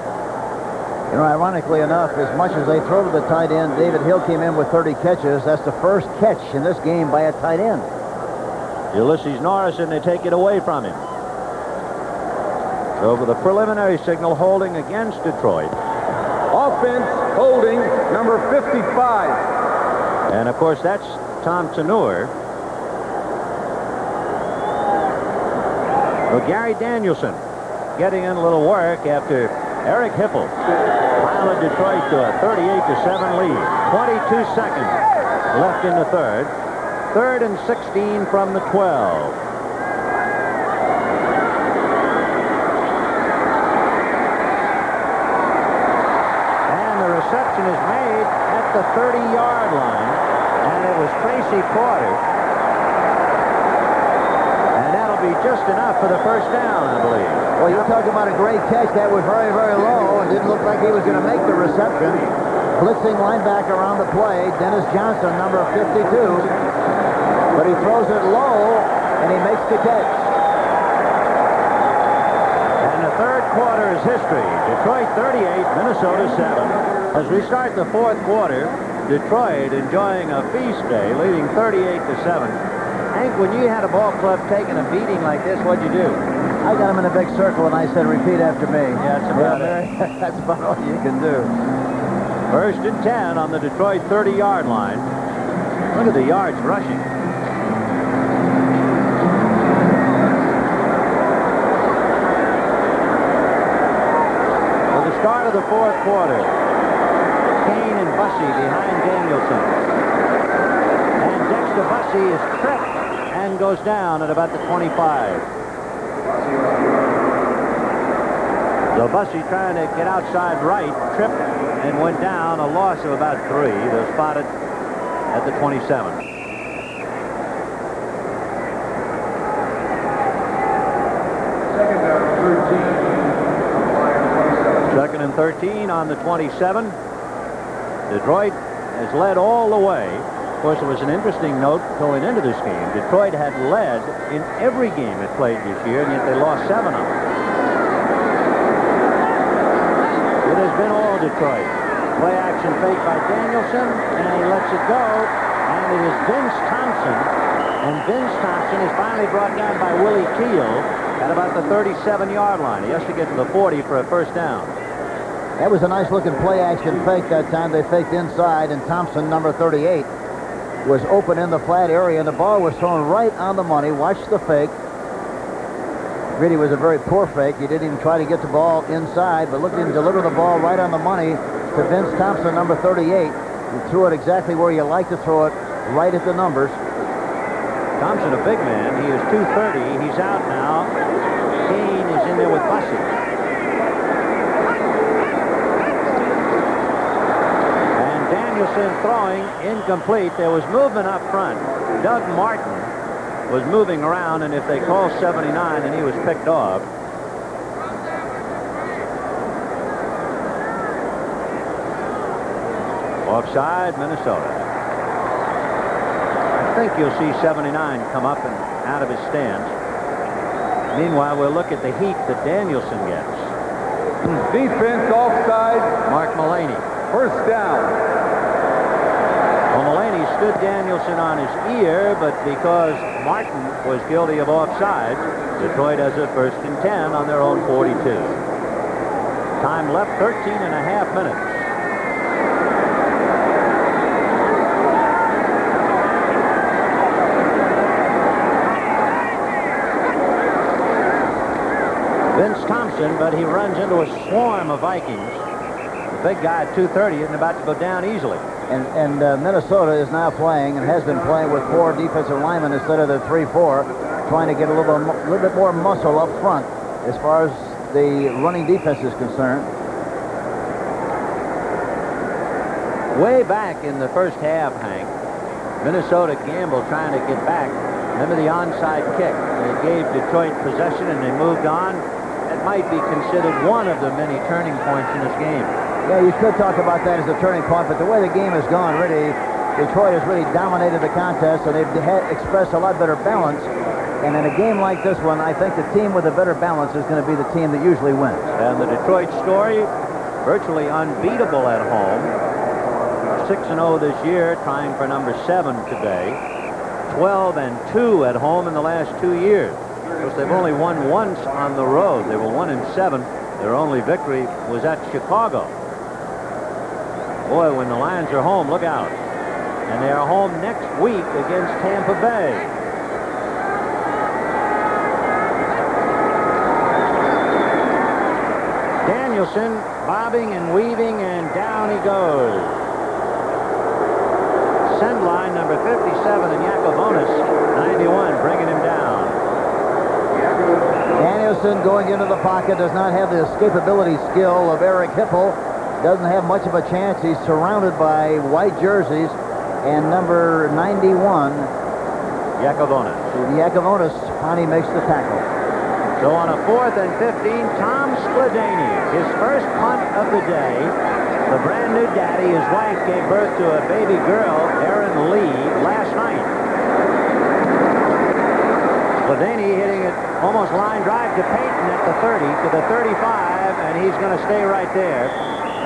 You know, ironically enough, as much as they throw to the tight end, David Hill came in with 30 catches. That's the first catch in this game by a tight end. Ulysses Norris, and they take it away from him. So for the preliminary signal, holding against Detroit. Offense holding number 55. And of course, that's Tom Tenor. Well, Gary Danielson getting in a little work after Eric Hippel piled Detroit to a 38-7 lead. 22 seconds left in the 3rd. 3rd and 16 from the 12. And the reception is made at the 30-yard line. And it was Tracy Porter. And that'll be just enough for the first down, I believe. Well, you talk about a great catch. That was very, very low and didn't look like he was going to make the reception. Blitzing linebacker around the play, Dennis Johnson, number 52. But he throws it low, and he makes the catch. And the 3rd quarter is history. Detroit 38, Minnesota 7. As we start the 4th quarter, Detroit enjoying a feast day, leading 38-7. Hank, when you had a ball club taking a beating like this, what'd you do? I got him in a big circle, and I said, repeat after me. Yeah, that's about it. That's about all you can do. 1st and 10 on the Detroit 30-yard line. Look at the yards rushing. For the start of the 4th quarter, Kane and Bussey behind Danielson. And Dexter Bussey is tripped and goes down at about the 25. So Bussey trying to get outside right, tripped and went down, a loss of about 3. They're spotted at the 27. Second and 13 on the 27. Detroit has led all the way. Of course, it was an interesting note going into this game. Detroit had led in every game it played this year, and yet they lost 7 of them. It has been all Detroit. Play action fake by Danielson, and he lets it go, and it is Vince Thompson. And Vince Thompson is finally brought down by Willie Teal at about the 37-yard line. He has to get to the 40 for a first down. That was a nice-looking play-action fake that time. They faked inside, and Thompson, number 38, was open in the flat area, and the ball was thrown right on the money. Watch the fake. Really was a very poor fake. He didn't even try to get the ball inside, but looked to deliver the ball right on the money to Vince Thompson, number 38. He threw it exactly where you like to throw it, right at the numbers. Thompson, a big man. He is 230. He's out now. Kane is in there with Bussey. And Danielson throwing incomplete. There was movement up front. Doug Martin was moving around, and if they call 79, then he was picked off. Offside, Minnesota. I think you'll see 79 come up and out of his stance. Meanwhile, we'll look at the heat that Danielson gets. Defense offside. Mark Mullaney. first down. Well, Mulaney stood Danielson on his ear, but because Martin was guilty of offsides, Detroit has a 1st and 10 on their own 42. Time left 13.5 minutes. Vince Thompson, but he runs into a swarm of Vikings. The big guy at 230 isn't about to go down easily. And Minnesota is now playing and has been playing with 4 defensive linemen instead of the 3-4, trying to get a little bit more muscle up front as far as the running defense is concerned. Way back in the first half, Hank, Minnesota gambled trying to get back. Remember the onside kick? They gave Detroit possession and they moved on. It might be considered one of the many turning points in this game. Yeah, you could talk about that as a turning point, but the way the game has gone, really, Detroit has really dominated the contest, and they've expressed a lot better balance. And in a game like this one, I think the team with a better balance is going to be the team that usually wins. And the Detroit story, virtually unbeatable at home. 6-0 this year, trying for number 7 today. 12-2 at home in the last 2 years. Of course, they've only won once on the road. They were 1-7. Their only victory was at Chicago. Boy, when the Lions are home, look out. And they are home next week against Tampa Bay. Danielson bobbing and weaving, and down he goes. Send line number 57 and Yakovonis, 91, bringing him down. Danielson going into the pocket does not have the escapability skill of Eric Hipple. Doesn't have much of a chance. He's surrounded by white jerseys and number 91. Yakovonis. Yakovonis finally makes the tackle. So on a 4th and 15, Tom Skladany, his first punt of the day. The brand new daddy, his wife gave birth to a baby girl, Erin Lee, last night. Skladany hitting it almost line drive to Peyton at the 30, to the 35, and he's going to stay right there.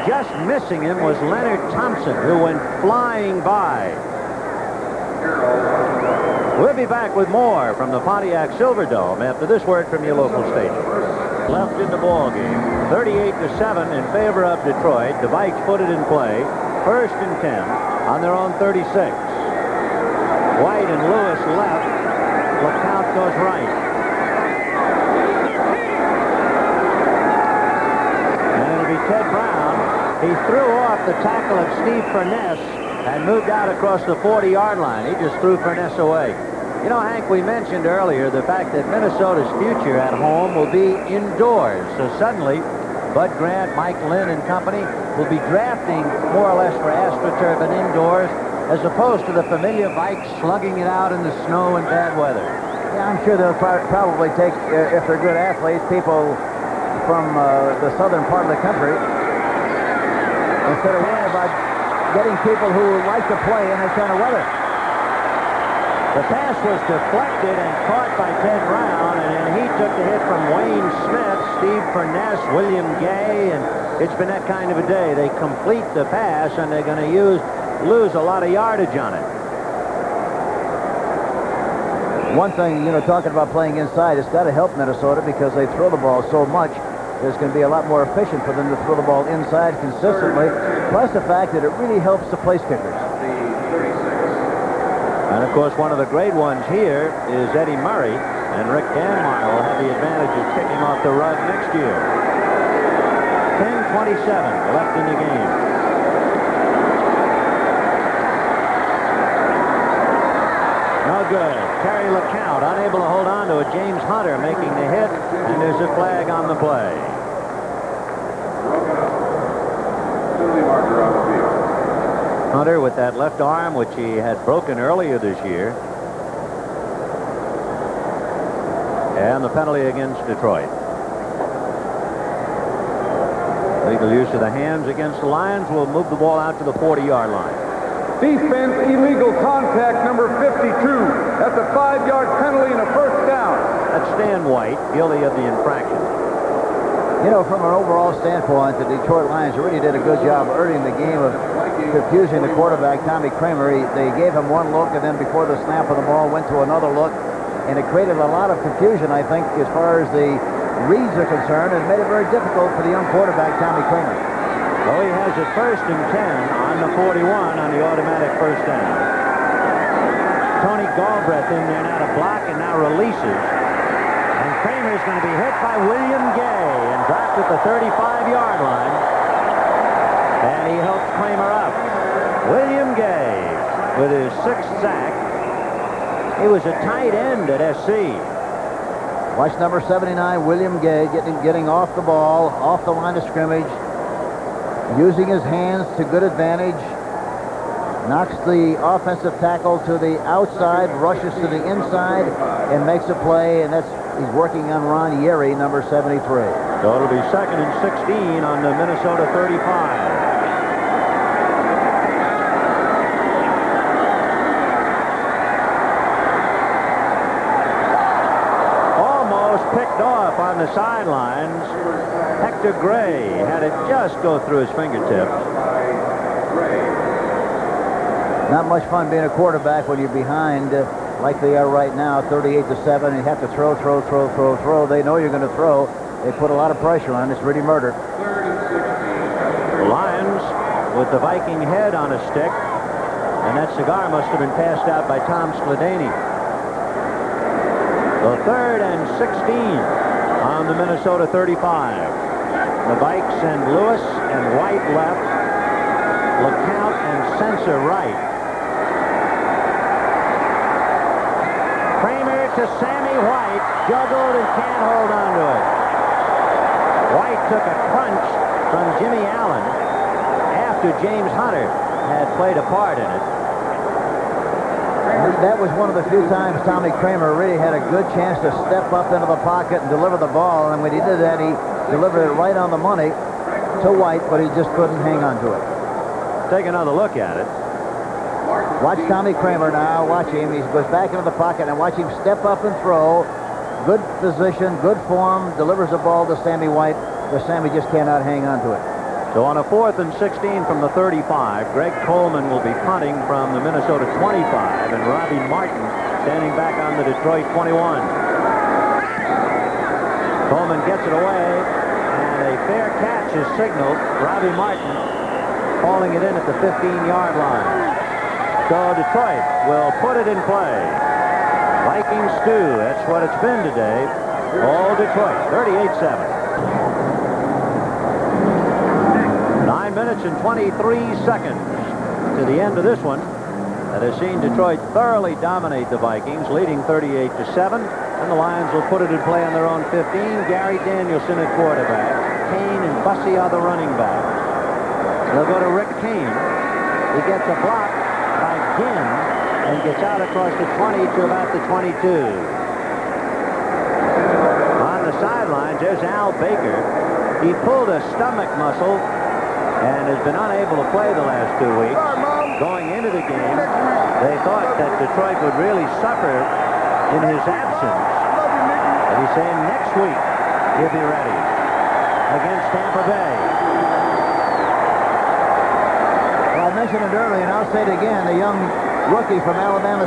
Just missing him was Leonard Thompson, who went flying by. We'll be back with more from the Pontiac Silverdome after this word from your local station. Left in the ball game, 38-7 in favor of Detroit. The Vikes put it in play, 1st and 10 on their own 36. White and Lewis left. LeCount goes right. And it'll be Ted Brown. He threw off the tackle of Steve Furness and moved out across the 40-yard line. He just threw Furness away. You know, Hank, we mentioned earlier the fact that Minnesota's future at home will be indoors. So suddenly, Bud Grant, Mike Lynn and company will be drafting more or less for AstroTurf and indoors, as opposed to the familiar Vikes slugging it out in the snow and bad weather. Yeah, I'm sure they'll probably take, if they're good athletes, people from the southern part of the country, instead of worrying about getting people who like to play in this kind of weather. The pass was deflected and caught by Ted Brown, and then he took the hit from Wayne Smith, Steve Furness, William Gay, and it's been that kind of a day. They complete the pass, and they're going to lose a lot of yardage on it. One thing, you know, talking about playing inside, it's got to help Minnesota because they throw the ball so much. It's going to be a lot more efficient for them to throw the ball inside consistently, plus the fact that it really helps the place kickers. And, of course, one of the great ones here is Eddie Murray, and Rick Danmeyer will have the advantage of kicking off the rug next year. 10:27 left in the game. No good. Terry LeCount unable to hold on to it. James Hunter making the hit, and there's a flag on the play. Hunter with that left arm, which he had broken earlier this year. And the penalty against Detroit. Legal use of the hands against the Lions will move the ball out to the 40-yard line. Defense illegal contact number 52. That's a 5-yard penalty and a first down. That's Stan White, guilty of the infraction. You know, from an overall standpoint, the Detroit Lions really did a good job earning the game of confusing the quarterback, Tommy Kramer. They gave him one look, and then before the snap of the ball went to another look, and it created a lot of confusion, I think, as far as the reads are concerned, and made it very difficult for the young quarterback, Tommy Kramer. Well, he has it 1st and 10 on the 41 on the automatic first down. Tony Galbraith in there now to block and now releases. And Kramer's going to be hit by William Gay and dropped at the 35-yard line. And he helps Kramer up. William Gay with his 6th sack. He was a tight end at SC. Watch number 79, William Gay, getting off the ball, off the line of scrimmage, using his hands to good advantage, knocks the offensive tackle to the outside, rushes to the inside, and makes a play, and he's working on Ron Yeri, number 73. So it'll be 2nd and 16 on the Minnesota 35. Picked off on the sidelines. Hector Gray had it just go through his fingertips. Not much fun being a quarterback when you're behind like they are right now, 38-7. You have to throw. They know you're going to throw. They put a lot of pressure on. It's really murder. The Lions with the Viking head on a stick, and that cigar must have been passed out by Tom Skladany. So 3rd and 16 on the Minnesota 35. The Vikes send Lewis and White left, LeCount and Sensor right. Kramer to Sammy White, juggled and can't hold on to it. White took a crunch from Jimmy Allen after James Hunter had played a part in it. That was one of the few times Tommy Kramer really had a good chance to step up into the pocket and deliver the ball. And when he did that, he delivered it right on the money to White, but he just couldn't hang on to it. Take another look at it. Watch Tommy Kramer now. Watch him. He goes back into the pocket and watch him step up and throw. Good position, good form, delivers the ball to Sammy White, but Sammy just cannot hang on to it. So on a 4th and 16 from the 35, Greg Coleman will be punting from the Minnesota 25, and Robbie Martin standing back on the Detroit 21. Coleman gets it away, and a fair catch is signaled. Robbie Martin hauling it in at the 15-yard line. So Detroit will put it in play. Viking stew, that's what it's been today. All Detroit, 38-7. 9 minutes and 23 seconds to the end of this one that has seen Detroit thoroughly dominate the Vikings, leading 38-7, and the Lions will put it in play on their own 15. Gary Danielson at quarterback. Kane and Bussey are the running backs. They'll go to Rick Kane. He gets a block by Ginn and gets out across the 20 to about the 22. On the sidelines, there's Al Baker. He pulled a stomach muscle and has been unable to play the last 2 weeks. Going into the game, they thought that Detroit would really suffer in his absence. And he's saying next week he'll be ready against Tampa Bay. Well, I mentioned it earlier, and I'll say it again. The young rookie from Alabama